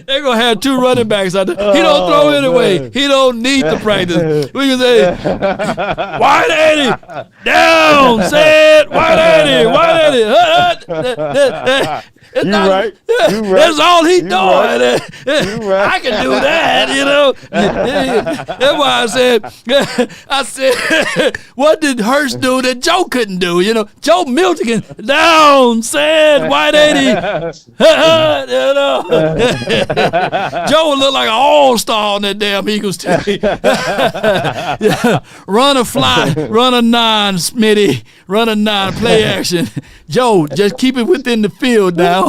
They're going to have 2 running backs out there. He don't throw anyway. Man. He don't need to practice. We can say, White 80, down, said, White 80. You right. That's all he doing. Right. I can do that, you know. That's why I said, what did Hurst do that Joe couldn't do? You know, Joe Milton down, said, White 80. You know. Joe would look like an all-star on that damn Eagles team. Run a fly, run a 9, Smitty. Run a 9, play action. Joe, just keep it within the field now.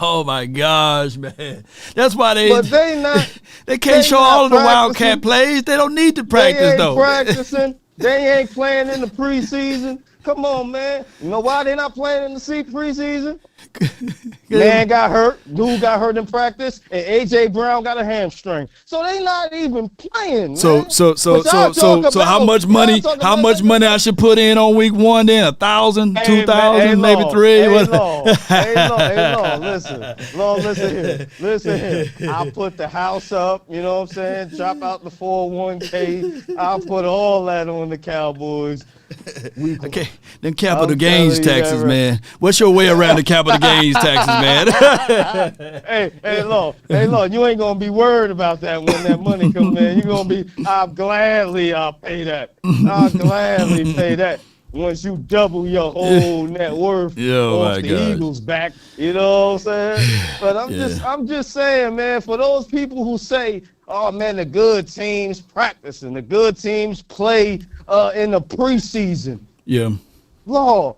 Oh my gosh, man. That's why they can't show all of the Wildcat plays. They don't need to practice, though. They ain't practicing. They ain't playing in the preseason. Come on, man. You know why they not playing in the preseason? Man got hurt. Dude got hurt in practice, and AJ Brown got a hamstring. So they not even playing. So how much money? How much money I should put in on week 1? Then 1,000, 2,000, maybe 3. Hey, listen here. I put the house up. You know what I'm saying? Chop out the 401k. I'll put all that on the Cowboys. Okay, them capital gains taxes, man. What's your way around the capital gains taxes, man? Hey, Lord, you ain't gonna be worried about that when that money comes in. You're gonna be, I'll pay that. I'll gladly pay that. Once you double your whole net worth off the Eagles' back, you know what I'm saying? But I'm just saying, man, for those people who say, oh man, the good teams practice and the good teams play in the preseason. Yeah. Law.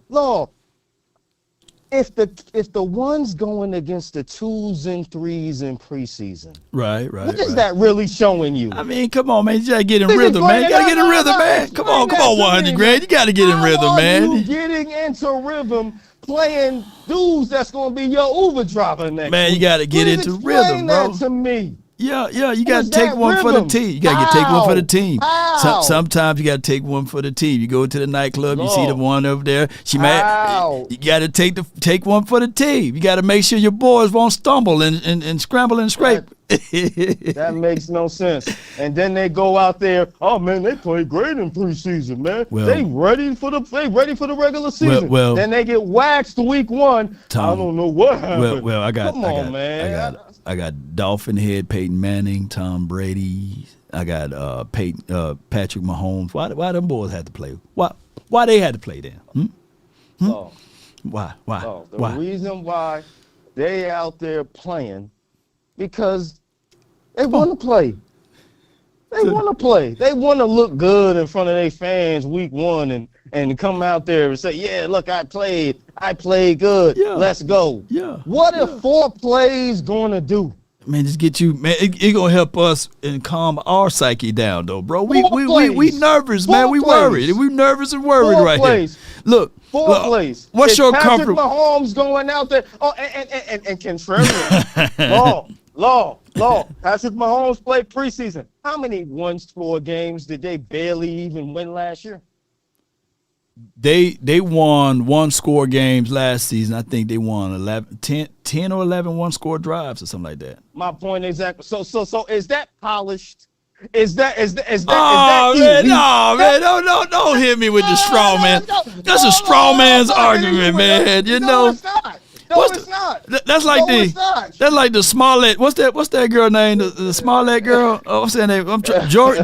If the ones going against the 2s and 3s in preseason, right. What is that really showing you? I mean, come on, man. You gotta get in rhythm, man. You gotta get in rhythm, man. Come on, 100 grand. You gotta get in rhythm, man. You getting into rhythm, playing dudes that's gonna be your Uber driver next. Man, you gotta get into rhythm, bro. That to me. Yeah, you got to take one for the team. You got to take one for the team. Sometimes you got to take one for the team. You go to the nightclub, you see the one over there. You got to take one for the team. You got to make sure your boys won't stumble and scramble and scrape. That makes no sense. And then they go out there, oh man, they play great in preseason, man. They ready for the regular season. Then they get waxed week 1. Tom, I don't know what happened. I got Dolphin head Peyton Manning, Tom Brady. I got Patrick Mahomes. Why them boys had to play? Why they had to play then? Why? The reason why they out there playing, because they want to play. They want to play. They want to look good in front of their fans week 1 and come out there and say, yeah, look, I played good. Yeah. Let's go. Yeah. What if 4 plays going to do? Man, just get you, man. It gonna help us and calm our psyche down, though, bro. We nervous, man. We worried. We nervous and worried right here. Look. Fourth place. What's your Patrick comfort? Mahomes going out there? Oh, and contrarian. Law. Patrick Mahomes played preseason. How many one-score games did they barely even win last year? They won one-score games last season. I think they won 10 or 11 one-score drives or something like that. My point exactly. So is that polished? Is that man, don't hit me with the straw man. That's a straw man's argument, man. You know. It's not. No, it's not. That's like the Smollett. What's that girl name? The Smollett girl. What's that name?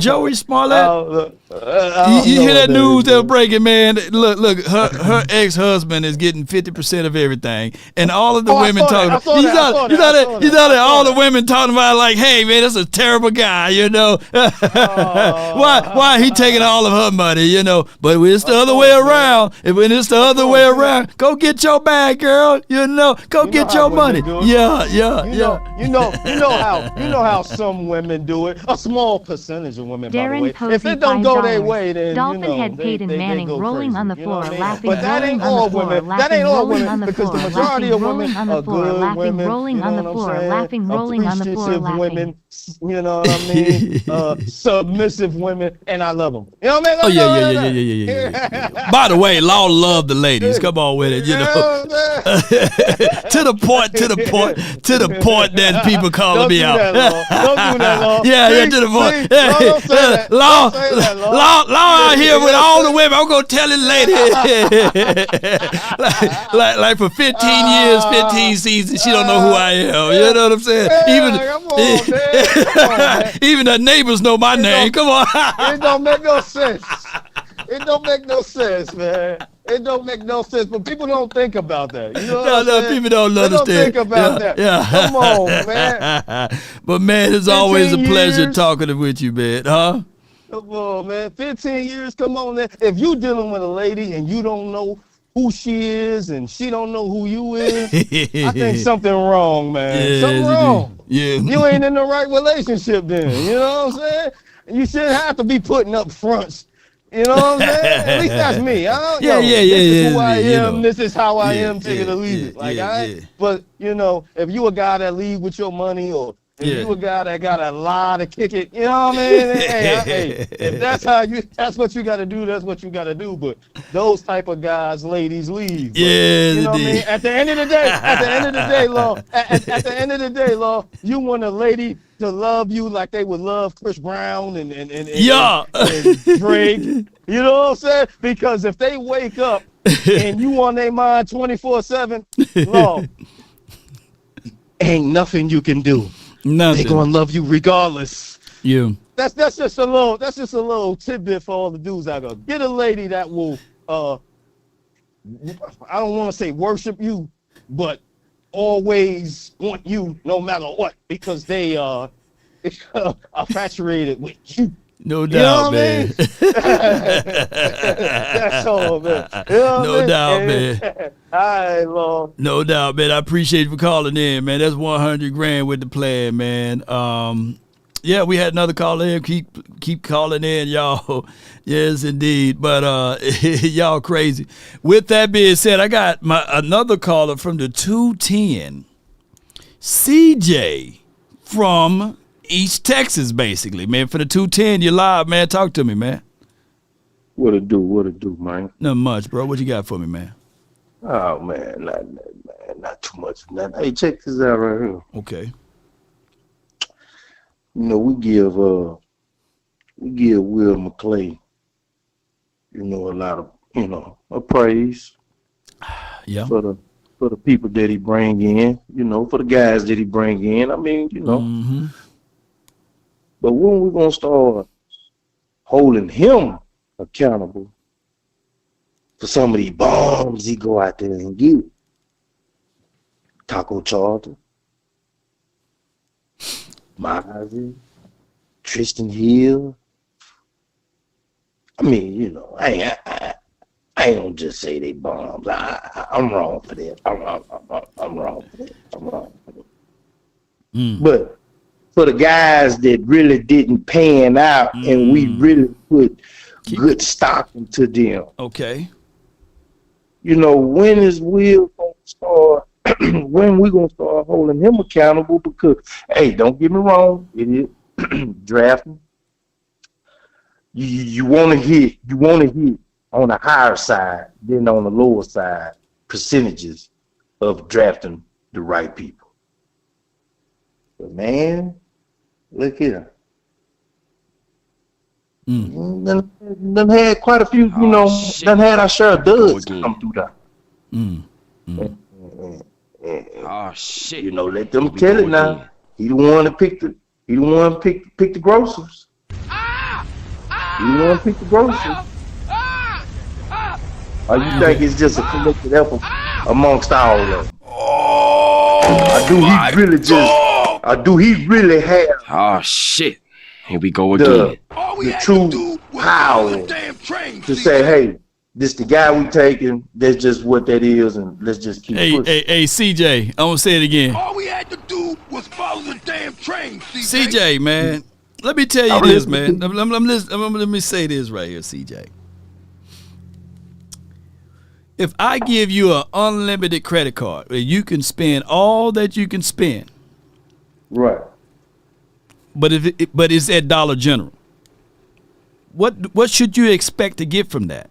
Joey Smollett. You hear that news they're breaking, man? Look, her ex-husband is getting 50% of everything, and all of the women talking. You saw that all the women talking about like, hey man, that's a terrible guy, you know. Why he taking all of her money, you know? But when it's the other way around, go get your bag, girl. You know, go get your money. Yeah. You know how some women do it. A small percentage of women, by the way. If it don't go their way, then Dolphin head Peyton Manning rolling on the floor, laughing, rolling on the floor, laughing, rolling on the floor, laughing, rolling on the floor, laughing, rolling on the floor, laughing, rolling on the floor, laughing. Women, you know what I mean? Submissive women, and I love them. You know what I mean? Yeah. By the way, Law love the ladies. Come on with it, you know. to the point that people calling me out. Don't do that, Law. Yeah, to the point. Law out here with all the women. I'm gonna tell it later. like for 15 years, 15 seasons, she don't know who I am. You know what I'm saying? Even the neighbors know my name. Come on. It don't make no sense. It don't make no sense, man. It don't make no sense, but people don't think about that. You know no, people don't understand. They don't think about that. Yeah. Come on, man. But man, it's always a pleasure talking with you, man. Huh? Come on, man. 15 years, come on, man. If you dealing with a lady and you don't know who she is and she don't know who you is, I think something wrong, man. Yeah, something wrong. Yeah. You ain't in the right relationship then. You know what I'm saying? You shouldn't have to be putting up fronts. You know what I'm saying? At least that's me. This is who I am. You know. This is how I am. Take it or leave it. But you know, if you a guy that leave with your money, or if you a guy that got a lot to kick it, you know what I mean? Hey, if that's what you got to do. That's what you got to do. But those type of guys, ladies, leave. But, you know what I mean? At the end of the day, Law. At the end of the day, Law, you want a lady to love you like they would love Chris Brown and Drake. You know what I'm saying? Because if they wake up and you on their mind 24/7, Law, ain't nothing you can do. Nothing. They gonna love you regardless. Yeah. That's just a little tidbit for all the dudes out there. Get a lady that will I don't want to say worship you, but always want you no matter what, because they are infatuated with you. No doubt, man. That's all, man. You know no doubt, man. All right, Lord. No doubt, man. I appreciate you for calling in, man. That's $100,000 with the plan, man. Yeah, we had another call in. Keep calling in, y'all. Yes, indeed. But y'all crazy. With that being said, I got another caller from the 210, CJ from East Texas, basically, man. For the 210, you're live, man. Talk to me, man. What it do, man? Not much, bro. What you got for me, man? Oh, man, not too much. Hey, check this out right here. Okay. You know, we give Will McClay, you know, a lot of, you know, a praise. Yeah. For the people that he bring in, you know, for the guys that he bring in. I mean, you know. Mm-hmm. But when we gonna start holding him accountable for some of these bombs he go out there and get? Taco Charlton, Mozzie, Tristan Hill. I mean, you know, I ain't gonna just say they bombs. I'm wrong for that. I'm wrong for that. But for the guys that really didn't pan out and we really put good stock into them. Okay. you know, when is Will gonna start? When we gonna start holding him accountable? Because hey, don't get me wrong, it is drafting. You want to hit on the higher side than on the lower side percentages of drafting the right people. But man, look here. Done had quite a few, you know, done had our share of duds come through that. Oh shit! You know, let them tell it now. He the one to pick the groceries. He the one to pick the groceries. Or you think it's just a collective effort amongst all of them? I do he really have? Oh shit! Here we go again. The true power to say, hey, this the guy we taking. That's just what that is, and let's just keep pushing. Hey, CJ, I'm gonna say it again. All we had to do was follow the damn train, CJ, man. Let me tell you this, man. Let me say this right here, CJ. If I give you an unlimited credit card where you can spend all that you can spend, right? But it's at Dollar General. What should you expect to get from that?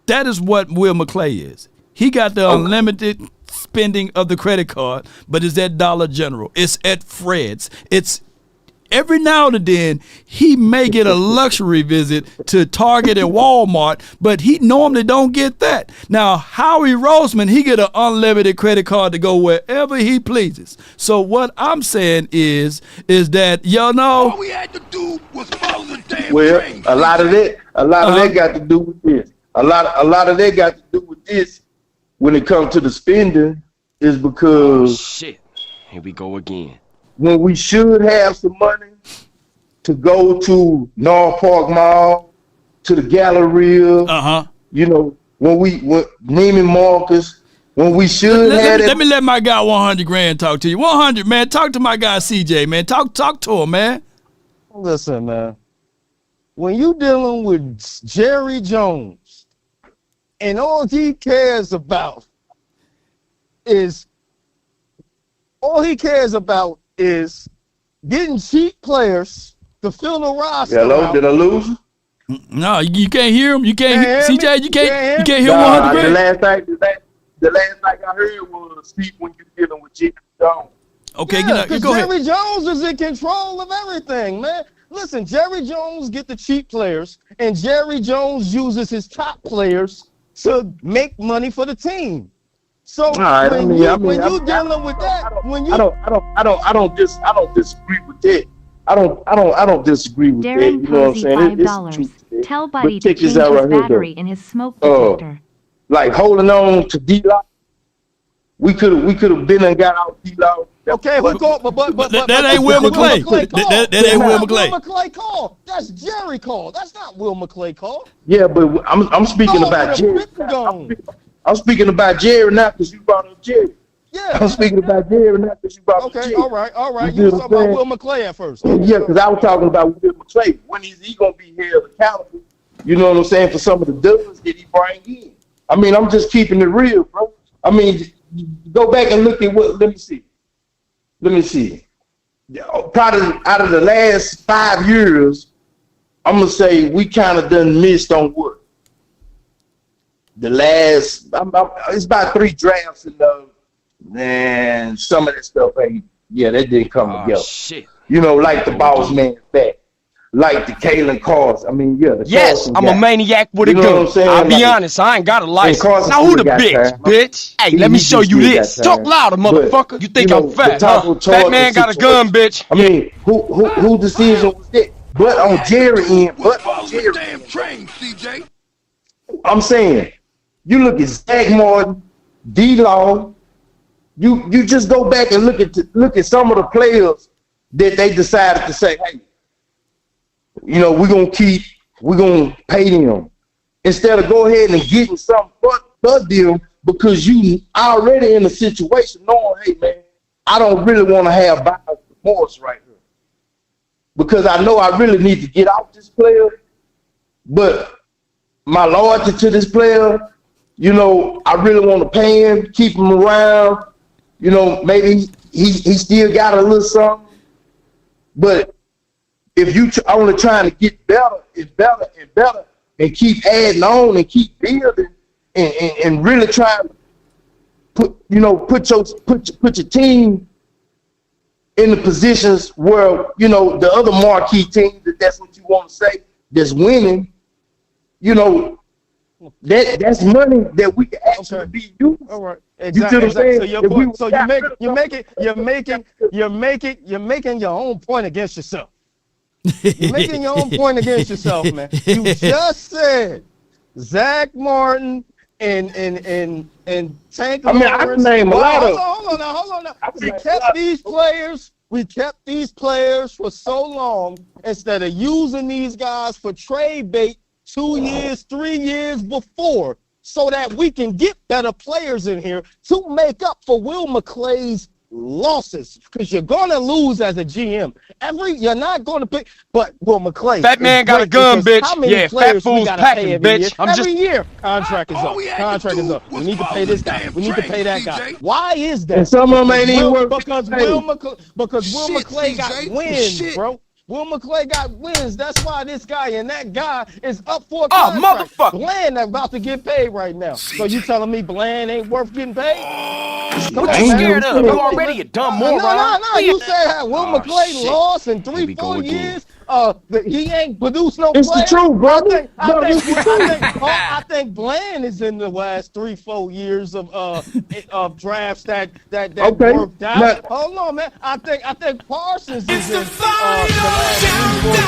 That is what Will McClay is. He got the unlimited spending of the credit card, but it's at Dollar General. It's at Fred's. It's every now and then he may get a luxury visit to Target and Walmart, but he normally don't get that. Now, Howie Roseman, he get an unlimited credit card to go wherever he pleases. So what I'm saying is that, y'all know, all we had to do was follow the damn train. A lot of that got to do with this. A lot of that got to do with this when it comes to the spending is because shit. Here we go again. When we should have some money to go to North Park Mall, to the Galleria, you know, when Neiman Marcus, when we should have. Let me let my guy 100 grand talk to you. 100, man. Talk to my guy CJ, man. Talk to him, man. Listen, man. When you dealing with Jerry Jones, and all he cares about is getting cheap players to fill the roster. Hello, did I lose? No, you can't hear him. You can't hear CJ. You can't hear 100 grand. The last thing I heard was Steve when you dealing with Jerry Jones. Okay, go ahead. Jerry Jones is in control of everything, man. Listen, Jerry Jones get the cheap players, and Jerry Jones uses his top players to make money for the team. So when you dealing with that, I don't disagree with that. I don't disagree with that. You know what I'm saying? $5. Tell Buddy to change his battery in his smoke detector. Like holding on to D-Lock. We could have been and got out D-Lock. Okay, but that ain't Will McClay. That ain't Will McClay. Will McClay call. That's Jerry call. That's not Will McClay call. Yeah, but I'm speaking about Jerry. I'm speaking about Jerry not because you brought up Jerry. Yeah. I'm speaking about Jerry not because you brought up Jerry. All right. You were talking about Will McClay at first. Yeah, because I was talking about Will McClay. When is he gonna be held accountable? You know what I'm saying, for some of the dubs that he bring in. I mean, I'm just keeping it real, bro. I mean, go back and look at what. Let me see. Probably out of the last 5 years, I'm gonna say we kind of done missed on what the last. It's about 3 drafts and some of that stuff ain't. Yeah, that didn't come together. Shit. You know, like the boss man back. Like the Kalen Cars. I mean, yeah. Yes, I'm a maniac with a gun. I'll be honest, I ain't got a license. Now who the bitch? Hey, let me show you this. Talk louder, motherfucker. You think I'm fat, huh? That man got a gun, bitch. I mean, who decision was that? But on Jerry end, damn train, CJ. I'm saying, you look at Zach Martin, D-Law. You just go back and look at some of the players that they decided to say, hey, you know, we're going to pay them. Instead of go ahead and getting something but them because you already in a situation knowing, hey, man, I don't really want to have buyer's remorse right here. Because I know I really need to get off this player, but my loyalty to this player you know, I really want to pay him, keep him around. You know, maybe he still got a little something. But if you only trying to get better and better and better and keep adding on and keep building and really try to put your team in the positions where, you know, the other marquee teams, if that's what you want to say, that's winning, you know, that's money that we can actually be used. All right. Exactly. So you're making your own point against yourself. You're making your own point against yourself, man. You just said Zach Martin and Tank. I mean, I can name a lot of. Hold on now. We kept these players for so long instead of using these guys for trade bait 2 years, 3 years before, so that we can get better players in here to make up for Will McClay's losses, because you're gonna lose as a GM. You're not gonna pick, but Will McClay. That man got a gun, bitch. How many Yeah, players fat fools we gotta packing, pay every bitch. year? Every year, contract is up. Contract is up. We need to pay this guy. We need to pay that guy. Why is that? And some of them ain't even worth. Because Will McClay got wins, bro. Will McClay got wins. That's why this guy and that guy is up for a contract. Motherfucker. Bland about to get paid right now. So you telling me Bland ain't worth getting paid? What you scared of? You already a dumb moron. No. You said Will McClay lost in 3-4 years. He ain't produced no It's players. the truth, brother. I think Bland is in the last 3-4 years of drafts that worked out. Hold on, man. I think Parsons is in the last 3-4 years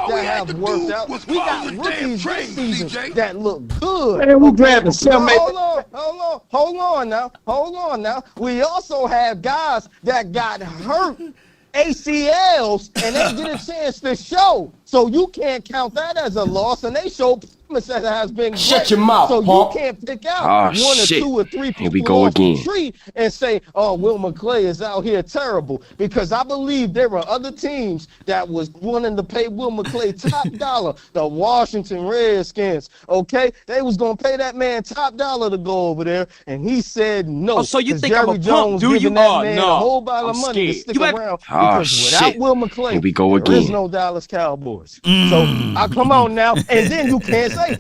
that have worked out. We got rookies this season that look good. Man, we drafting seven. Hold on now. We also have guys that got hurt ACLs and they get a chance to show. So you can't count that as a loss, and they show promise that has been great. Shut your mouth, so punk. you can't pick out one or two or three people Here we go off the again. tree and say, oh, Will McClay is out here terrible. Because I believe there were other teams that was wanting to pay Will McClay top dollar. The Washington Redskins, okay? They was going to pay that man top dollar to go over there, and he said no. Oh, so you think Jerry I'm a punk, Jones do you? giving that man No. a whole pile of I'm money to scared. stick around. Oh, Because without shit. Will McClay, Here we go there is again. no Dallas Cowboys. So come on now, and then you can't say,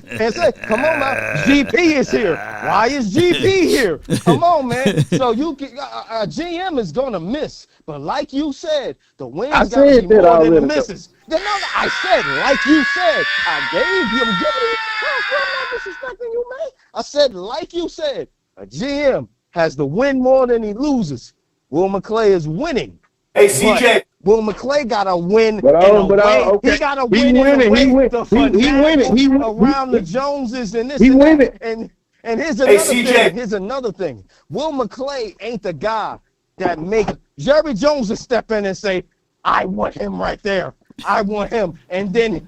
come on now, GP is here. Why is GP here? Come on, man. So you can, GM is gonna miss, but like you said, the wins gotta be more than the misses. I said, like you said, I gave you. I'm not disrespecting you, man. I said, like you said, a GM has to win more than he loses. Will McClay is winning. Hey, CJ. Will McClay got to win. He got to win around the Joneses and this. He and win that. it. And here's another thing. Here's another thing. Will McClay ain't the guy that make Jerry Jones to step in and say, "I want him right there. I want him," and then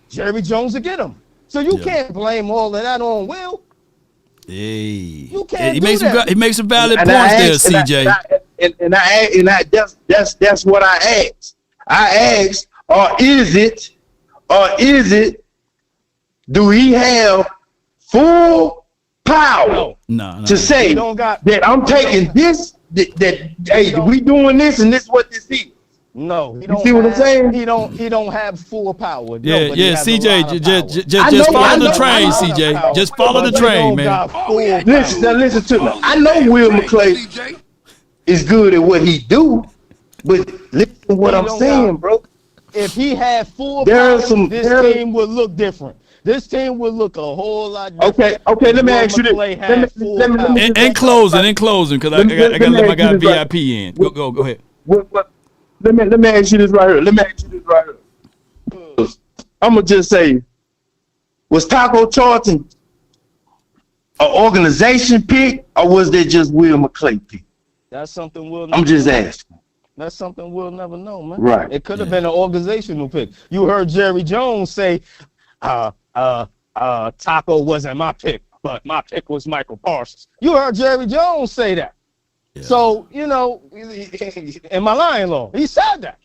Jerry Jones will get him. So you can't blame all of that on Will. Hey, you can't. He makes some valid points there, CJ. That's what I asked. I asked, or is it, do he have full power to say that I'm taking this, that hey, we doing this and this is what this is? No, you see what I'm saying? He don't have full power. Yeah, CJ, just follow the train, CJ. Just follow the train, man. Listen to me. I know Will McClay is good at what he do, but listen to what I'm saying, bro. If he had full power, this team would look different. This team would look a whole lot different. Okay. Let me ask you this. In closing, because I got to let my guy VIP in. Go ahead. Let me ask you this right here. I'm gonna just say, was Taco Charlton an organization pick, or was that just Will McClay pick? That's something I'm just asking. That's something we'll never know, man. Right. It could have been an organizational pick. You heard Jerry Jones say, Taco wasn't my pick, but my pick was Michael Parsons. You heard Jerry Jones say that. Yeah. So, and my lion-in-law, he said that.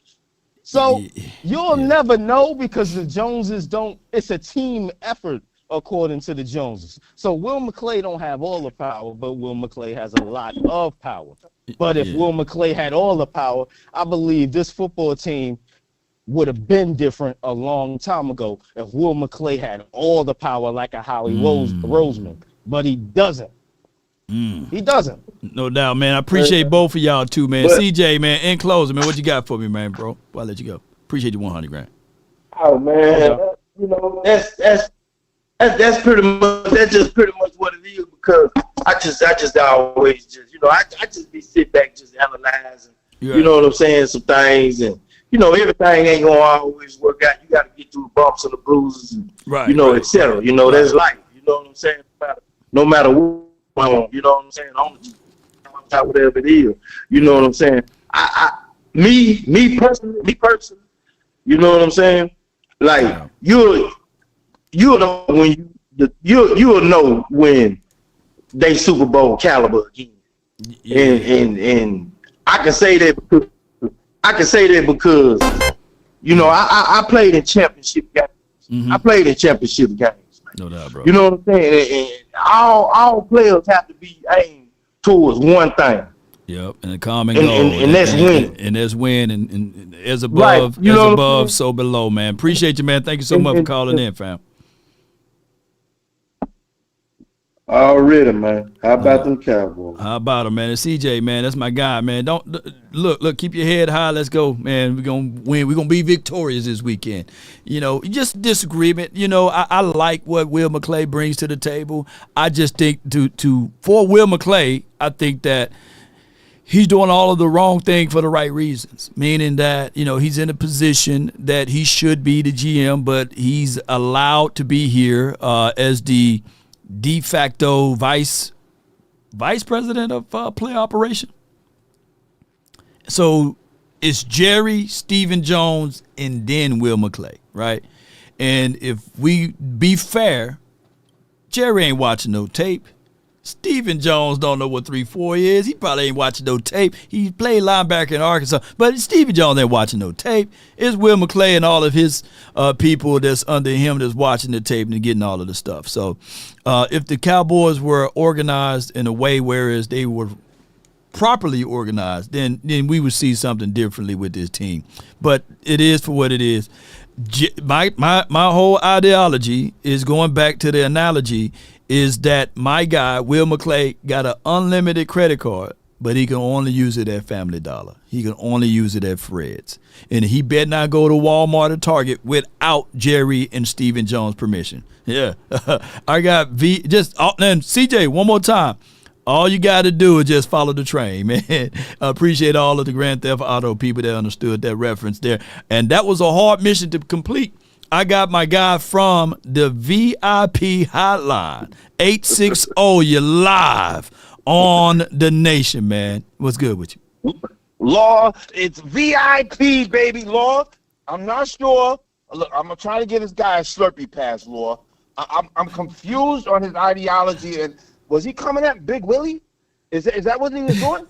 So you'll never know, because the Joneses it's a team effort according to the Joneses. So Will McClay don't have all the power, but Will McClay has a lot of power. But if Will McClay had all the power, I believe this football team would have been different a long time ago if Will McClay had all the power like a Howie Roseman. But he doesn't. He doesn't. No doubt, man. I appreciate both of y'all too, man. CJ, man, in closing, man, what you got for me, man, bro? Before I let you go. Appreciate you 100 grand. Oh man, you know, that's pretty much, that's just pretty much what it is, because I just always just, you know, I just be sit back just analyzing, you know what I'm saying, some things, and you know, everything ain't gonna always work out. You gotta get through the bumps and the bruises, and you know, etc. You know, that's life. You know what I'm saying? No matter what, you know what I'm saying? On the whatever it is, you know what I'm saying? Me personally, you know what I'm saying? Like you'll know when you'll know when they Super Bowl caliber again. And I can say that because you know I played in championship games. I played in championship games. No doubt, bro. You know what I'm saying? And all players have to be aimed towards one thing. Yep, and the common goal, and that's win, and that's win, and as above, so below, man. Appreciate you, man. Thank you so much for calling in, fam. Already, man. How about them Cowboys? How about them, man? And CJ, man, that's my guy, man. Don't look. Keep your head high. Let's go, man. We're gonna win. We're gonna be victorious this weekend. You know, just disagreement. You know, I like what Will McClay brings to the table. I just think for Will McClay, I think that he's doing all of the wrong thing for the right reasons, meaning that, you know, he's in a position that he should be the GM, but he's allowed to be here as the de facto vice president of play operation. So it's Jerry, Stephen Jones, and then Will McClay, right? And if we be fair, Jerry ain't watching no tape. Stephen Jones don't know what 3-4 is. He probably ain't watching no tape. He played linebacker in Arkansas, but Stephen Jones ain't watching no tape. It's Will McClay and all of his people that's under him that's watching the tape and getting all of the stuff. So if the Cowboys were organized in a way whereas they were properly organized, then we would see something differently with this team. But it is for what it is. My whole ideology is going back to the analogy is that my guy, Will McClay, got an unlimited credit card, but he can only use it at Family Dollar. He can only use it at Fred's. And he better not go to Walmart or Target without Jerry and Stephen Jones' permission. Yeah. I got and CJ, one more time. All you got to do is just follow the train, man. I appreciate all of the Grand Theft Auto people that understood that reference there. And that was a hard mission to complete. I got my guy from the VIP hotline, 860. You're live on the nation, man. What's good with you? Law, it's VIP, baby, Law. I'm not sure. Look, I'm trying to get this guy a Slurpee pass, Law. I'm confused on his ideology. And was he coming at Big Willie? Is that what he was doing?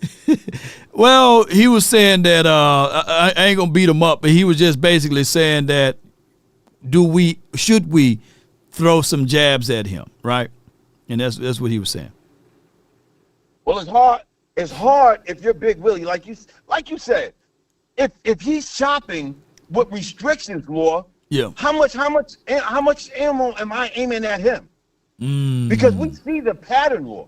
Well, he was saying that I ain't gonna beat him up, but he was just basically saying that should we throw some jabs at him, right? And that's what he was saying. Well, it's hard if you're Big Willie, like you said. If he's shopping with restrictions, Law, yeah. How much ammo am I aiming at him? Because we see the pattern, Law.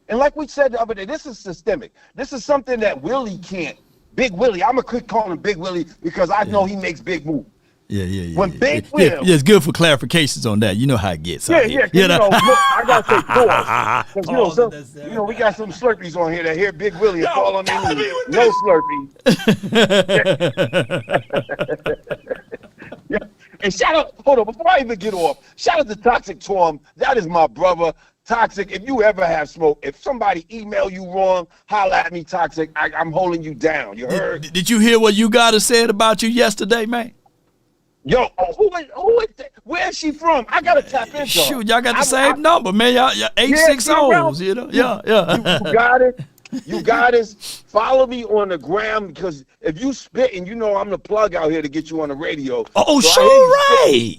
And like we said the other day, this is systemic. This is something that Willie can't. Big Willie, I'm gonna quit calling him Big Willie because I know he makes big moves. Yeah. When Big Will, it's good for clarifications on that. You know how it gets. Yeah. You know, look, I gotta say pause. Because we got some Slurpees on here that hear Big Willie and call on me no Slurpee. Yeah. And shout out, hold on, before I even get off, shout out to Toxic Torm. That is my brother. Toxic, if you ever have smoke, if somebody email you wrong, holla at me, Toxic. I'm holding you down. You heard? Did you hear what you got said about you yesterday, man? Yo, who is that? Where is she from? I gotta tap into her. Shoot, y'all got the same number, man. Y'all 860s, you know? Yeah. You got it. Follow me on the gram, because if you spitting, you know I'm the plug out here to get you on the radio. Oh, so sure, right.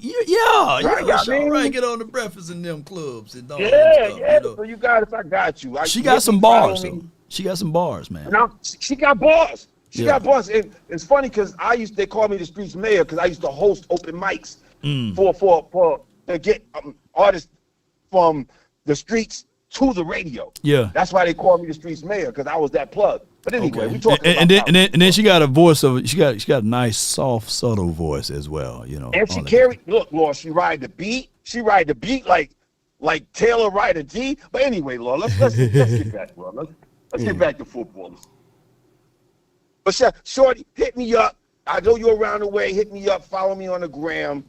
Right, right. Get on the breakfast in them clubs and all yeah, that stuff. yeah. You know? So you got I got you. She got some bars, though. She got some bars, man. Now, she got bars. She got bars. And it's funny because they call me the streets mayor because I used to host open mics for to get artists from the streets to the radio. Yeah. That's why they call me the streets mayor, because I was that plug. But anyway, we talking and then she got a voice of she got a nice, soft, subtle voice as well, you know. And she carried Lord, she ride the beat. She ride the beat like Taylor ride a G. But anyway, Lord, let's get back, Lord. Let's get back to football. But Shorty, hit me up. I know you're around the way. Hit me up. Follow me on the gram.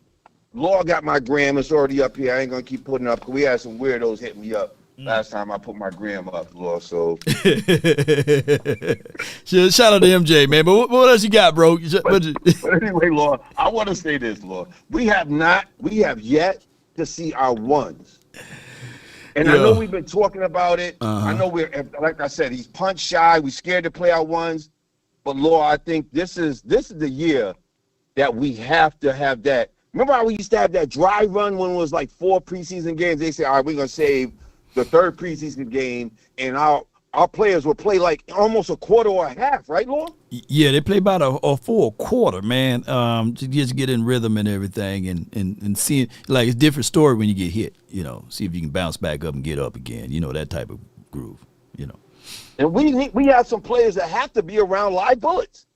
Law got my gram. It's already up here. I ain't gonna keep putting it up because we had some weirdos hit me up last time I put my gram up, Law. So shout out to MJ, man. But what else you got, bro? But anyway, Law, I want to say this, Law. We have yet to see our ones. And I know we've been talking about it. I know like I said, he's punch shy. We scared to play our ones. But Law, I think this is the year that we have to have that. Remember how we used to have that dry run when it was like 4 preseason games? They say, all right, we're gonna save the 3rd preseason game, and our players will play like almost a quarter or a half, right, Law? Yeah, they play about a full quarter, man. To just get in rhythm and everything, and seeing like it's a different story when you get hit. You know, see if you can bounce back up and get up again. You know, that type of groove. You know. And we have some players that have to be around live bullets,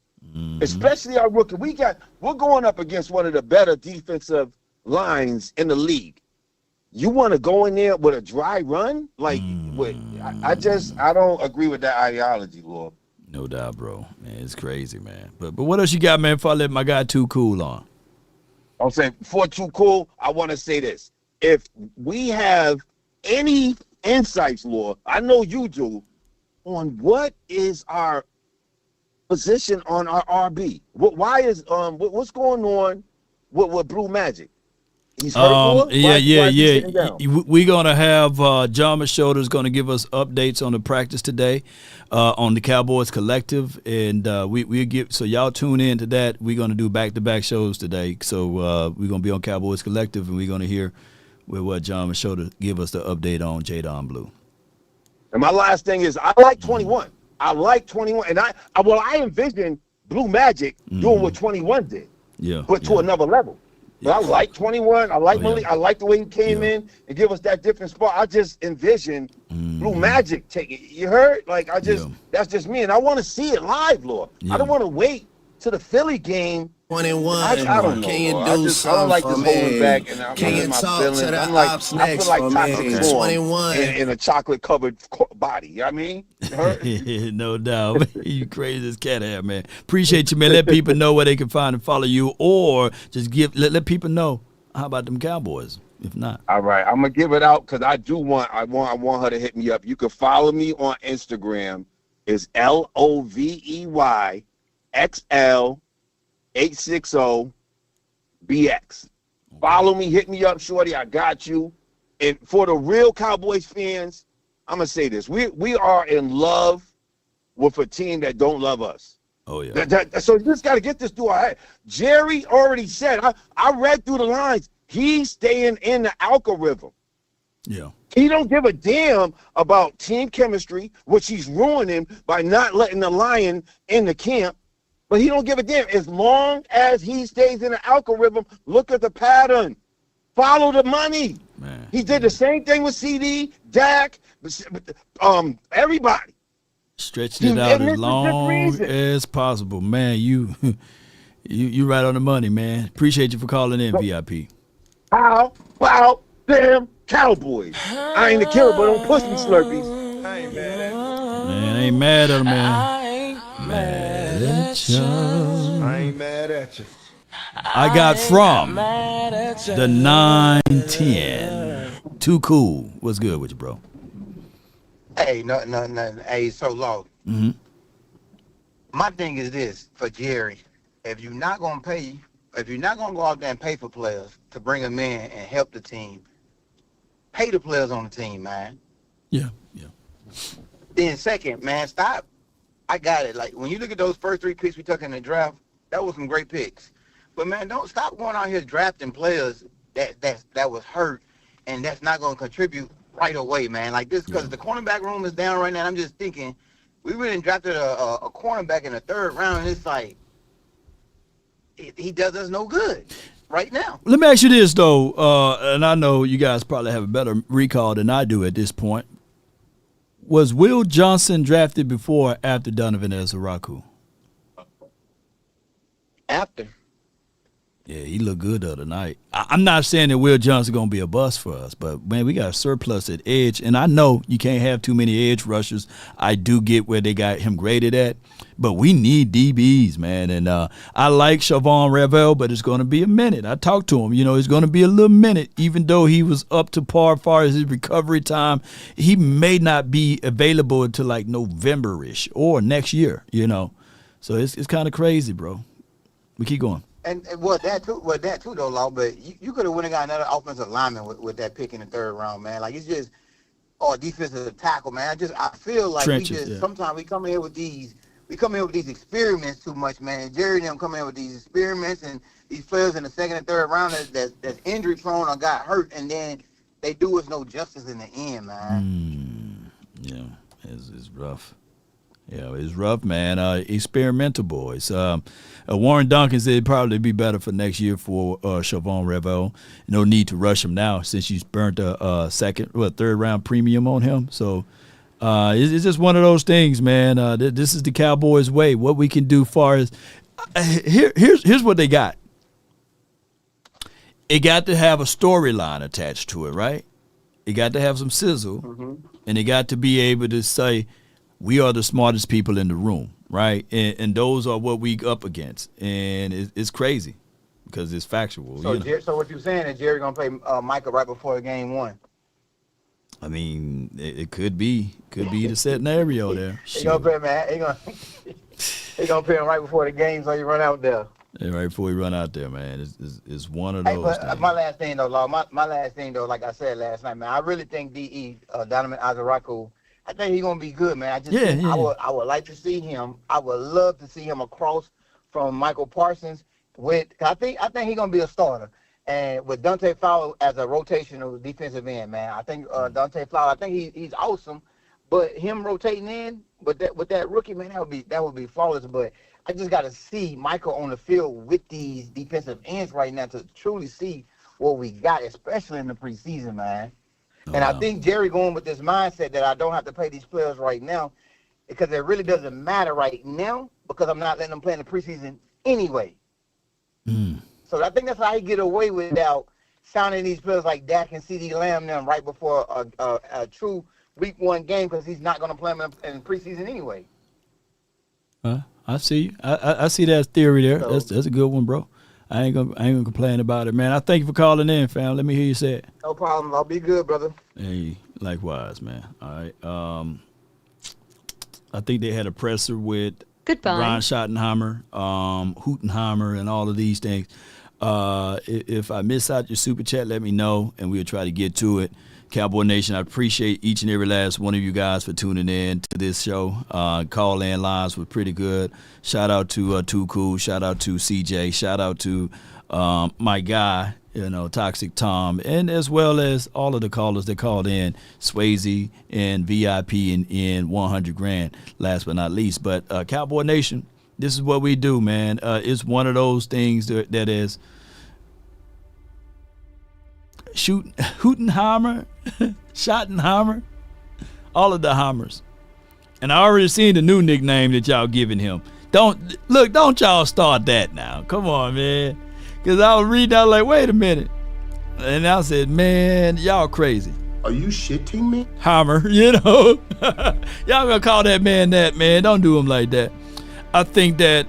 especially our rookie. We're going up against one of the better defensive lines in the league. You want to go in there with a dry run? Like, I don't agree with that ideology, Lord. No doubt, bro. Man, it's crazy, man. But what else you got, man, before I let my guy Too Cool on? I'm saying, before Too Cool, I want to say this. If we have any insights, Lord, I know you do, on what is our position on our RB. What's going on with Blue Magic? He's hurt. Yeah. We're gonna have John Machota's gonna give us updates on the practice today, on the Cowboys Collective, and we give so y'all tune in to that. We're gonna do back-to-back shows today, so we're gonna be on Cowboys Collective, and we're gonna hear what John Machota give us the update on Jadon Blue. And my last thing is, I like 21. I like 21, and I envision Blue Magic doing what 21 did, but to another level. But I like 21. I like Malik. I like the way he came in and give us that different spot. I just envision Blue Magic taking. You heard? Like that's just me, and I want to see it live, Lord. I don't want to wait to the Philly game. 21. I don't know. Can you I don't like this holding back, and can you talk to the ops I feel like chocolate 21 in a chocolate covered body. You know what I mean? No doubt. You crazy as cat hair, man. Appreciate you, man. Let people know where they can find and follow you, or just let people know. How about them Cowboys? If not, all right, I'm gonna give it out because I want her to hit me up. You can follow me on Instagram. It's LOVEYXL860BX. Follow me, hit me up, shorty. I got you. And for the real Cowboys fans, I'm gonna say this: we are in love with a team that don't love us. Oh yeah. So you just gotta get this through our head. Jerry already said. I read through the lines. He's staying in the algorithm. Yeah. He don't give a damn about team chemistry, which he's ruining by not letting the Lion in the camp. But he don't give a damn. As long as he stays in the algorithm, look at the pattern. Follow the money. Man. He did the same thing with CD, Dak, everybody. Stretching it out as long as possible. Man, you right on the money, man. Appreciate you for calling in, VIP. How about them Cowboys? I ain't the killer, but don't push me, Slurpees. I ain't mad at you. Man, I ain't mad at him, man. Mad at you. I ain't mad at you. I got from the 910. Too Cool. What's good with you, bro? Hey, nothing. Hey, so low. Mm-hmm. My thing is this for Jerry: if you're not gonna go out there and pay for players to bring them in and help the team, pay the players on the team, man. Yeah. Then second, man, stop I got it. Like, when you look at those first 3 picks we took in the draft, that was some great picks. But, man, don't stop going out here drafting players that was hurt and that's not going to contribute right away, man. Like this, because the cornerback room is down right now. I'm just thinking, we really drafted a cornerback in the 3rd round, and it's like, he does us no good right now. Let me ask you this, though, and I know you guys probably have a better recall than I do at this point. Was Will Johnson drafted before or after Donovan Ezaraku? After. Yeah, he looked good the other night. I'm not saying that Will Johnson going to be a bust for us, but, man, we got a surplus at edge. And I know you can't have too many edge rushers. I do get where they got him graded at. But we need DBs, man. And I like Siobhan Revel, but it's going to be a minute. I talked to him. It's going to be a little minute. Even though he was up to par as far as his recovery time, he may not be available until like November-ish or next year, So it's kind of crazy, bro. We keep going. And that too though, Law. But you could have went and got another offensive lineman with that pick in the 3rd round, man. Like, it's just, or defensive tackle, man. I feel like sometimes we come in here with these experiments too much, man. Jerry and them come in with these experiments and these players in the 2nd and 3rd round that's injury prone or got hurt, and then they do us no justice in the end, man. Yeah, it's rough. Yeah, it's rough, man. Experimental boys. Warren Duncan said it'd probably be better for next year for Siobhan Revel. No need to rush him now since she's burnt a 3rd round premium on him. So it's just one of those things, man. This is the Cowboys' way. What we can do far as here's what they got. It got to have a storyline attached to it, right? It got to have some sizzle, and it got to be able to say, we are the smartest people in the room, right? And those are what we up against. And it's crazy because it's factual. So what you're saying is Jerry going to play Michael right before game 1? I mean, it could be the scenario there. He going to play, man. He going to play him right before the game so you run out there. Yeah, right before we run out there, man. It's one of those things. My last thing, though, Law, my last thing, though, like I said last night, man, I really think Donovan Ezaraku, I think he's gonna be good, man. I would like to see him. I would love to see him across from Michael Parsons. I think he's gonna be a starter, and with Dante Fowler as a rotational defensive end, man. I think Dante Fowler. I think he's awesome, but him rotating in with that rookie, man, that would be flawless. But I just got to see Michael on the field with these defensive ends right now to truly see what we got, especially in the preseason, man. And I think Jerry going with this mindset that I don't have to pay these players right now because it really doesn't matter right now because I'm not letting them play in the preseason anyway. So I think that's how he get away without signing these players like Dak and CeeDee Lamb them right before a true week 1 game because he's not going to play them in preseason anyway. I see. I see that theory there. That's a good one, bro. I ain't gonna complain about it, man. I thank you for calling in, fam. Let me hear you say it. No problem. I'll be good, brother. Hey, likewise, man. All right. I think they had a presser with Ron Schottenheimer, Hootenheimer, and all of these things. If I miss out your super chat, let me know, and we'll try to get to it. Cowboy Nation, I appreciate each and every last one of you guys for tuning in to this show. Call-in lines were pretty good. Shout out to Too Cool. Shout out to CJ. Shout out to my guy, Toxic Tom, and as well as all of the callers that called in, Swayze and VIP and 100 grand, last but not least. But Cowboy Nation, this is what we do, man. It's one of those things that is Hootenheimer, Schottenheimer, all of the Hammers. And I already seen the new nickname that y'all giving him. Don't y'all start that now. Come on, man. Because I was reading, I was like, wait a minute. And I said, man, y'all crazy. Are you shitting me? Hammer, y'all gonna call that man that, man. Don't do him like that. I think that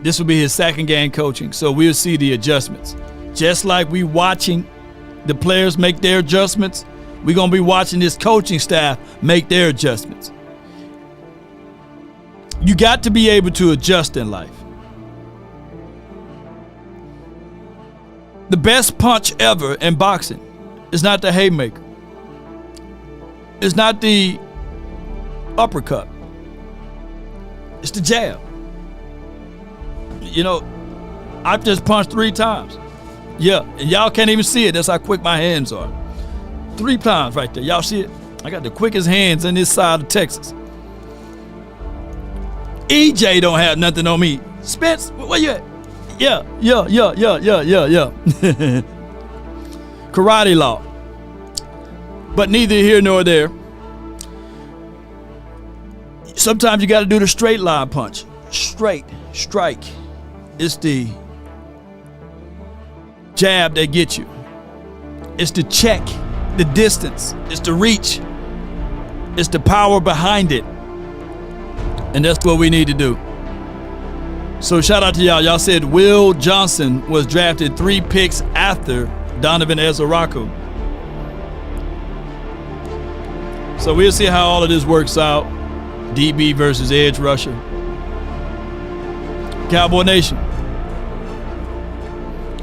this will be his 2nd game coaching, so we'll see the adjustments. Just like we watching the players make their adjustments, we're going to be watching this coaching staff make their adjustments. You got to be able to adjust in life. The best punch ever in boxing is not the haymaker. It's not the uppercut. It's the jab. You know, I've just punched 3 times. Yeah, and y'all can't even see it. That's how quick my hands are. 3 times right there. Y'all see it? I got the quickest hands in this side of Texas. EJ don't have nothing on me. Spence, where you at? Yeah. Karate law. But neither here nor there. Sometimes you got to do the straight line punch. Straight, strike. It's the jab that gets you. It's the check, the distance. It's the reach. It's the power behind it. And that's what we need to do. So shout out to y'all. Y'all said Will Johnson was drafted 3 picks after Donovan Ezaraku. So we'll see how all of this works out. DB versus edge rusher. Cowboy Nation.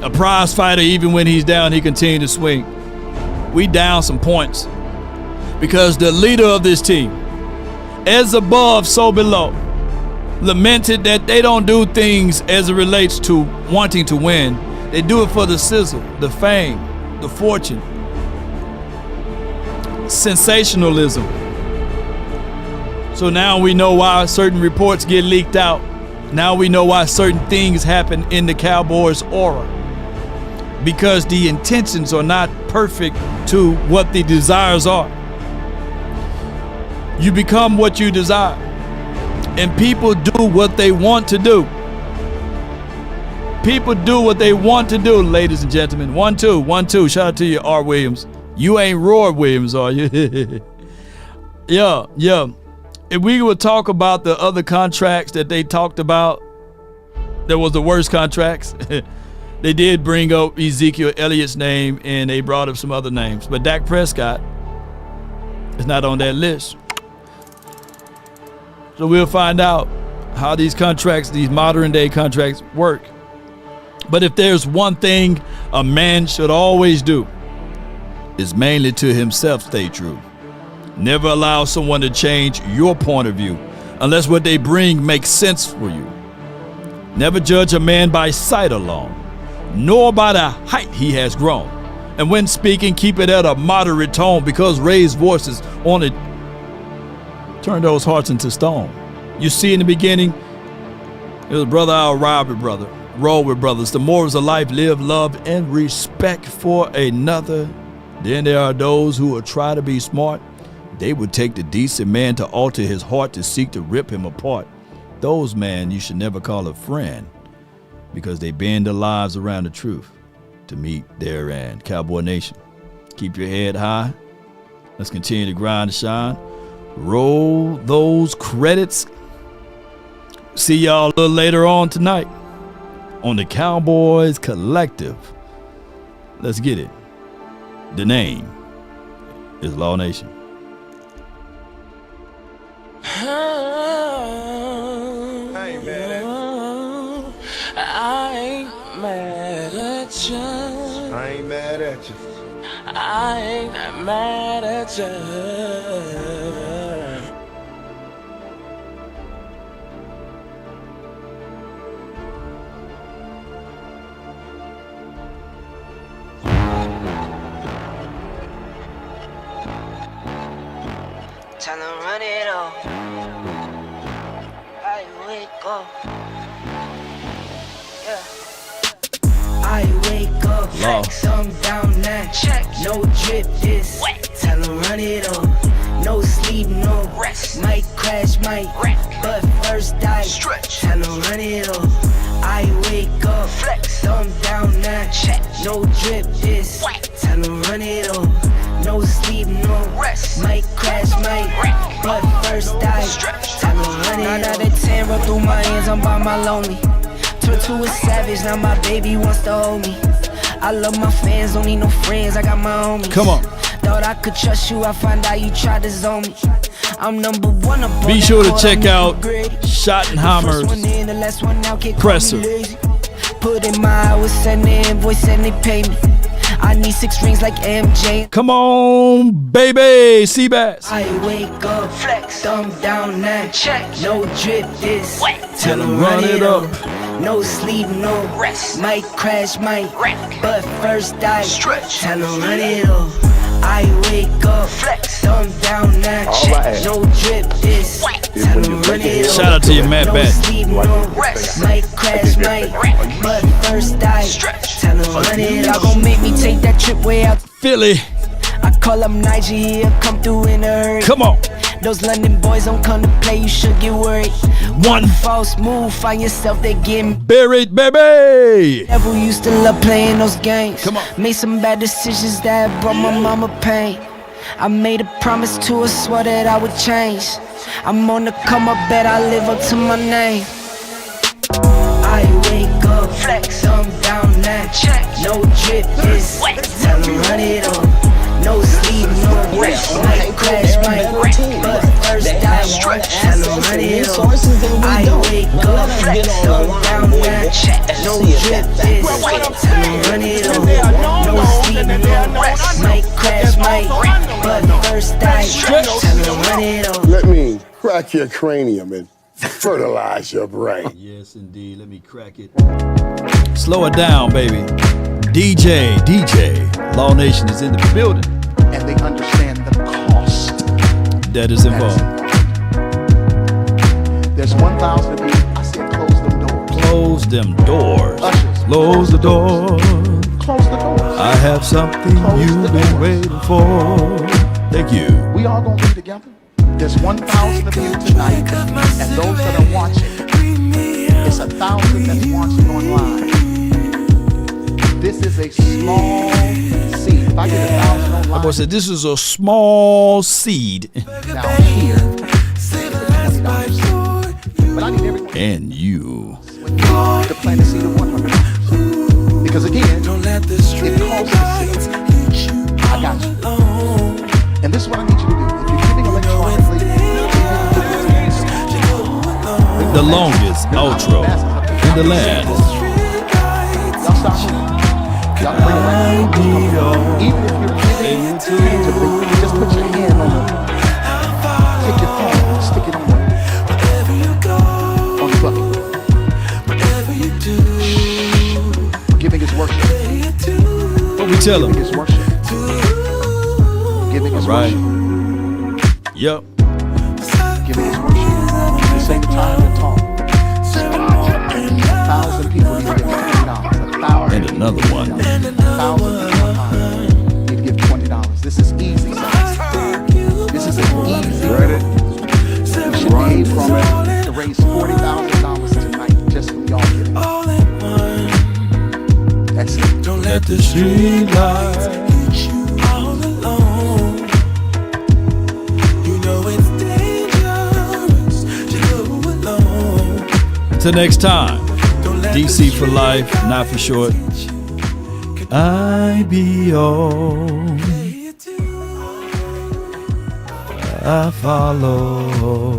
A prize fighter, even when he's down, he continued to swing. We down some points because the leader of this team, as above, so below, lamented that they don't do things as it relates to wanting to win. They do it for the sizzle, the fame, the fortune, sensationalism. So now we know why certain reports get leaked out. Now we know why certain things happen in the Cowboys' aura. Because the intentions are not perfect to what the desires are. You become what you desire. And people do what they want to do. People do what they want to do, ladies and gentlemen. 1-2, 1-2. Shout out to you, R. Williams. You ain't Roy Williams, are you? Yeah. If we would talk about the other contracts that they talked about, that was the worst contracts. They did bring up Ezekiel Elliott's name, and they brought up some other names. But Dak Prescott is not on that list. So we'll find out how these contracts, these modern day contracts, work. But if there's one thing a man should always do, is mainly to himself stay true. Never allow someone to change your point of view unless what they bring makes sense for you. Never judge a man by sight alone, nor by the height he has grown. And when speaking, keep it at a moderate tone, because raised voices only turn those hearts into stone. You see, in the beginning, it was brother, I'll ride with brother, roll with brothers. The morals of life: live, love, and respect for another. Then there are those who will try to be smart. They would take the decent man to alter his heart to seek to rip him apart. Those men you should never call a friend, because they bend their lives around the truth to meet their end. Cowboy Nation, keep your head high. Let's continue to grind and shine. Roll those credits. See y'all a little later on tonight on the Cowboys Collective. Let's get it. The name is Law Nation. I ain't mad at you. I ain't mad at you. I ain't mad at you. Time to run it off. I wake up. Yeah. I wake up. Thumb down now. Check. No drip this. Time to run it off. No sleep, no rest. Might crash, might wreck. But first I stretch. Time to run it off. I wake up. Flex. Thumb down now. Check. No drip this. Time to run it off. No sleep, no rest. Might crash, might wreck. But first I stretch. Time to run it. 9 out of 10 roll through my hands. I'm by my lonely. Turn to a savage. Now my baby wants to hold me. I love my fans, don't need no friends. I got my homies. Come on. Thought I could trust you. I find out you tried to zone me. I'm number one. Be sure to check out Schottenheimer's presser. Put in my hours, send the invoice, and they pay me. I need 6 rings like MJ. Come on, baby, Seabass. I wake up, flex, thumb down now, check. No drip this, wet. Tell him run it up. No sleep, no rest. Might crash, might wreck. But first I stretch. Tell him run it up. I wake up, flex, thumb down now, check. No drip this, wet. Tell him run it up. Shout out to you, Matt No Bat. sleep, no rest. Might crash, might wreck. But first I stretch. Tell him run it up. Y'all gon' make me take that trip way out Philly. I call up Nigeria, come through in a hurry. Come on. Those London boys don't come to play, you should get worried. One false move, find yourself, they getting buried, baby. Devil used to love playing those games. Come on. Made some bad decisions that brought my mama pain. I made a promise to her, swore that I would change. I'm on the come up, bet I live up to my name. I wake up, flex, thumb down now, check. No drip this, tell them run it up. No sleep, no rest. Might crash, might wreck. But first I stretch. Tell them run it up. I wake up, flex, thumb down now, check. No drip this, tell them run it up. No sleep, no rest. Might crash, might wreck. But first I stretch. Tell them run it up. Let me crack your cranium and fertilize your brain. Yes, indeed. Let me crack it. Slow it down, baby. DJ. Law Nation is in the building. And they understand the cost that is involved. There's 1,000 of you. I said close them doors. Close them doors. Ushers, close the door. Close the doors. I have something you've been waiting for. Thank you. We all gonna be together. There's 1,000 of you tonight, and those that are watching, it's 1,000 that's watching online. This is a small seed. If I get 1,000 online, My boy said this is a small seed. down here, $20. But I need everyone And you. to plant a seed of $100. Because again, it costs a seed. I got you. And this is what I need you to do. If you're giving electronically, The longest outro in the land. y'all start moving. Y'all bring it back. Even if you're giving tangibly, just put your hand on it. Take your phone, stick it on the bucket. Giving is worship. What we tell Giving them? is worship. Giving is Right. worship. Yep. Giving is worship. This ain't the time to talk. 1,000 people need to give $20. 1,000. And another one. 1,000 people need to give $20. This is easy. This is an easy. Ready? We should aim from it to raise $40,000 tonight just from y'all giving. That's it. Let the street light. Till next time, DC for life, not for short. I be all I follow.